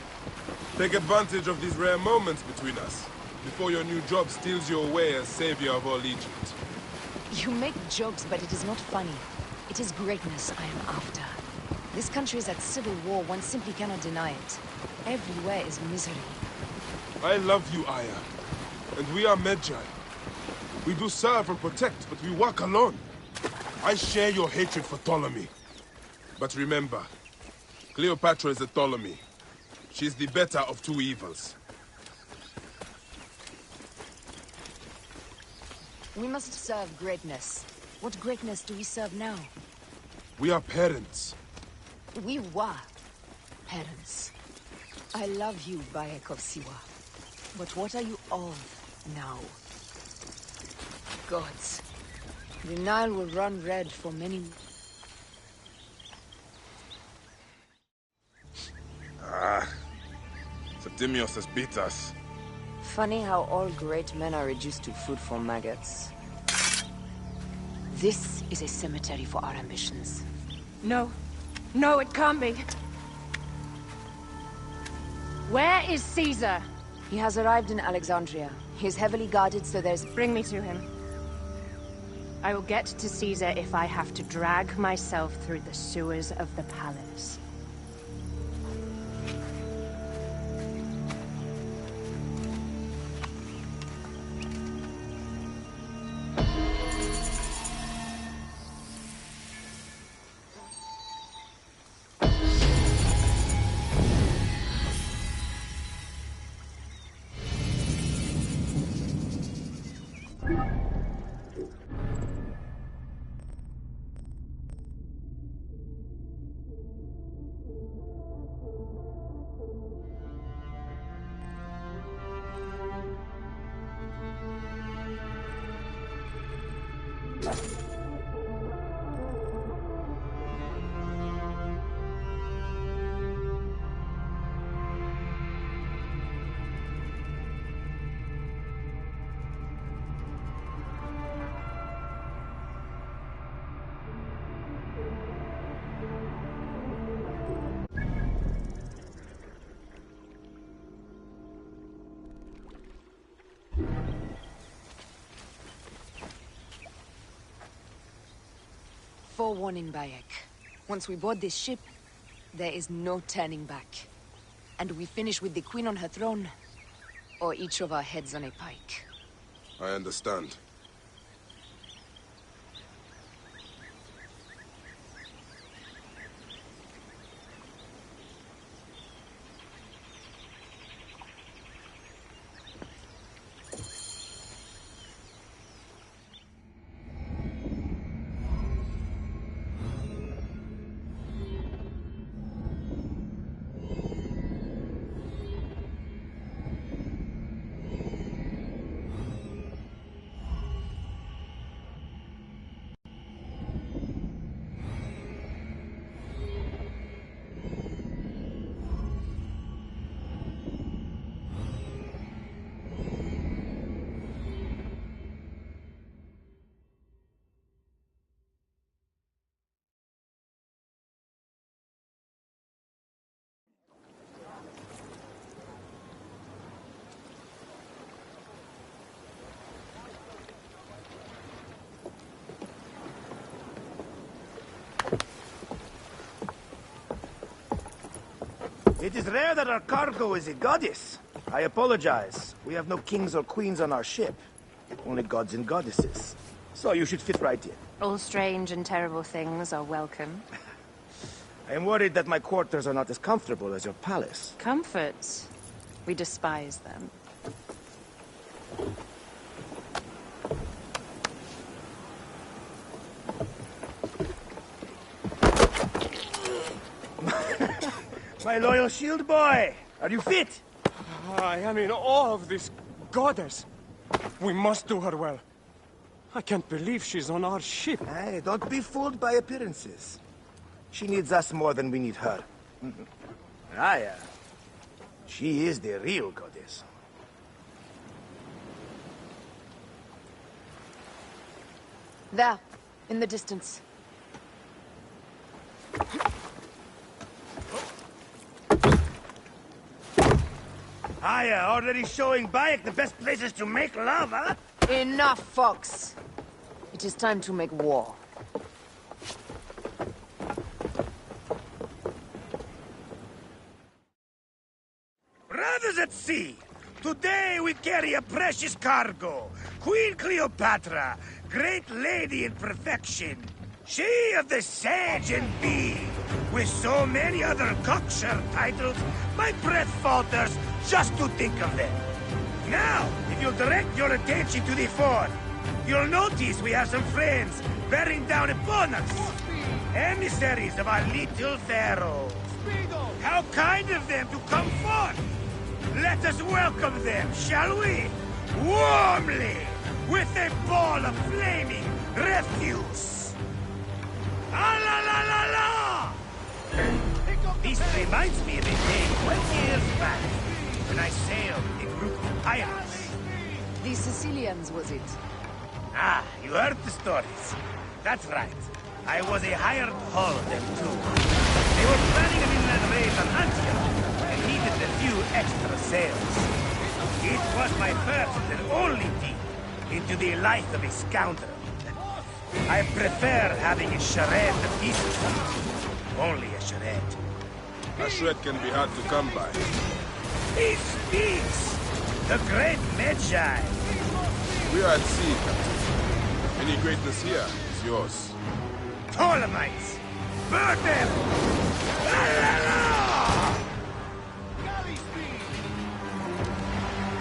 Take advantage of these rare moments between us, before your new job steals you away as savior of all Egypt. You make jokes, but it is not funny. It is greatness I am after. This country is at civil war, one simply cannot deny it. Everywhere is misery. I love you, Aya. And we are Medjay. We do serve and protect, but we work alone. I share your hatred for Ptolemy. But remember, Cleopatra is a Ptolemy. She is the better of two evils. We must serve greatness. What greatness do we serve now? We are parents. We were parents. I love you, Bayek of Siwa. But what are you of now? Gods. The Nile will run red for many... Septimius has beat us. Funny how all great men are reduced to food for maggots. This is a cemetery for our ambitions. No. No, it can't be. Where is Caesar? He has arrived in Alexandria. He is heavily guarded, so there's... Bring me to him. I will get to Caesar if I have to drag myself through the sewers of the palace. Forewarning, Bayek. Once we board this ship, there is no turning back. And we finish with the Queen on her throne, or each of our heads on a pike. I understand. It is rare that our cargo is a goddess. I apologize. We have no kings or queens on our ship. Only gods and goddesses. So you should fit right in. All strange and terrible things are welcome. I am worried that my quarters are not as comfortable as your palace. Comforts? We despise them. My loyal shield boy! Are you fit? I am in awe of this goddess! We must do her well. I can't believe she's on our ship. Hey, don't be fooled by appearances. She needs us more than we need her. Aya, she is the real goddess. There, in the distance. Aya, already showing Bayek the best places to make love, huh? Enough, Fox. It is time to make war. Brothers at sea, today we carry a precious cargo. Queen Cleopatra, great lady in perfection. She of the Sage and Bee. With so many other cocksure titles, my breath falters just to think of them. Now, if you'll direct your attention to the fort, you'll notice we have some friends bearing down upon us. Emissaries of our little pharaoh. How kind of them to come forth! Let us welcome them, shall we? Warmly, with a ball of flaming refuse. Ah la la la la! This reminds me of a day 20 years back, when I sailed with a group of pirates. The Sicilians, was it? Ah, you heard the stories. That's right. I was a hired hull then too. They were planning an inland raid on Antioch, and needed a few extra sails. It was my first and only peek into the life of a scoundrel. I prefer having a charade to pieces. Only a charade. A shred can be hard to come by. He speaks! The great Magi! We are at sea, Captain. Any greatness here is yours. Ptolemaites! Burn them! La la la!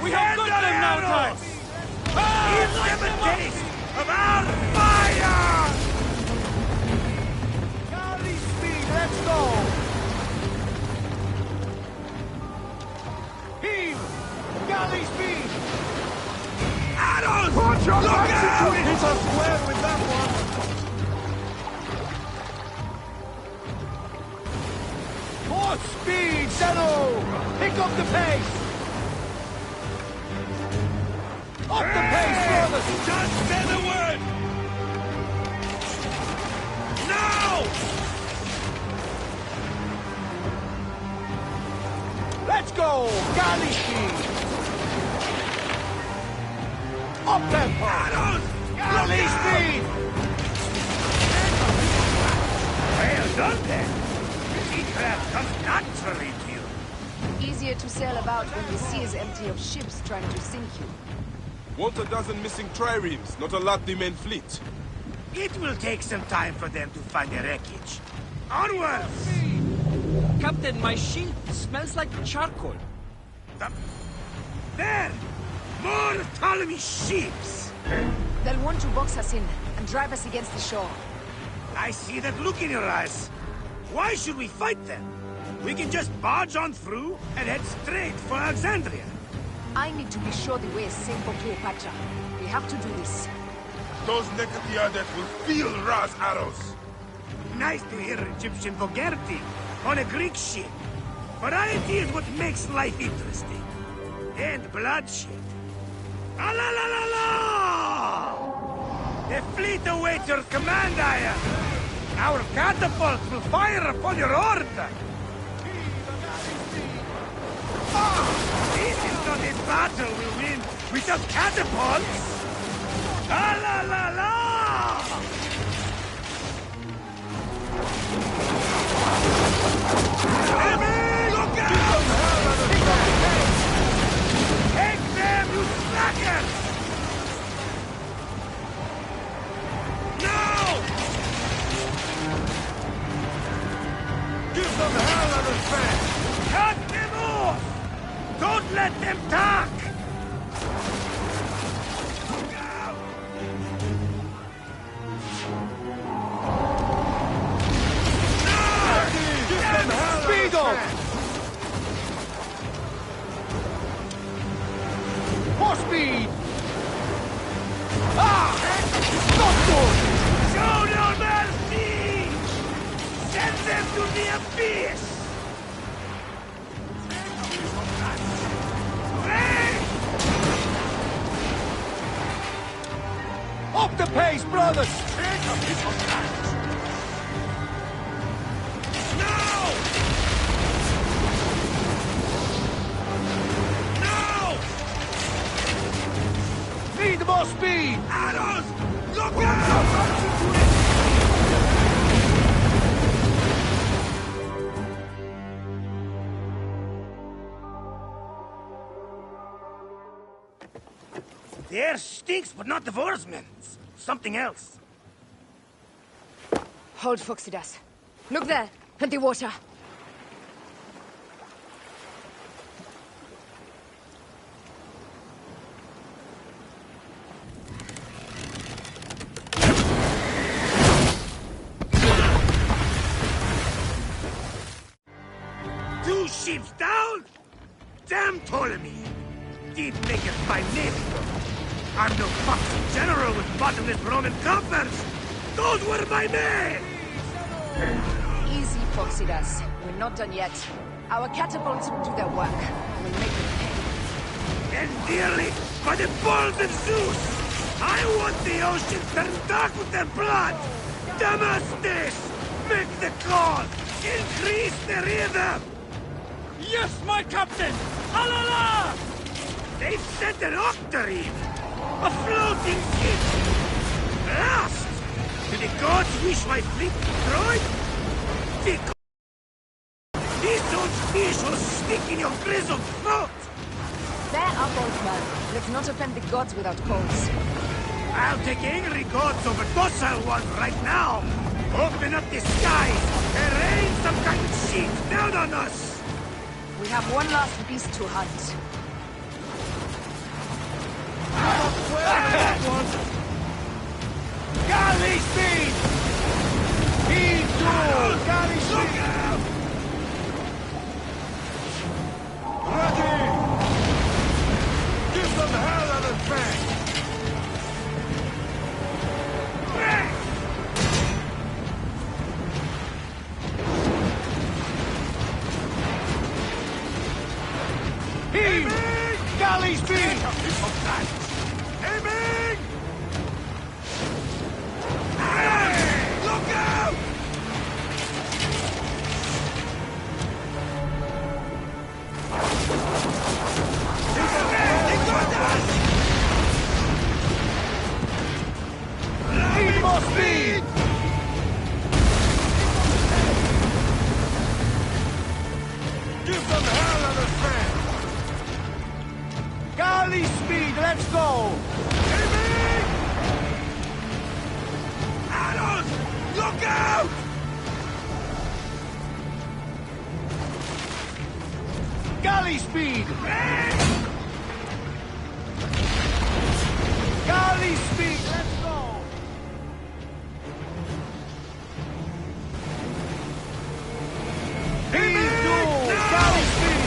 We have got them now, Times! Give them a taste of our fire! Galley speed, let's go! Heave! Galley speed! Arrows! Look out! Hit us well with that one! More speed, Zeno! Pick up the pace! Up the pace, brothers! Just say the word! Now! Let's go! Galley speed! Up tempo! Galley speed! Well done then! Seacraft comes naturally to you. Easier to sail about when the sea is empty of ships trying to sink you. Want a dozen missing triremes, not a lot the main fleet. It will take some time for them to find the wreckage. Onwards! Captain, my shield smells like charcoal. There! More Ptolemy ships! They'll want to box us in and drive us against the shore. I see that look in your eyes. Why should we fight them? We can just barge on through and head straight for Alexandria. I need to be sure the way is safe for Cleopatra. We have to do this. Those Nekatiades will feel Ra's arrows. Nice to hear Egyptian vulgarity on a Greek ship. Variety is what makes life interesting. And bloodshed. Ah la la la la! The fleet awaits your command, Aya. Our catapults will fire upon your order. This is not a battle we'll win without catapults! Ah la la la! Enemy! Look out! Take them, you slackers! No! Give them hell out of fan! Cut them off! Don't let them talk! Speed up! More to the abyss! Up the pace, brothers! Need more speed! Arrows! Look out! The air stinks, but not the Vorsman. Something else. Hold, Phoxidas. Look there, at the water. Two ships down? Damn Ptolemy! Didn't make it by name. I'm no fucking general with bottomless Roman coffers! Those were my men! Easy, Phoxidas. We're not done yet. Our catapults will do their work. We'll make them pay. And dearly, by the balls of Zeus! I want the ocean turned dark with their blood! Damastes! Make the call! Increase the rhythm! Yes, my captain! Alala! They've sent an octarine! A floating ship! Blast! Do the gods wish my fleet destroyed? These old fish will stick in your grizzled throat! There are both, man. Let's not offend the gods without cause. I'll take angry gods over docile ones right now! Open up the skies and rain some kind of shit down on us! We have one last beast to hunt. Galley speed! Heave to! Galley speed! Ready! Give them hell on the bank! Heave! Galley speed! Aiming! Look out! Need more speed! Give them hell on the fan! Galley speed, let's go! Arrows! Look out! Galley speed! Galley speed, let's go! Heave to! Galley speed!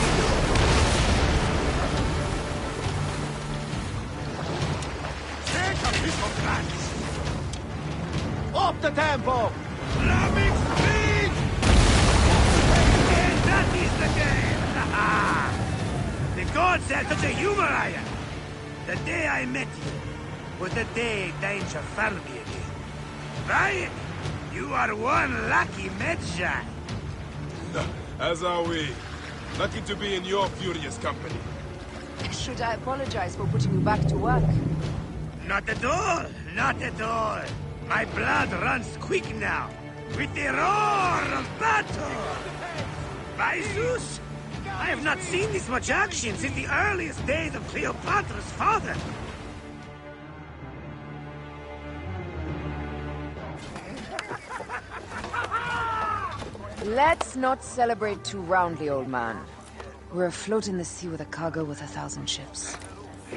Up the tempo! Ramming speed! And that is the game! The gods had such a humor, I am. The day I met you was the day danger found me again. Right? You are one lucky Medjay. As are we. Lucky to be in your furious company. Should I apologize for putting you back to work? Not at all. Not at all. My blood runs quick now, with the roar of battle! By Zeus! I have not seen this much action since the earliest days of Cleopatra's father! Let's not celebrate too roundly, old man. We're afloat in the sea with a cargo with 1,000 ships.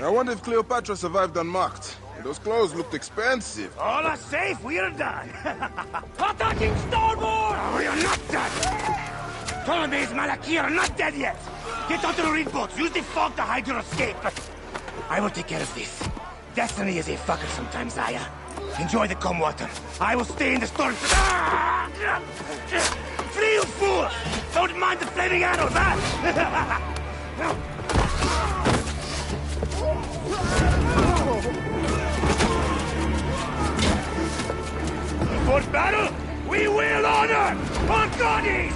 I wonder if Cleopatra survived unmarked. Those clothes looked expensive. All are safe, we're done! Attacking starboard! Oh, you're not done! Ptolemy's Malachi are not dead yet! Get onto the reed boats, use the fog to hide your escape! I will take care of this. Destiny is a fucker sometimes, Aya. Enjoy the calm water. I will stay in the storm. Flee, you mind the flaming arrows, huh? For battle, we will honor our goddess!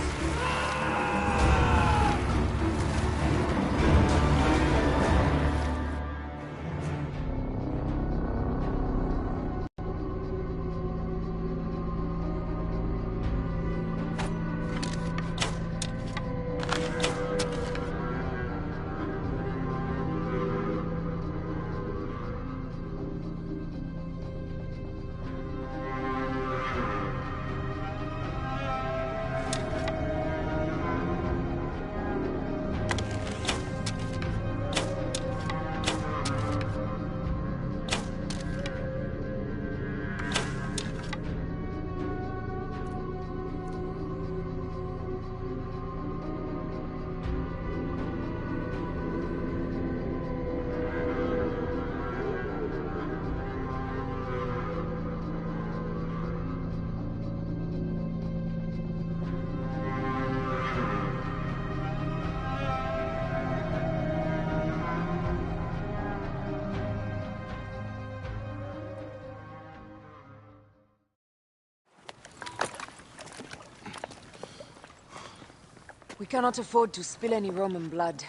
We cannot afford to spill any Roman blood.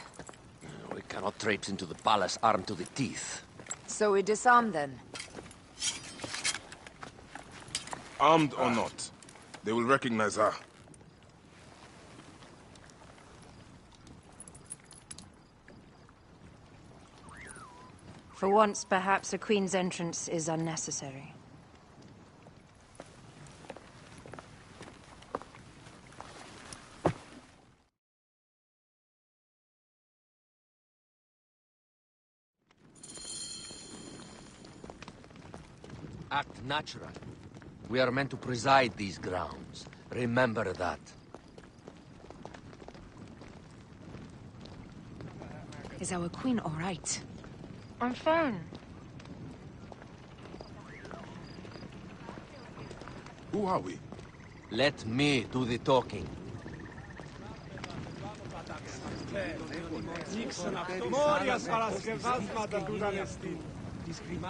We cannot traipse into the palace armed to the teeth. So we disarm then? Armed or not, they will recognize her. For once, perhaps a queen's entrance is unnecessary. Act natural. We are meant to preside these grounds. Remember that. Is our queen all right? I'm fine. Who are we? Let me do the talking.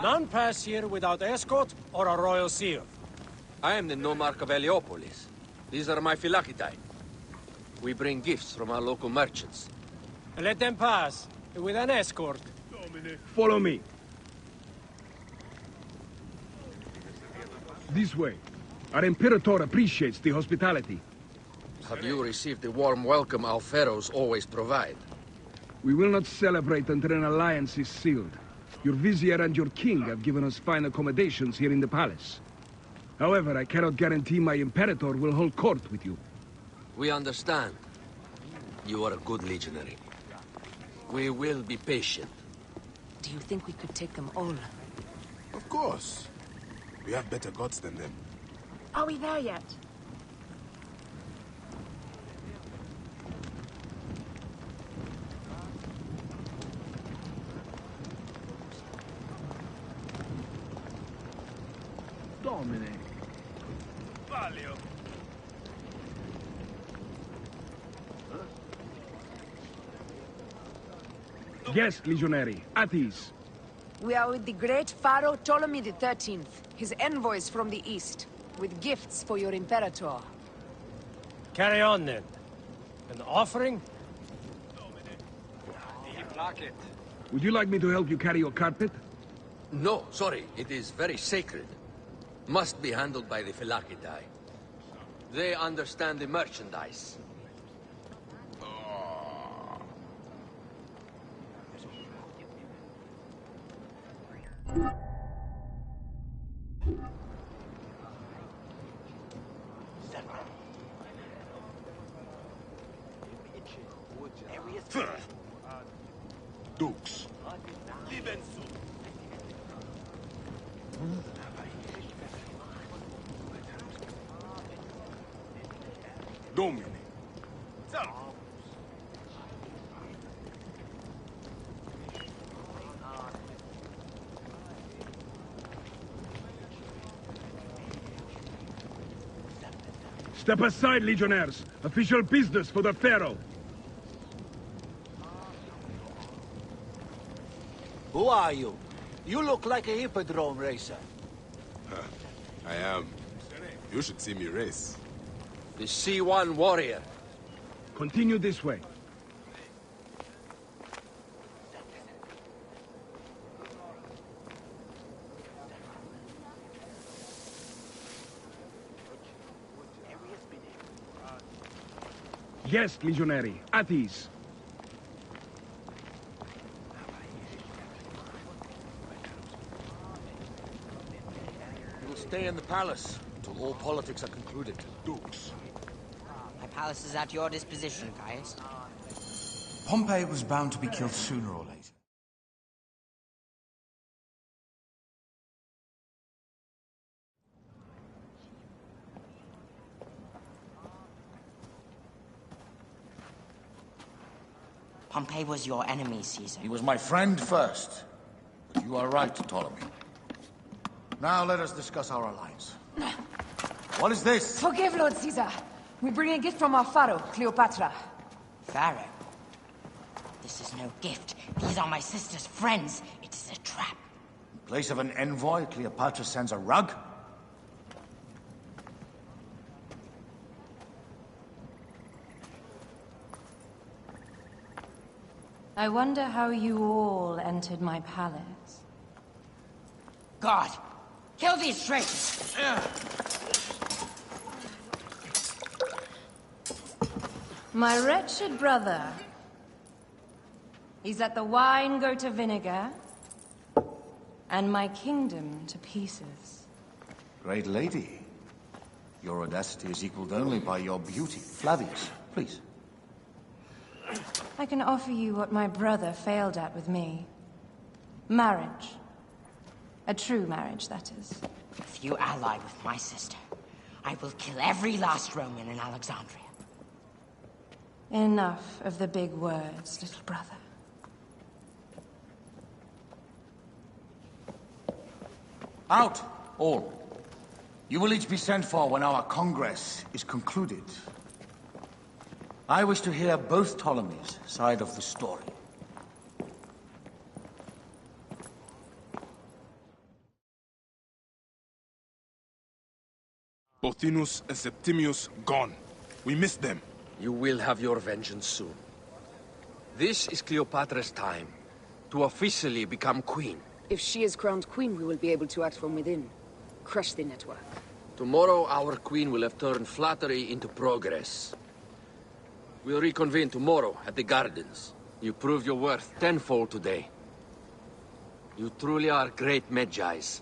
None pass here without escort or a royal seal. I am the Nomarch of Heliopolis. These are my Phylakitai. We bring gifts from our local merchants. Let them pass, with an escort. Follow me. This way. Our Imperator appreciates the hospitality. Have you received the warm welcome our pharaohs always provide? We will not celebrate until an alliance is sealed. Your vizier and your king have given us fine accommodations here in the palace. However, I cannot guarantee my Imperator will hold court with you. We understand. You are a good legionary. We will be patient. Do you think we could take them all? Of course. We have better gods than them. Are we there yet? Domine. Valio. Yes, legionary. At ease. We are with the great Pharaoh Ptolemy XIII, his envoys from the east, with gifts for your Imperator. Carry on, then. An offering? Would you like me to help you carry your carpet? No, sorry. It is very sacred. Must be handled by the Phylakitai. They understand the merchandise. Dukes. Domini. Step aside, Legionnaires. Official business for the Pharaoh. Who are you? You look like a hippodrome racer. I am. You should see me race. The C1 warrior. Continue this way. Yes, Legionary. At ease. We'll stay in the palace until all politics are concluded. Dukes. My palace is at your disposition, Caius. Pompey was bound to be killed sooner or later. Pompey was your enemy, Caesar. He was my friend first. But you are right, Ptolemy. Now let us discuss our alliance. What is this? Forgive, Lord Caesar. We bring a gift from our pharaoh, Cleopatra. Pharaoh? This is no gift. These are my sister's friends. It is a trap. In place of an envoy, Cleopatra sends a rug? I wonder how you all entered my palace. God! Kill these traitors! My wretched brother. He's let the wine go to vinegar, and my kingdom to pieces. Great lady. Your audacity is equaled only by your beauty. Flavius, please. I can offer you what my brother failed at with me. Marriage. A true marriage, that is. If you ally with my sister, I will kill every last Roman in Alexandria. Enough of the big words, little brother. Out, all. You will each be sent for when our congress is concluded. I wish to hear both Ptolemies' side of the story. Pothinus and Septimius gone. We missed them. You will have your vengeance soon. This is Cleopatra's time to officially become queen. If she is crowned queen, we will be able to act from within. Crush the network. Tomorrow, our queen will have turned flattery into progress. We'll reconvene tomorrow at the gardens. You proved your worth tenfold today. You truly are great Magi's.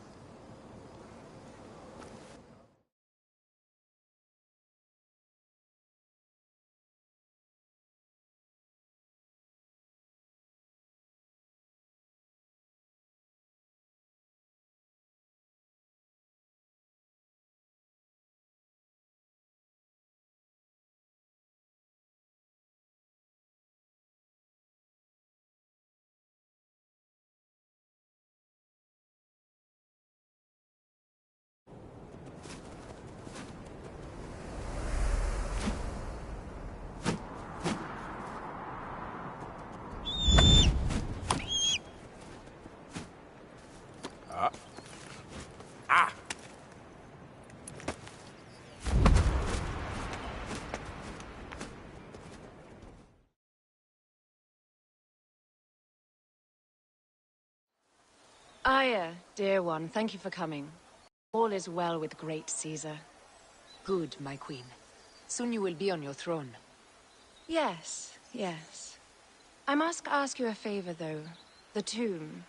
Aya, dear one, thank you for coming. All is well with great Caesar. Good, my queen. Soon you will be on your throne. Yes, yes. I must ask you a favor, though. The tomb.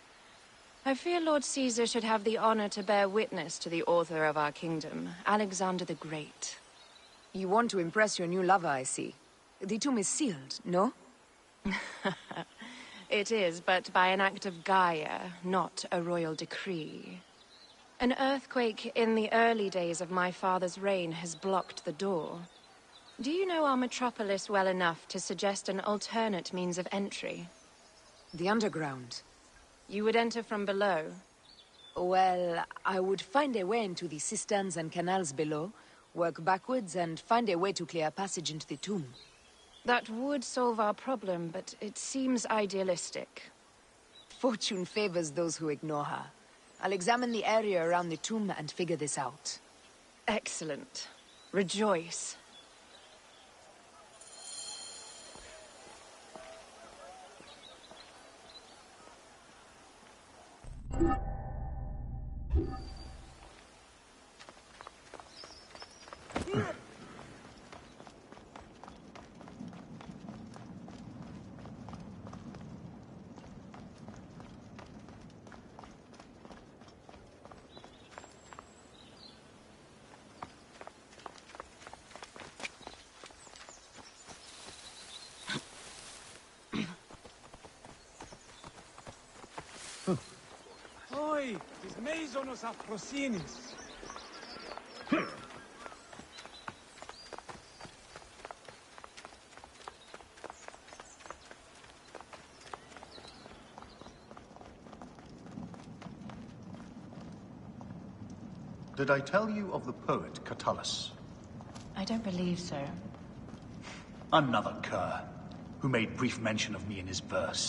I fear Lord Caesar should have the honor to bear witness to the author of our kingdom, Alexander the Great. You want to impress your new lover, I see. The tomb is sealed, no? It is, but by an act of Gaia, not a royal decree. An earthquake in the early days of my father's reign has blocked the door. Do you know our metropolis well enough to suggest an alternate means of entry? The underground. You would enter from below? Well, I would find a way into the cisterns and canals below, Work backwards and find a way to clear a passage into the tomb. That would solve our problem, but it seems idealistic. Fortune favors those who ignore her. I'll examine the area around the tomb and figure this out. Excellent. Rejoice. Oi, τις μέιζονος αφροσύνης. Did I tell you of the poet Catullus? I don't believe so. Another cur, who made brief mention of me in his verse.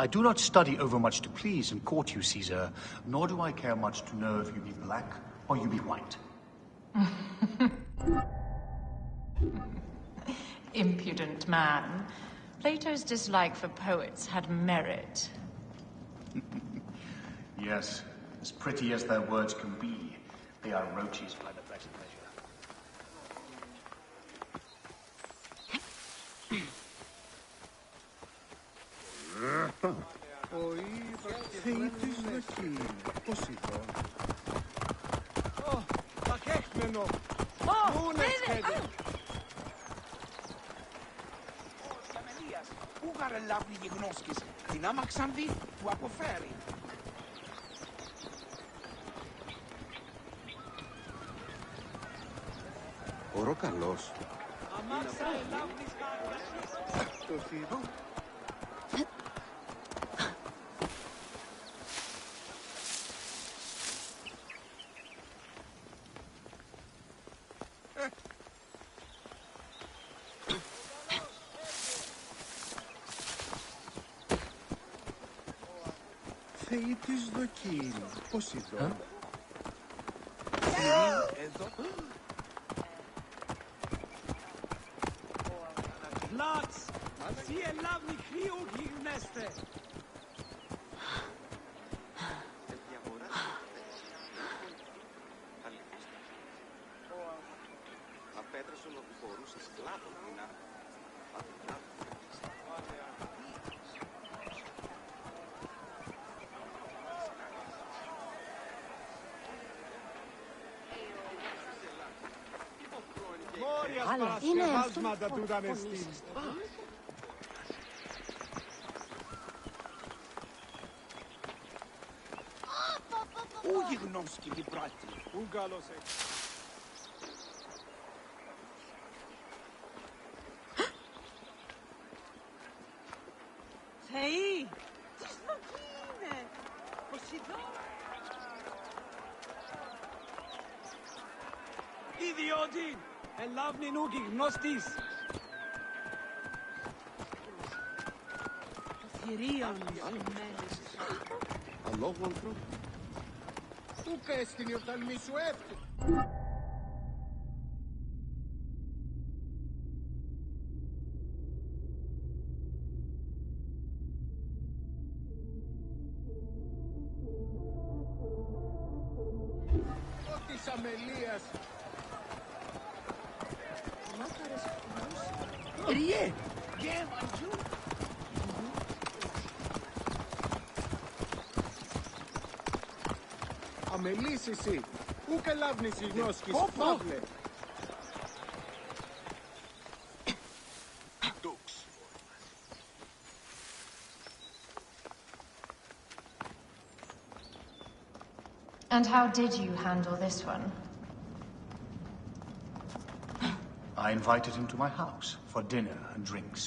I do not study overmuch to please and court you, Caesar, nor do I care much to know if you be black or you be white. Impudent man. Plato's dislike for poets had merit. Yes, as pretty as their words can be, they are roaches by the best measure. Πού γαρελάβει η γνώσκης, την άμαξαν δει, του αποφέρει. Ωρό καλός. Το θύρο. Θεοί της δοκίμη. Πώς εδώ. Εδώ. Platz! Sie ελάβει κρύο γυρνέστε! Απέτρεψε ότι μπορούσε σκλάβο να... Αλλά είναι αυτό του δανεστή. Πού γιγνώσκει την πράτη. Πού καλώς έτσι. Θεοί! Τι σνοκή είναι! Ποσειδώ! Ιδιώτη! Ελάβνη νου γιγνώστης. Το θηρίον ζημένες. Αλόγου ανθρώπου. Πού καίστην η οφθαλμή σου έφτει. Ω της αμελίας. Ριέ! Γέμ, αντζού! Αμελής εσύ. Πού καλάβνεις η γνώσκης, Παύλε. And how did you handle this one? I invited him to my house for dinner and drinks.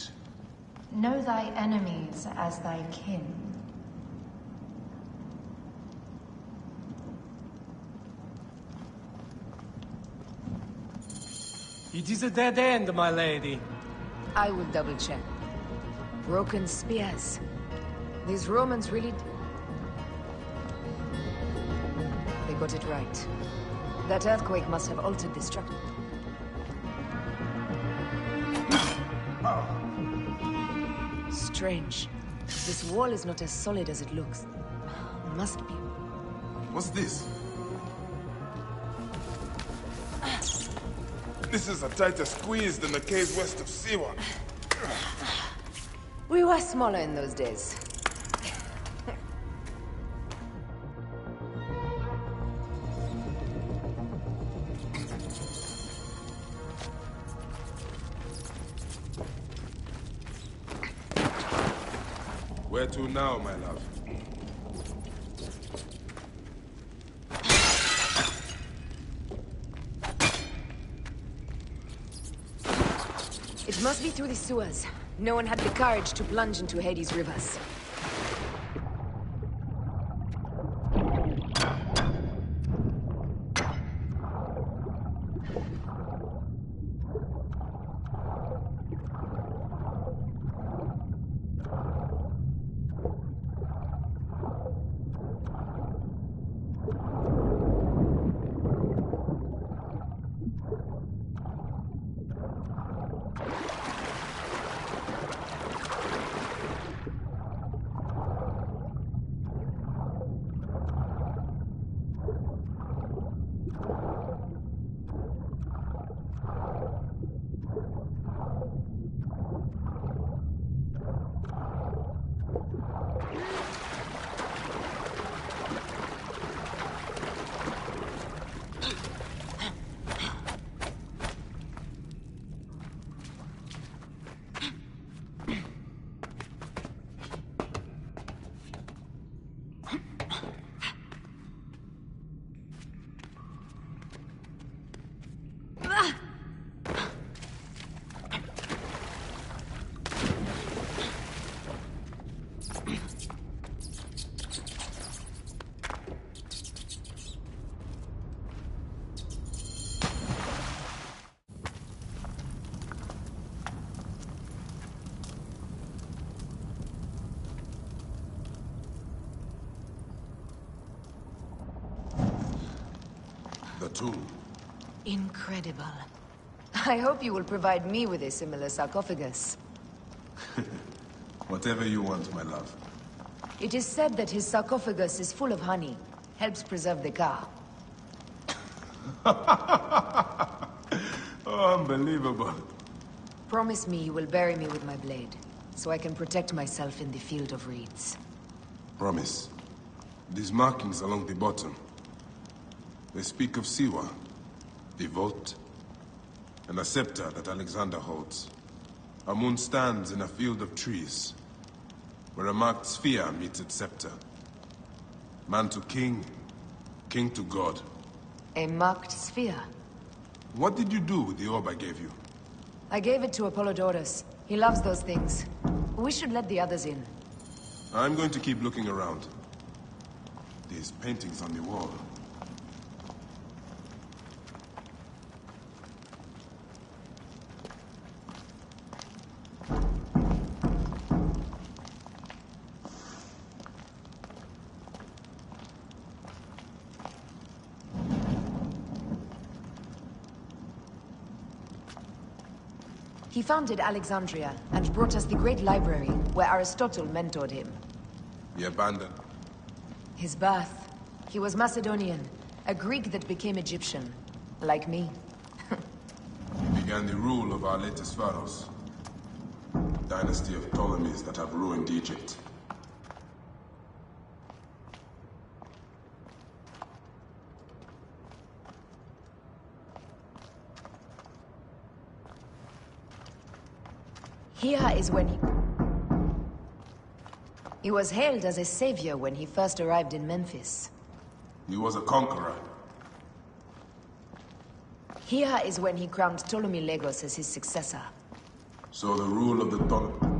Know thy enemies as thy kin. It is a dead end, my lady. I will double check. Broken spears. These Romans really... They got it right. That earthquake must have altered the structure. Strange. This wall is not as solid as it looks. Must be. What's this? This is a tighter squeeze than the caves west of Siwa. We were smaller in those days. Where to now, my love? It must be through the sewers. No one had the courage to plunge into Hades' rivers. The tomb. Incredible. I hope you will provide me with a similar sarcophagus. Whatever you want, my love. It is said that his sarcophagus is full of honey. Helps preserve the car. Unbelievable. Promise me you will bury me with my blade, so I can protect myself in the field of reeds. Promise. These markings along the bottom. They speak of Siwa, the vault, and a scepter that Alexander holds. A moon stands in a field of trees, where a marked sphere meets its scepter. Man to king, king to god. A marked sphere? What did you do with the orb I gave you? I gave it to Apollodorus. He loves those things. We should let the others in. I'm going to keep looking around. These paintings on the wall. He founded Alexandria and brought us the great library where Aristotle mentored him. He abandoned. His birth. He was Macedonian, a Greek that became Egyptian. Like me. He began the rule of our latest pharaohs. Dynasty of Ptolemies that have ruined Egypt. Here is when he was hailed as a savior when he first arrived in Memphis. He was a conqueror. Here is when he crowned Ptolemy Legos as his successor. So the rule of the Ptolemies...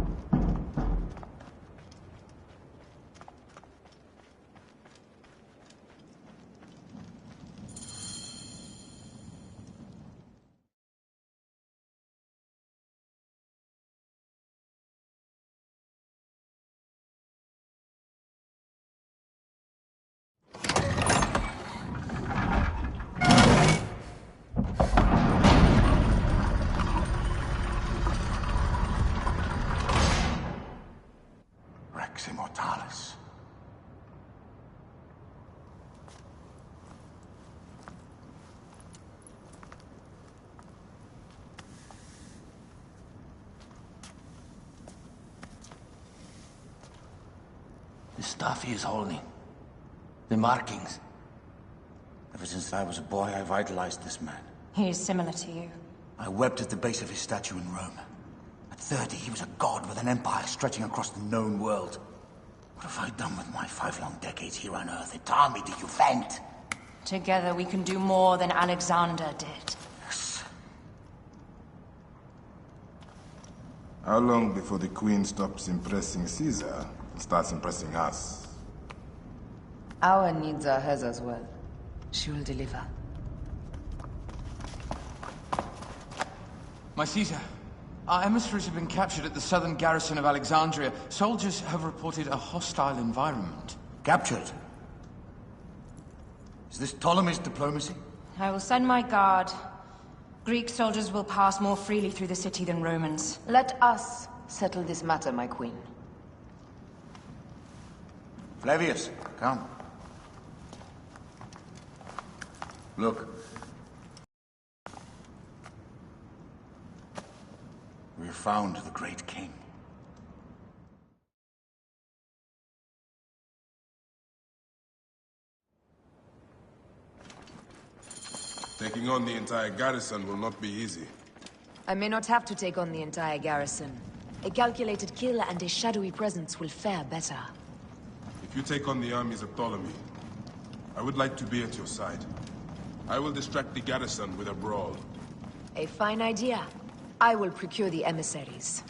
The stuff he is holding. The markings. Ever since I was a boy, I've idolized this man. He is similar to you. I wept at the base of his statue in Rome. At 30, he was a god with an empire stretching across the known world. What have I done with my 5 long decades here on Earth? It taught me to vent. Together we can do more than Alexander did. Yes. How long before the Queen stops impressing Caesar and starts impressing us? Our needs are hers as well. She will deliver. My Caesar, our emissaries have been captured at the southern garrison of Alexandria. Soldiers have reported a hostile environment. Captured? Is this Ptolemy's diplomacy? I will send my guard. Greek soldiers will pass more freely through the city than Romans. Let us settle this matter, my queen. Flavius, come. Look. We have found the great king. Taking on the entire garrison will not be easy. I may not have to take on the entire garrison. A calculated kill and a shadowy presence will fare better. If you take on the armies of Ptolemy, I would like to be at your side. I will distract the garrison with a brawl. A fine idea. I will procure the emissaries.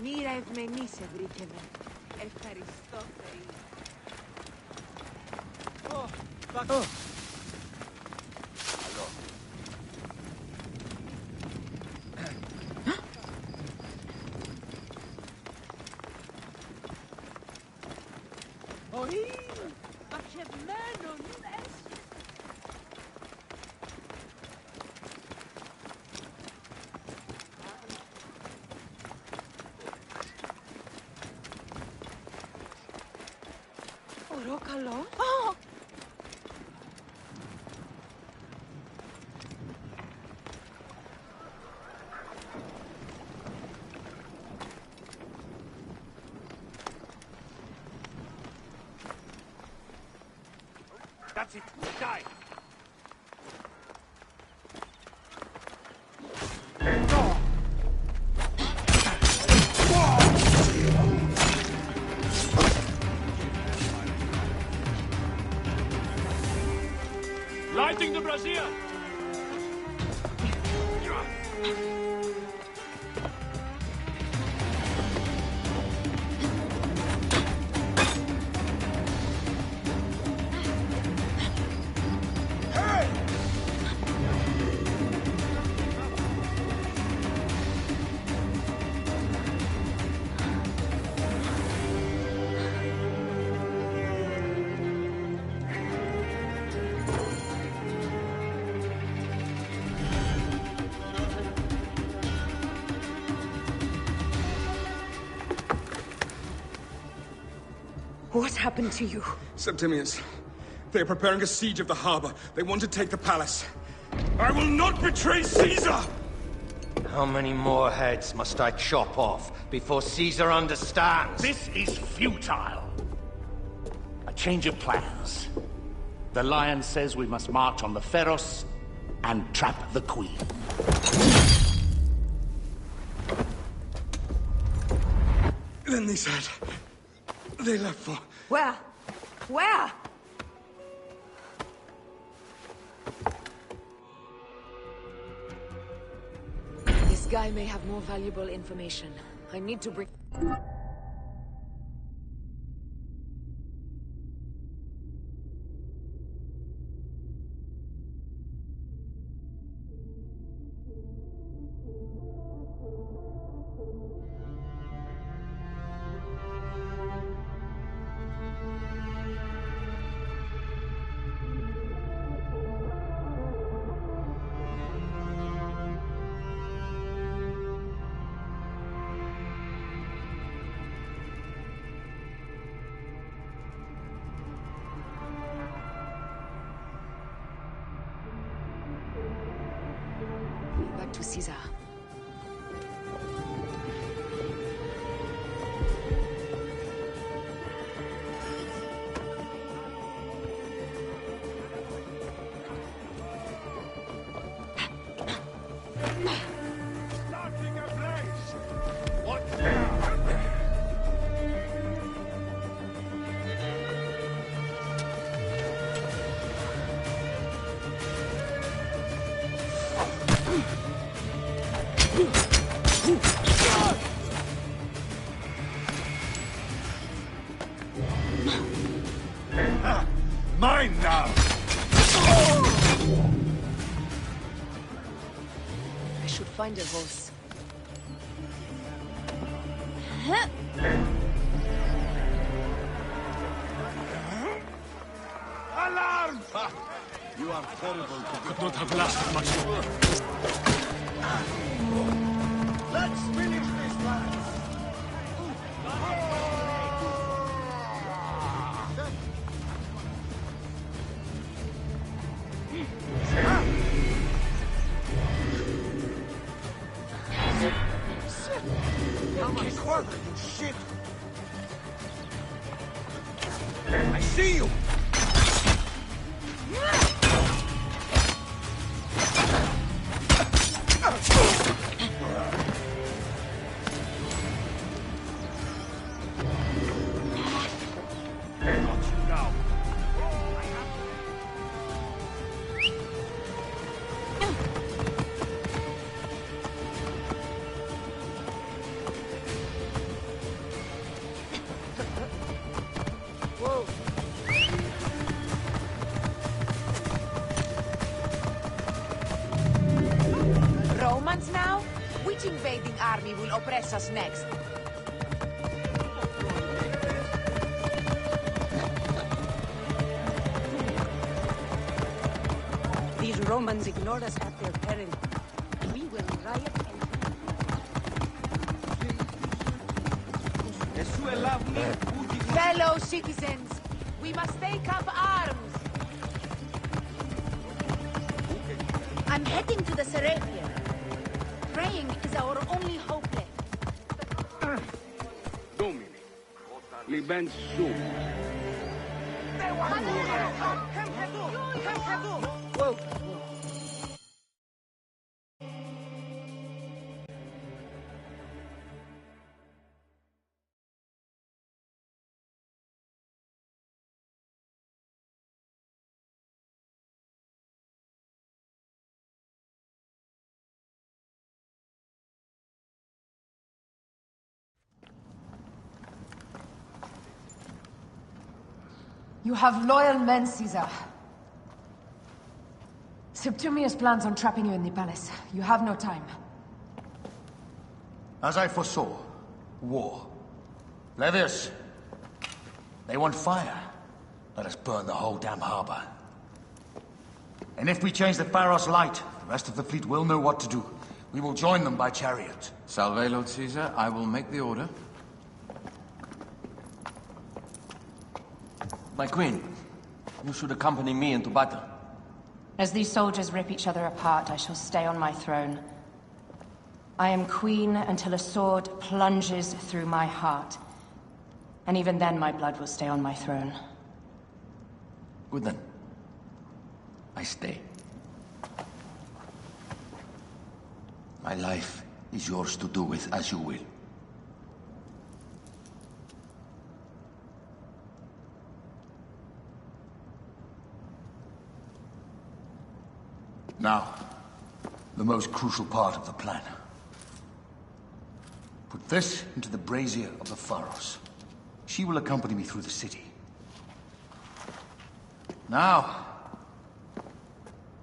Μοίρα ευμενή σε βρήκε με. Ευχαριστώ, Θεή. Καλό. That's it. Die. Lighting the brazier! What happened to you? Septimius, they are preparing a siege of the harbor. They want to take the palace. I will not betray Caesar! How many more heads must I chop off before Caesar understands? This is futile. A change of plans. The Lion says we must march on the Pharos and trap the Queen. Then they said... they left for... Where? Where? This guy may have more valuable information. I need to bring... to Caesar. Mine now! I should find a horse. Alarm! You are terrible. Could not have lasted much longer. Let's finish this, lads! How much further, you shit? I see you! Romans now? Which invading army will oppress us next? These Romans ignore us at their peril. We will riot and... Fellow citizens, we must take up arms. I'm heading to the Serapia. Praying is our only hope left. Domine, liben sum. Whoa. You have loyal men, Caesar. Septimius plans on trapping you in the palace. You have no time. As I foresaw, war. Levius, they want fire. Let us burn the whole damn harbor. And if we change the Pharos light, the rest of the fleet will know what to do. We will join them by chariot. Salve, Lord Caesar. I will make the order. My queen, you should accompany me into battle. As these soldiers rip each other apart, I shall stay on my throne. I am queen until a sword plunges through my heart. And even then, my blood will stay on my throne. Good then. I stay. My life is yours to do with as you will. Now, the most crucial part of the plan. Put this into the brazier of the Pharos. She will accompany me through the city. Now,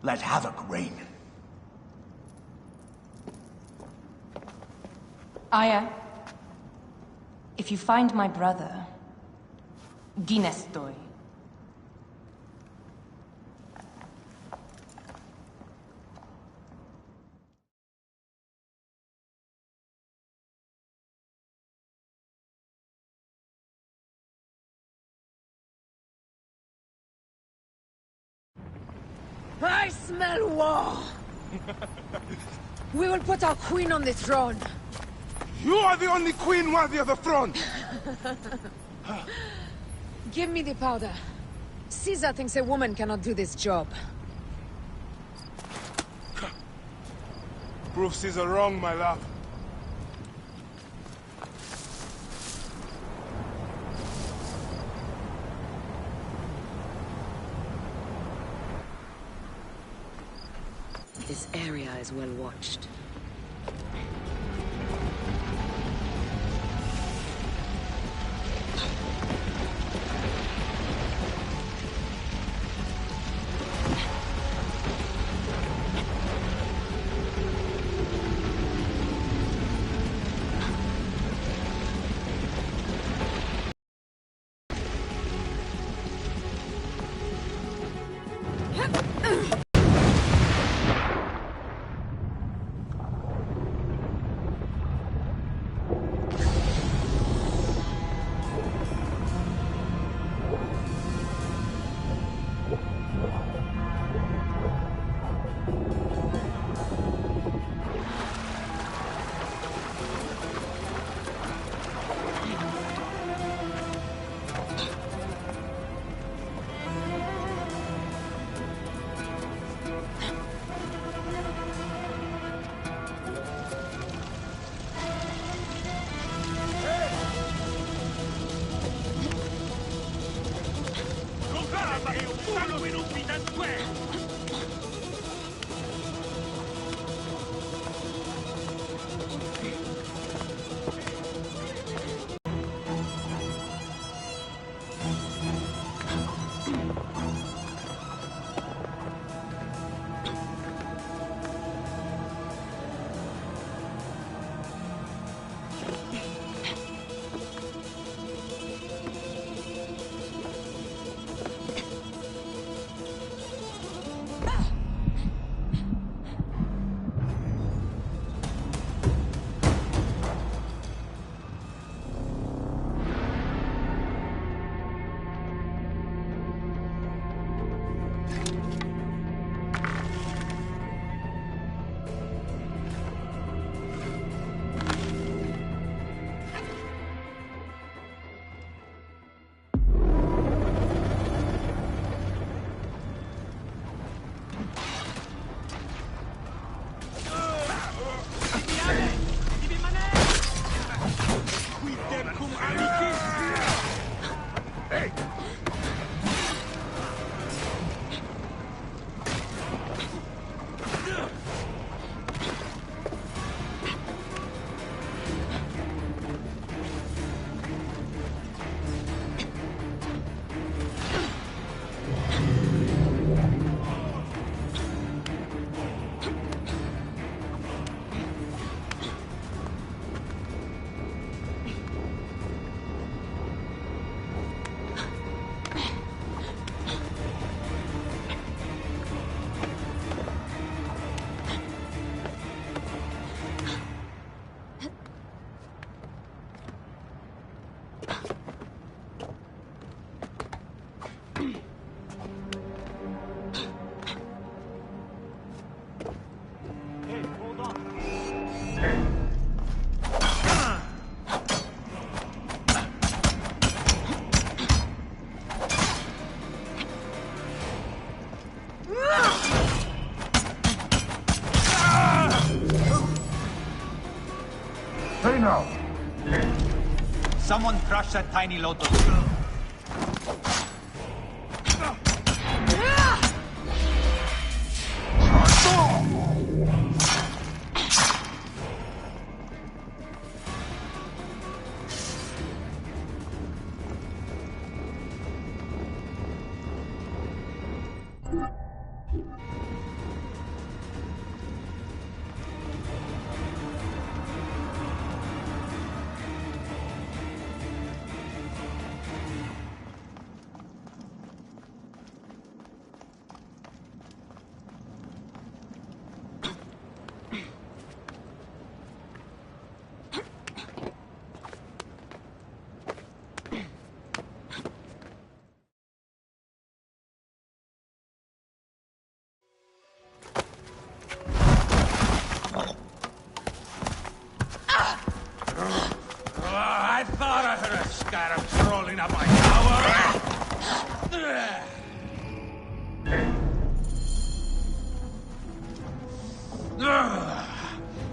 let havoc reign. Aya, if you find my brother, Ginestoi. I smell war! We will put our queen on the throne. You are the only queen worthy of the throne! Give me the powder. Caesar thinks a woman cannot do this job. Prove Caesar wrong, my love. This area is well watched. Someone crush that tiny lotus.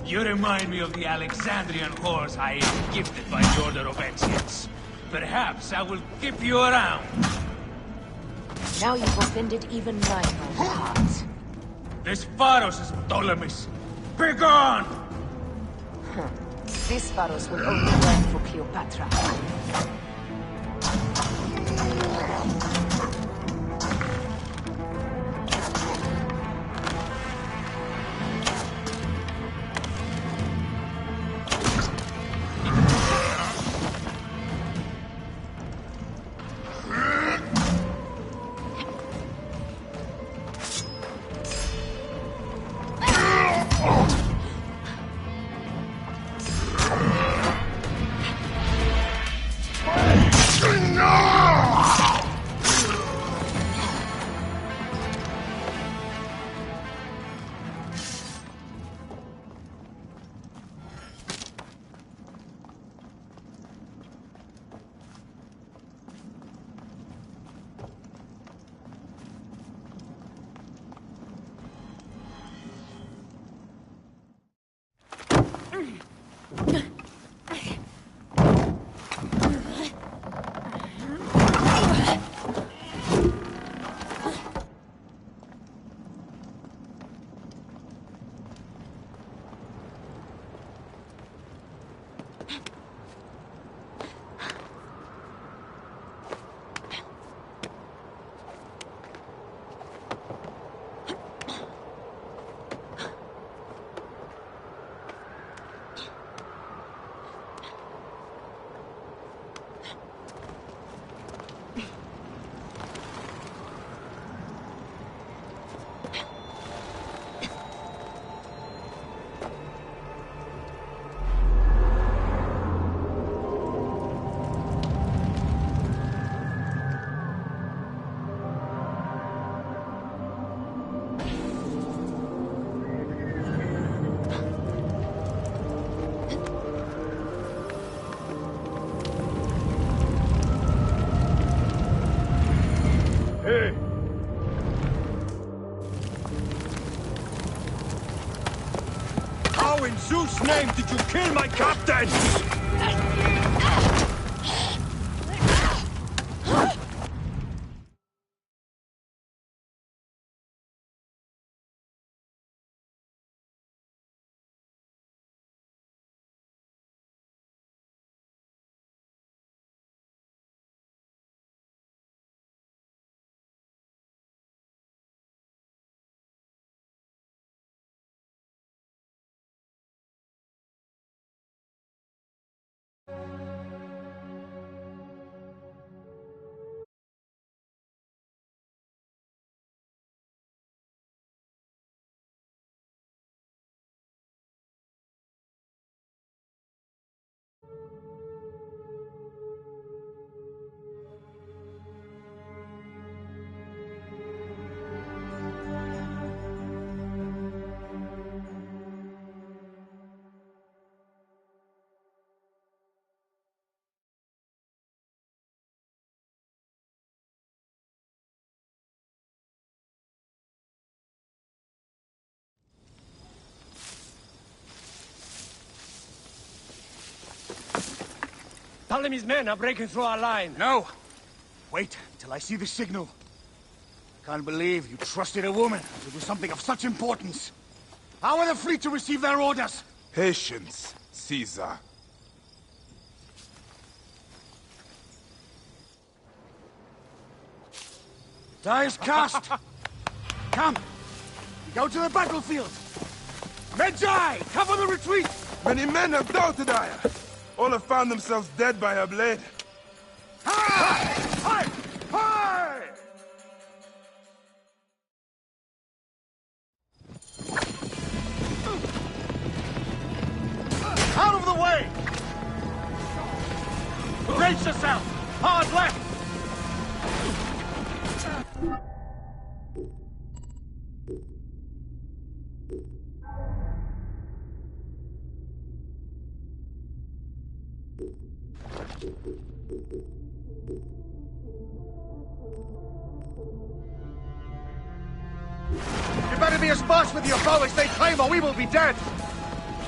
You remind me of the Alexandrian whores I am gifted by the Order of Ancients. Perhaps I will keep you around. Now you've offended even my noble heart. This Pharos is Ptolemy's. Begone! This Pharos will only work for Cleopatra. In Zeus' name, did you kill my captain? Ptolemy's men are breaking through our line. No! Wait till I see the signal. Can't believe you trusted a woman to do something of such importance. How are the fleet to receive their orders? Patience, Caesar. Die is cast! Come! Go to the battlefield! Medjay! Cover the retreat! Many men have doubted Aya. All have found themselves dead by her blade. Hi! Hi! Hi! Out of the way! Brace yourself! Hard left! You better be be as fast with your bow as they claim, or we will be dead!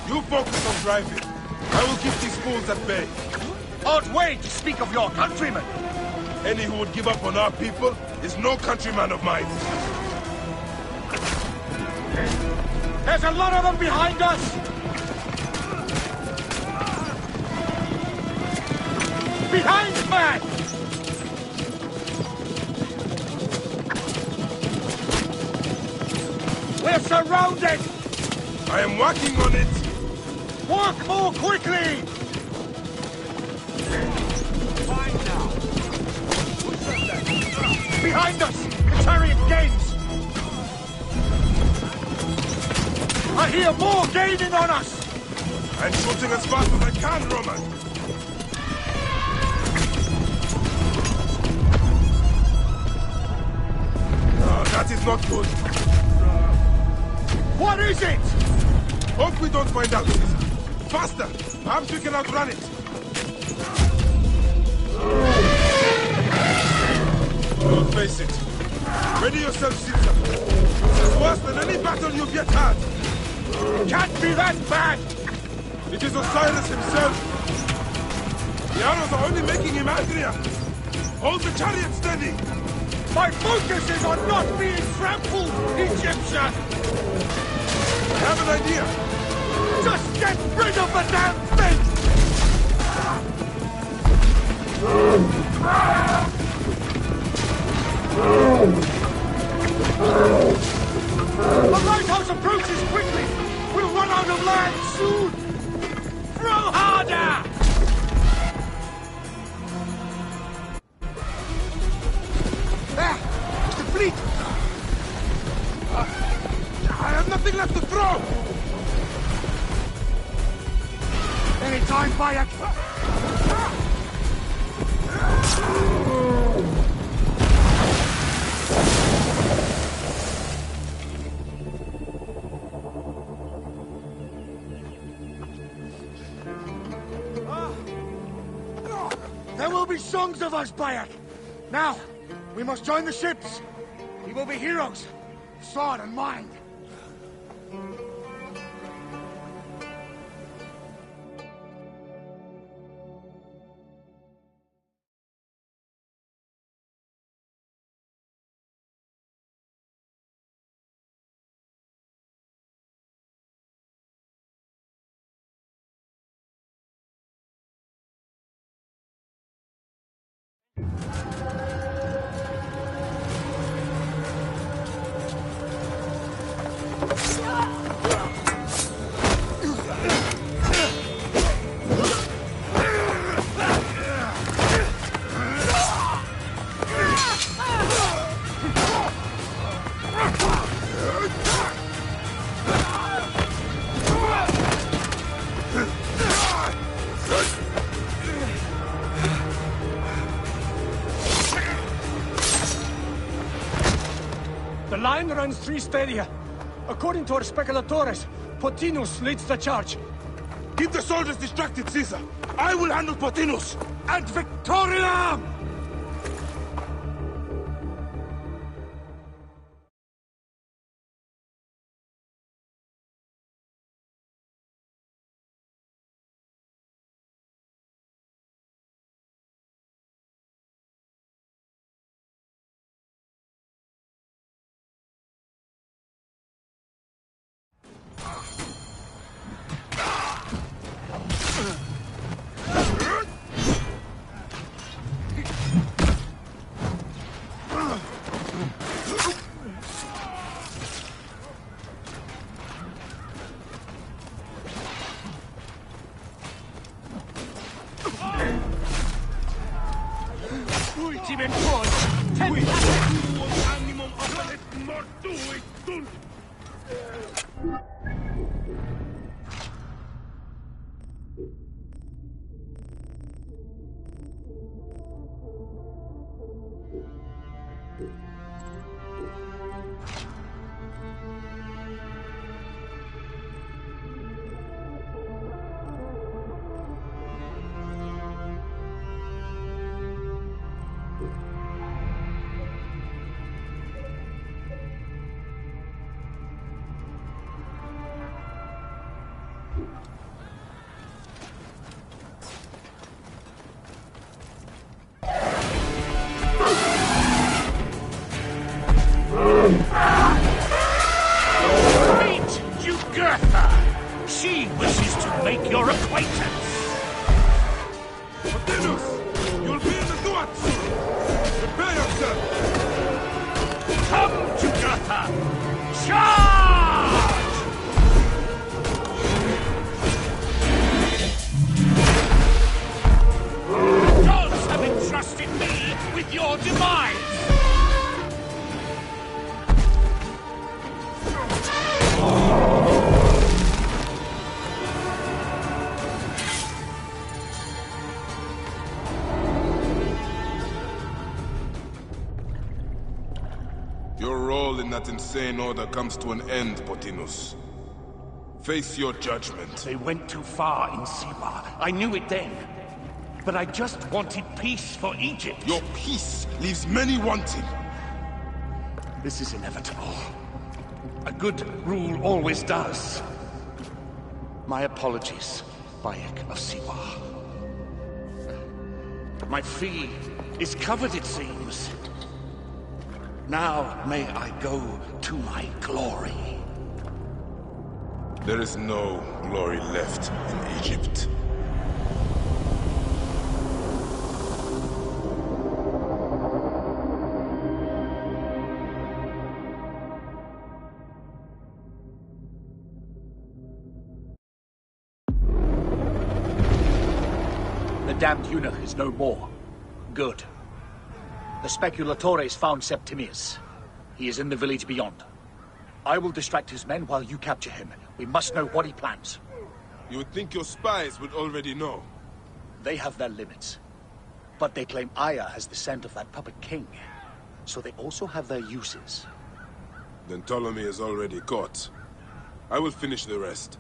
You focus on driving. I will keep these fools at bay. Art way to speak of your countrymen! Any who would give up on our people is no countryman of mine. There's a lot of them behind us! Behind, man! We're surrounded! I am working on it! Work more quickly! Fine now. Behind us! The chariot gains! I hear more gaining on us! I'm shooting as fast as I can, Roman! Oh, that is not good. What is it? Hope we don't find out. Faster! Perhaps we can outrun it. Don't face it. Ready yourself, Caesar. This is worse than any battle you've yet had. Can't be that bad! It is Osiris himself. The arrows are only making him angrier. Hold the chariot steady. My focus is on not being trampled, Egyptian! I have an idea. Just get rid of the damn thing! The lighthouse approaches quickly! We'll run out of land soon! Throw harder! There! The fleet! I have nothing left to throw! Any time, Bayek! There will be songs of us, Bayek! Now, we must join the ships! We will be heroes! Sword and mind! The line runs 3 stadia. According to our speculatores, Pothinus leads the charge. Keep the soldiers distracted, Caesar. I will handle Pothinus. And Victoria! Ultimate force! Animum operet mortuit sunt! make your acquaintance! Martinus! You'll be in the Duats! Prepare yourself! Come, Jugurtha! Charge! Gods have entrusted me with your demise! Your role in that insane order comes to an end, Pothinus. Face your judgment. They went too far in Siwa. I knew it then. But I just wanted peace for Egypt. Your peace leaves many wanting. This is inevitable. A good rule always does. My apologies, Bayek of Siwa. My fee is covered, it seems. Now may I go to my glory. There is no glory left in Egypt. The damned eunuch is no more. Good. The Speculatores found Septimius. He is in the village beyond. I will distract his men while you capture him. We must know what he plans. You would think your spies would already know. They have their limits. But they claim Aya has the scent of that puppet king. So they also have their uses. Then Ptolemy is already caught. I will finish the rest.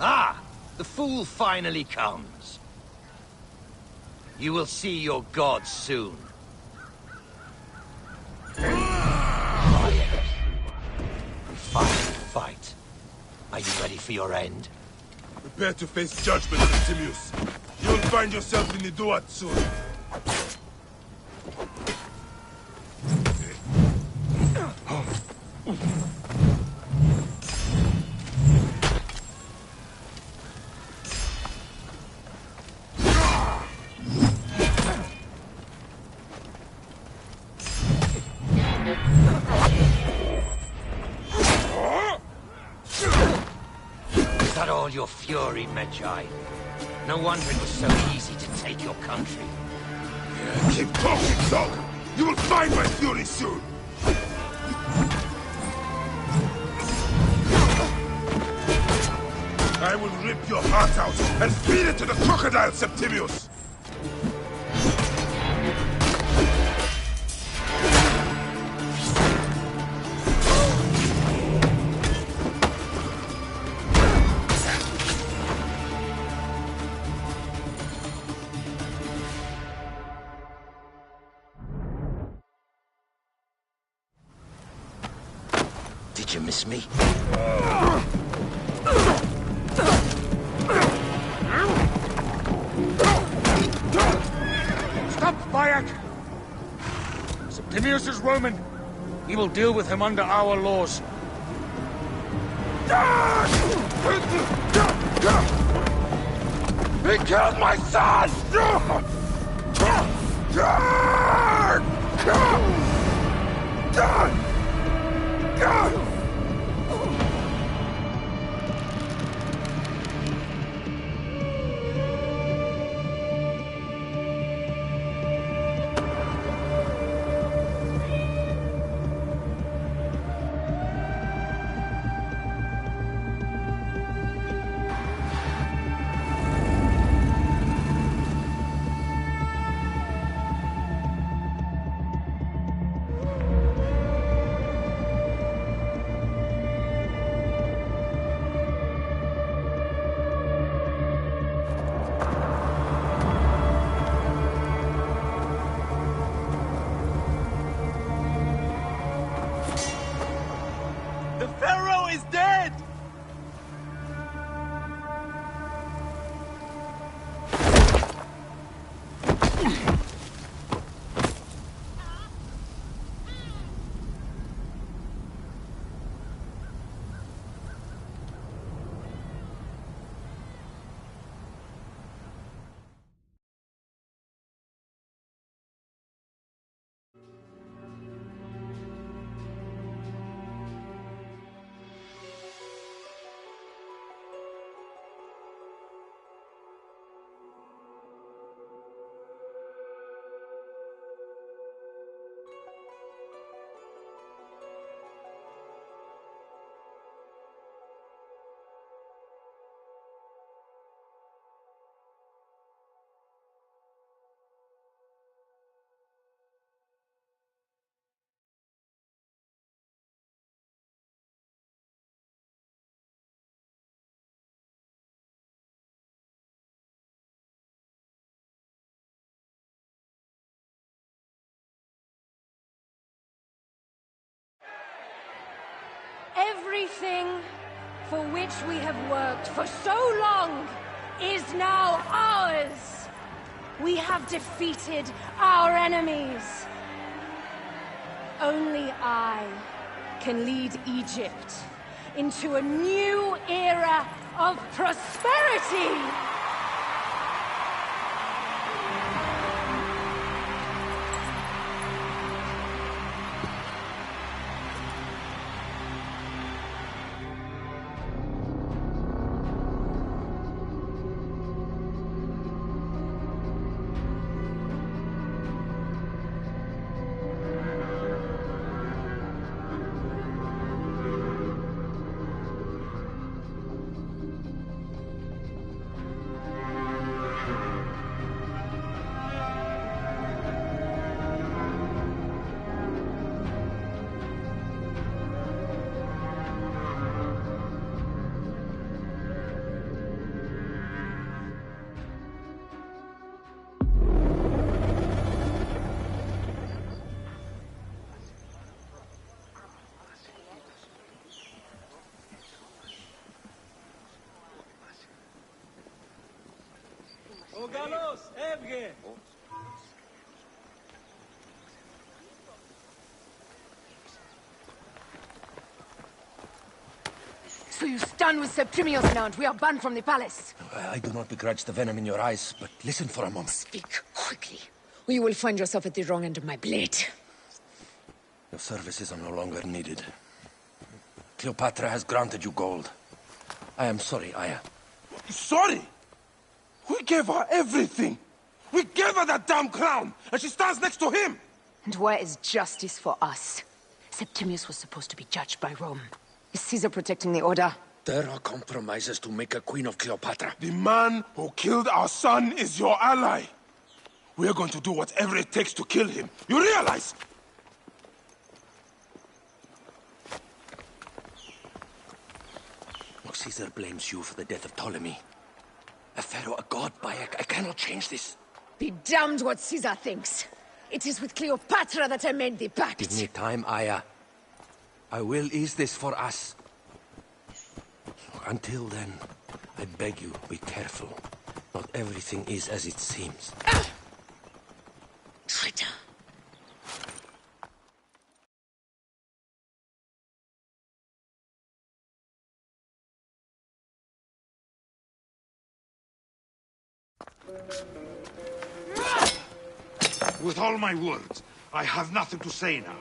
Ah! The fool finally comes. You will see your gods soon. Fight. Are you ready for your end? Prepare to face judgment, Septimius. You will find yourself in the Duat soon. Your fury, Medjay. No wonder it was so easy to take your country. Yeah, keep talking, dog! You will find my fury soon! I will rip your heart out and feed it to the crocodile, Septimius! Did you miss me? Stop, Bayek! Septimius is Roman. We will deal with him under our laws. He killed my son! The Pharaoh is dead! Everything for which we have worked for so long is now ours. We have defeated our enemies. Only I can lead Egypt into a new era of prosperity. Ogalos, Evge! So you stand with Septimius now, and we are banned from the palace. I do not begrudge the venom in your eyes, but listen for a moment. Speak quickly, or you will find yourself at the wrong end of my blade. Your services are no longer needed. Cleopatra has granted you gold. I am sorry, Aya. Sorry? We gave her everything. We gave her that damn crown, and she stands next to him. And where is justice for us? Septimius was supposed to be judged by Rome. Is Caesar protecting the order? There are compromises to make a queen of Cleopatra. The man who killed our son is your ally. We are going to do whatever it takes to kill him. You realize? Look, Caesar blames you for the death of Ptolemy. A pharaoh, a god, Bayek. I cannot change this. Be damned what Caesar thinks. It is with Cleopatra that I made the pact. Give me time, Aya. I will ease this for us. Until then, I beg you, be careful. Not everything is as it seems. Traitor. With all my words, I have nothing to say now.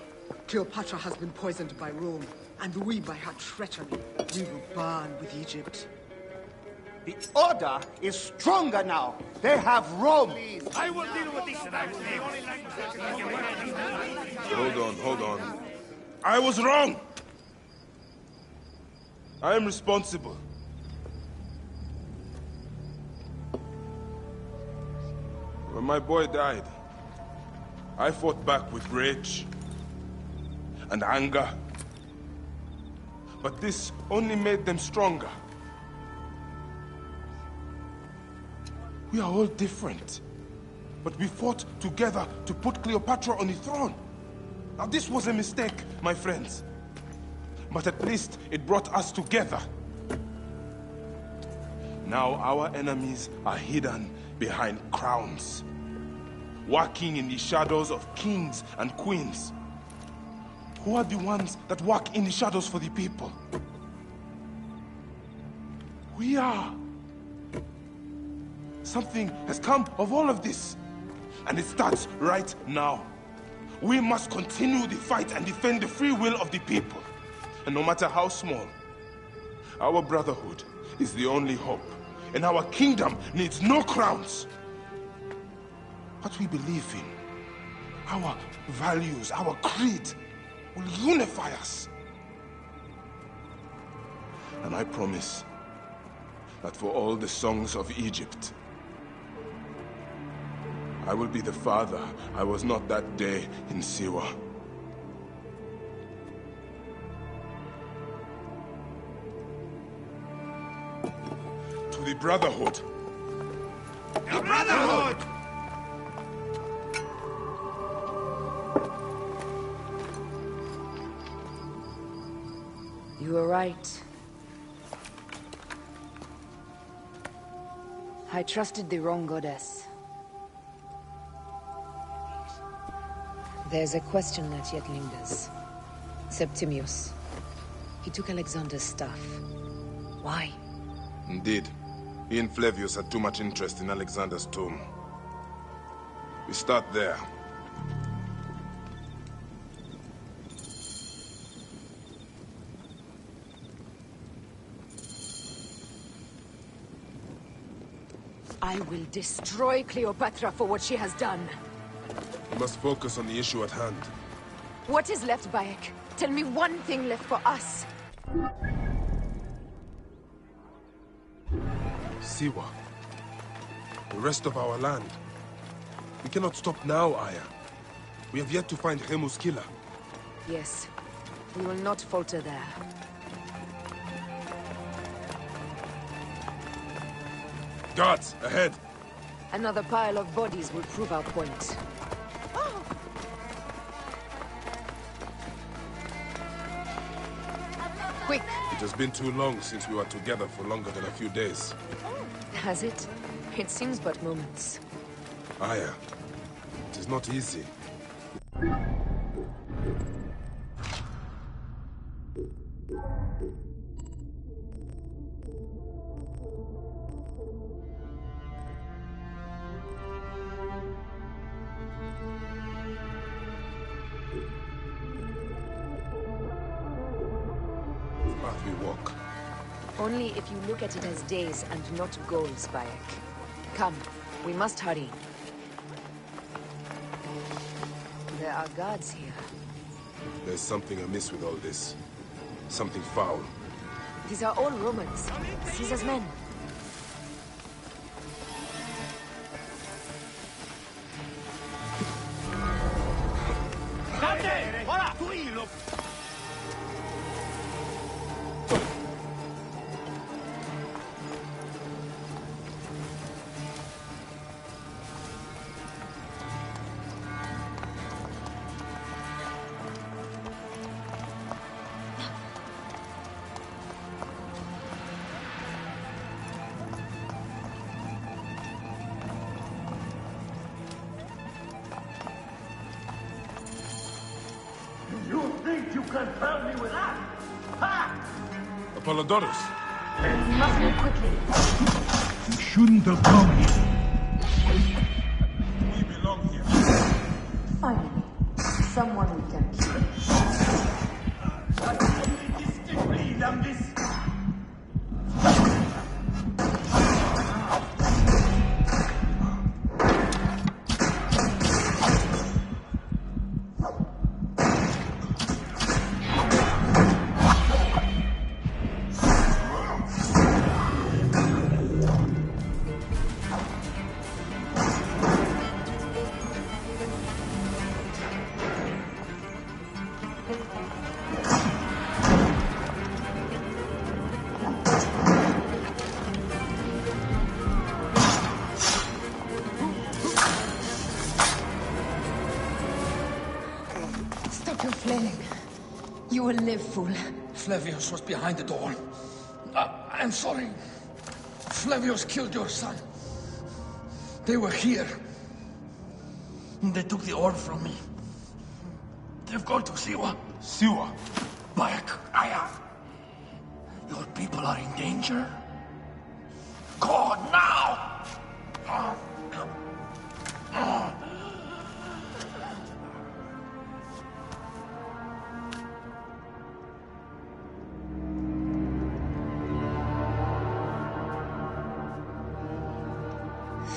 Cleopatra has been poisoned by Rome, and we by her treachery. We will burn with Egypt. The Order is stronger now. They have Rome. I will deal with this. Hold on. I was wrong. I am responsible. When my boy died, I fought back with rage and anger. But this only made them stronger. We are all different. But we fought together to put Cleopatra on the throne. Now this was a mistake, my friends. But at least it brought us together. Now our enemies are hidden behind crowns, working in the shadows of kings and queens. Who are the ones that work in the shadows for the people? We are. Something has come of all of this, and it starts right now. We must continue the fight and defend the free will of the people. And no matter how small, our brotherhood is the only hope, and our kingdom needs no crowns. What we believe in, our values, our creed, will unify us. And I promise that for all the songs of Egypt, I will be the father I was not that day in Siwa. To the Brotherhood. The Brotherhood! You were right. I trusted the wrong goddess. There's a question that yet lingers. Septimius. He took Alexander's stuff. Why? Indeed. He and Flavius had too much interest in Alexander's tomb. We start there. I will destroy Cleopatra for what she has done. We must focus on the issue at hand. What is left, Bayek? Tell me one thing left for us. Siwa. The rest of our land. We cannot stop now, Aya. We have yet to find Remus' killer. Yes. We will not falter there. Guards, ahead! Another pile of bodies will prove our point. Quick! It has been too long since we were together for longer than a few days. Has it? It seems but moments. Aya, it is not easy. We walk. Only if you look at it as days and not goals, Bayek. Come, we must hurry. There are guards here. There's something amiss with all this. Something foul. These are all Romans. Caesar's men. You confirm me with that? Ha! Apollodorus! We must move quickly. You shouldn't have come here. Finally, someone we can kill. What can be distinctly than this? Stop your flailing. You will live, fool. Flavius was behind the door. I'm sorry. Flavius killed your son. They were here. They took the orb from me. They've gone to Siwa. Siwa? Bayek, Aya. Your people are in danger? Go now!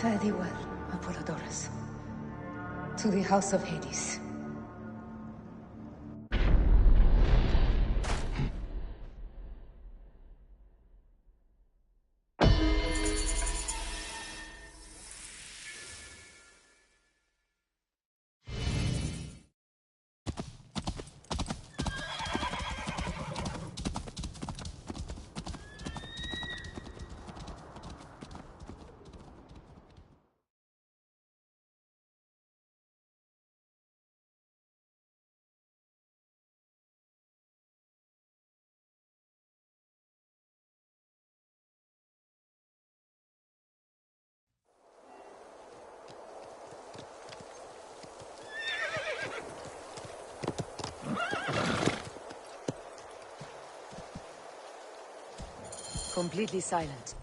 Fare thee well, Apollodorus. To the House of Hades. Completely silent.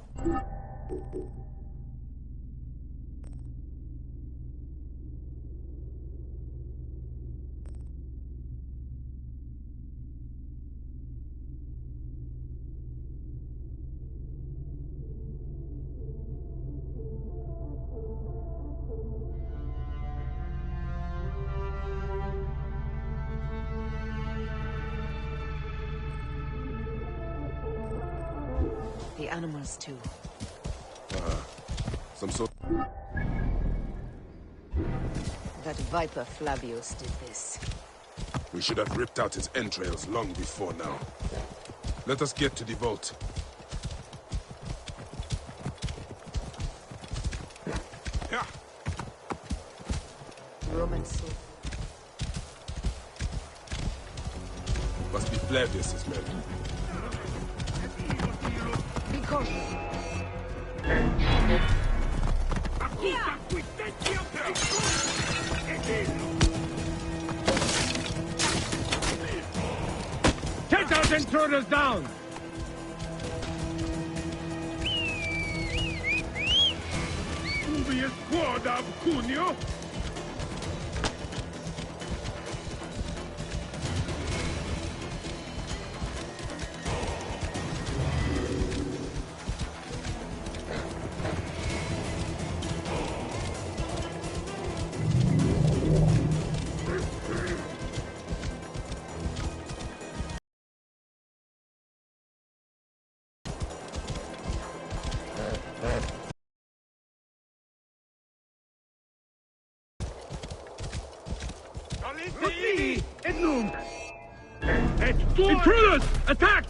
The animals, too. Some sort... That Viper Flavius did this. We should have ripped out his entrails long before now. Let us get to the vault. Yeah. Roman sword. Must be Flavius's men. Be cautious. Take those intruders down! Ubi jest kłoda w kunio? Intruders! Attack!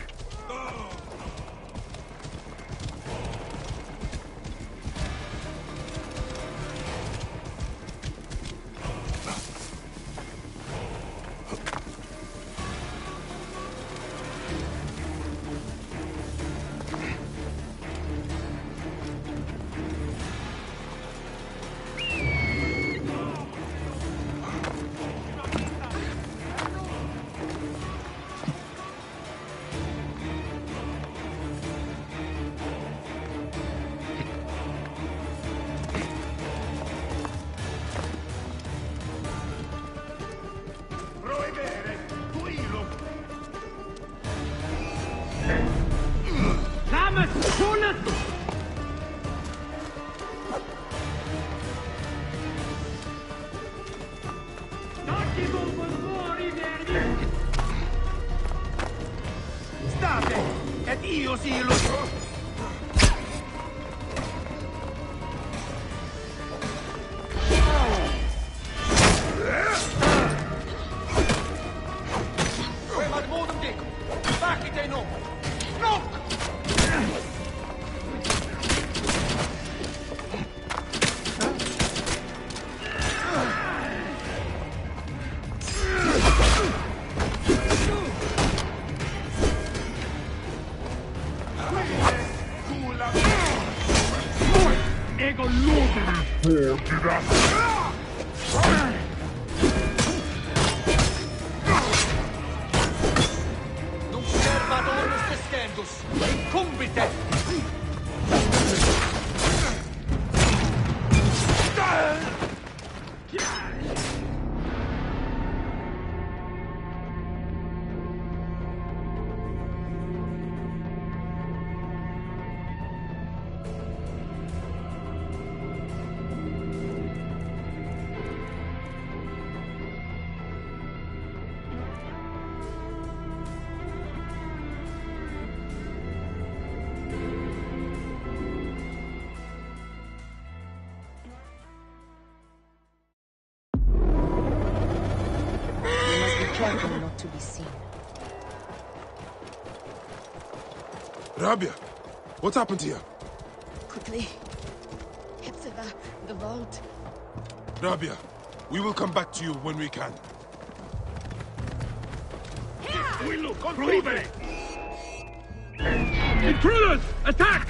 Io sì lo so! Ego ludera! Non serva ad onus descendus! Incumbite! Careful not to be seen. Rabia, what happened here? Quickly. Hepzibah, the vault. Rabia, we will come back to you when we can. Intruders! Attack!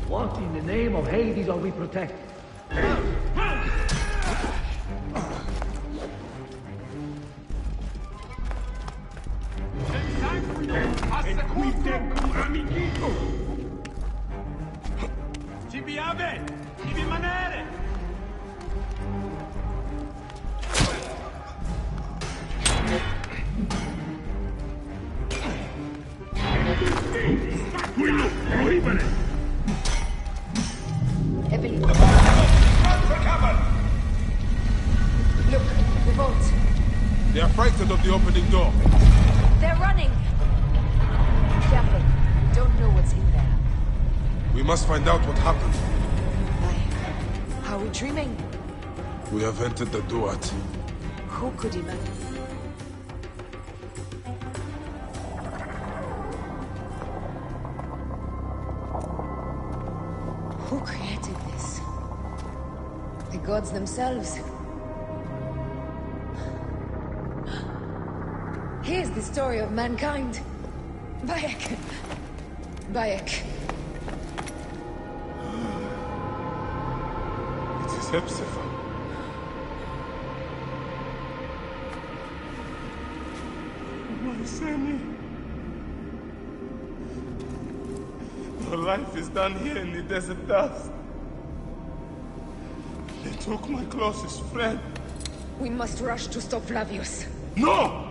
What in the name of Hades are we protecting? Cibiave! Devi rimanere! Quello! Proibere! Evelyn. Look, the vault. They are frightened of the opening door. They're running! Careful. We don't know what's in there. We must find out what happened. Are we dreaming? We have entered the Duat. Who could imagine? Who created this? The gods themselves. Here's the story of mankind. Bayek. Bayek. It is Hepzibah. My Sammy. Your life is done here in the desert dust. They took my closest friend. We must rush to stop Flavius. No!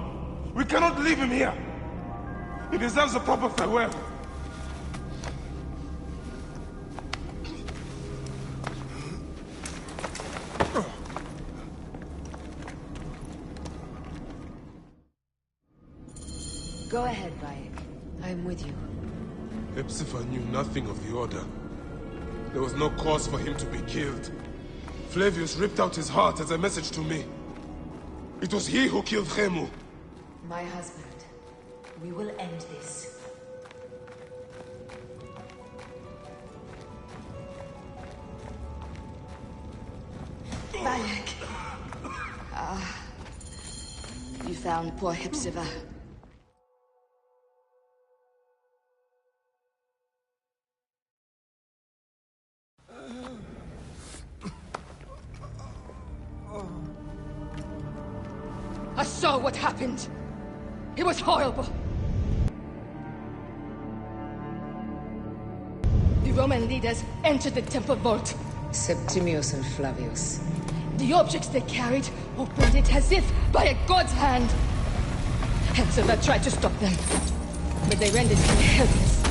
We cannot leave him here! He deserves a proper farewell. Go ahead, Bayek. I am with you. Hepzibah knew nothing of the Order. There was no cause for him to be killed. Flavius ripped out his heart as a message to me. It was he who killed Khemu. My husband. We will end this. found poor Hepzibah. I saw what happened. It was horrible. The Roman leaders entered the temple vault. Septimius and Flavius. The objects they carried opened it as if by a god's hand. Hepzibah tried to stop them, but they rendered him helpless.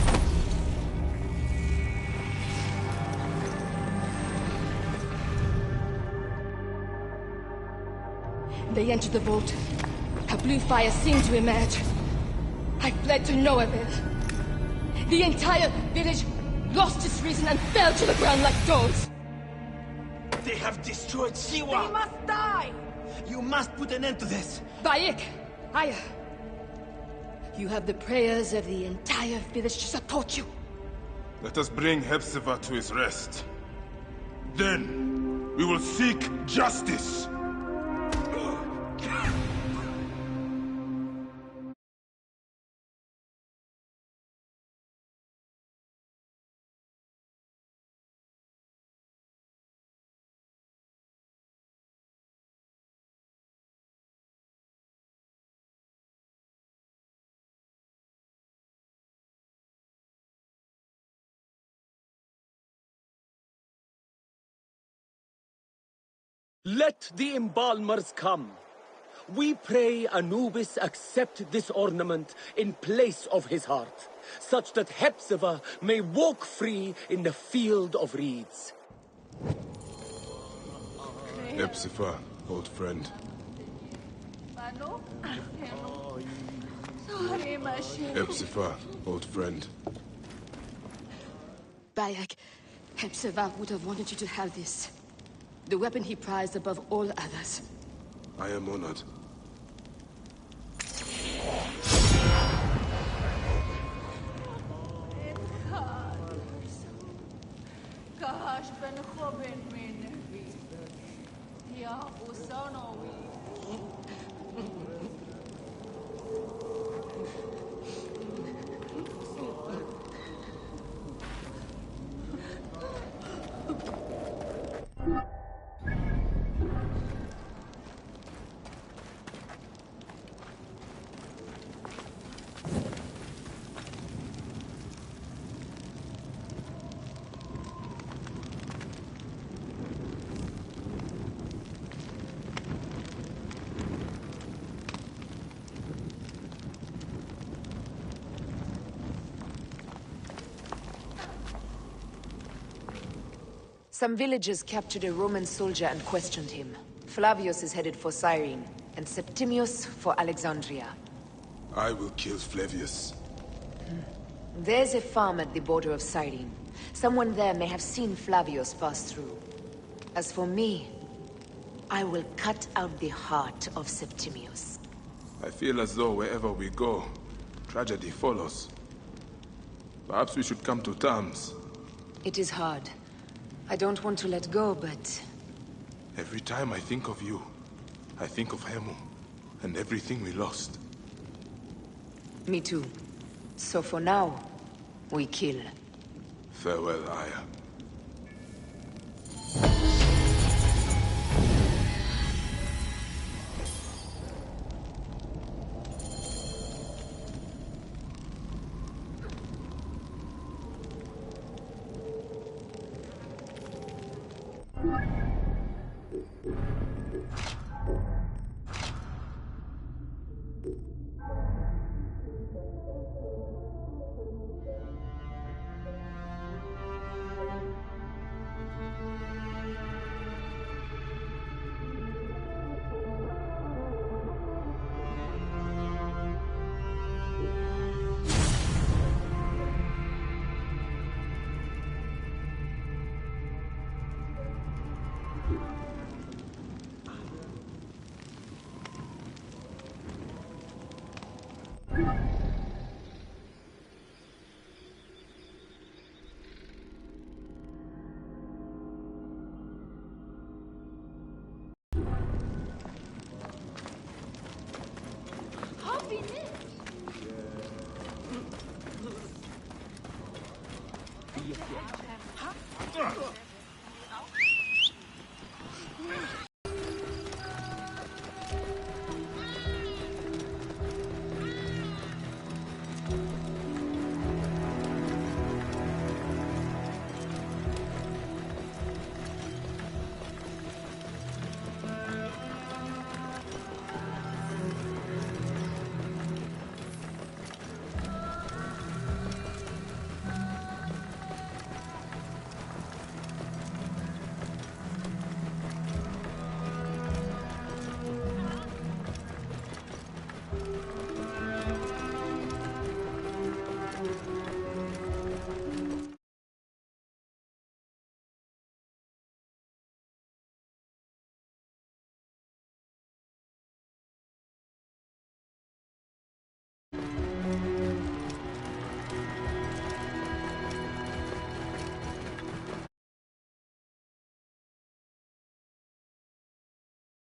They entered the vault. A blue fire seemed to emerge. I fled to no avail. The entire village lost its reason and fell to the ground like dogs. They have destroyed Siwa! They must die! You must put an end to this! Bayek! Aya! You have the prayers of the entire village to support you. Let us bring Hepzibah to his rest. Then, we will seek justice! Let the embalmers come. We pray Anubis accept this ornament in place of his heart, such that Hepzibah may walk free in the field of reeds. Hepzibah, old friend. Hepzibah, old friend. Bayek, Hepzibah would have wanted you to have this. The weapon he prized above all others. I am honored. Some villagers captured a Roman soldier and questioned him. Flavius is headed for Cyrene, and Septimius for Alexandria. I will kill Flavius. There's a farm at the border of Cyrene. Someone there may have seen Flavius pass through. As for me, I will cut out the heart of Septimius. I feel as though wherever we go, tragedy follows. Perhaps we should come to terms. It is hard. I don't want to let go, but... Every time I think of you, I think of Hemu, and everything we lost. Me too. So for now, we kill. Farewell, Aya. Catch them.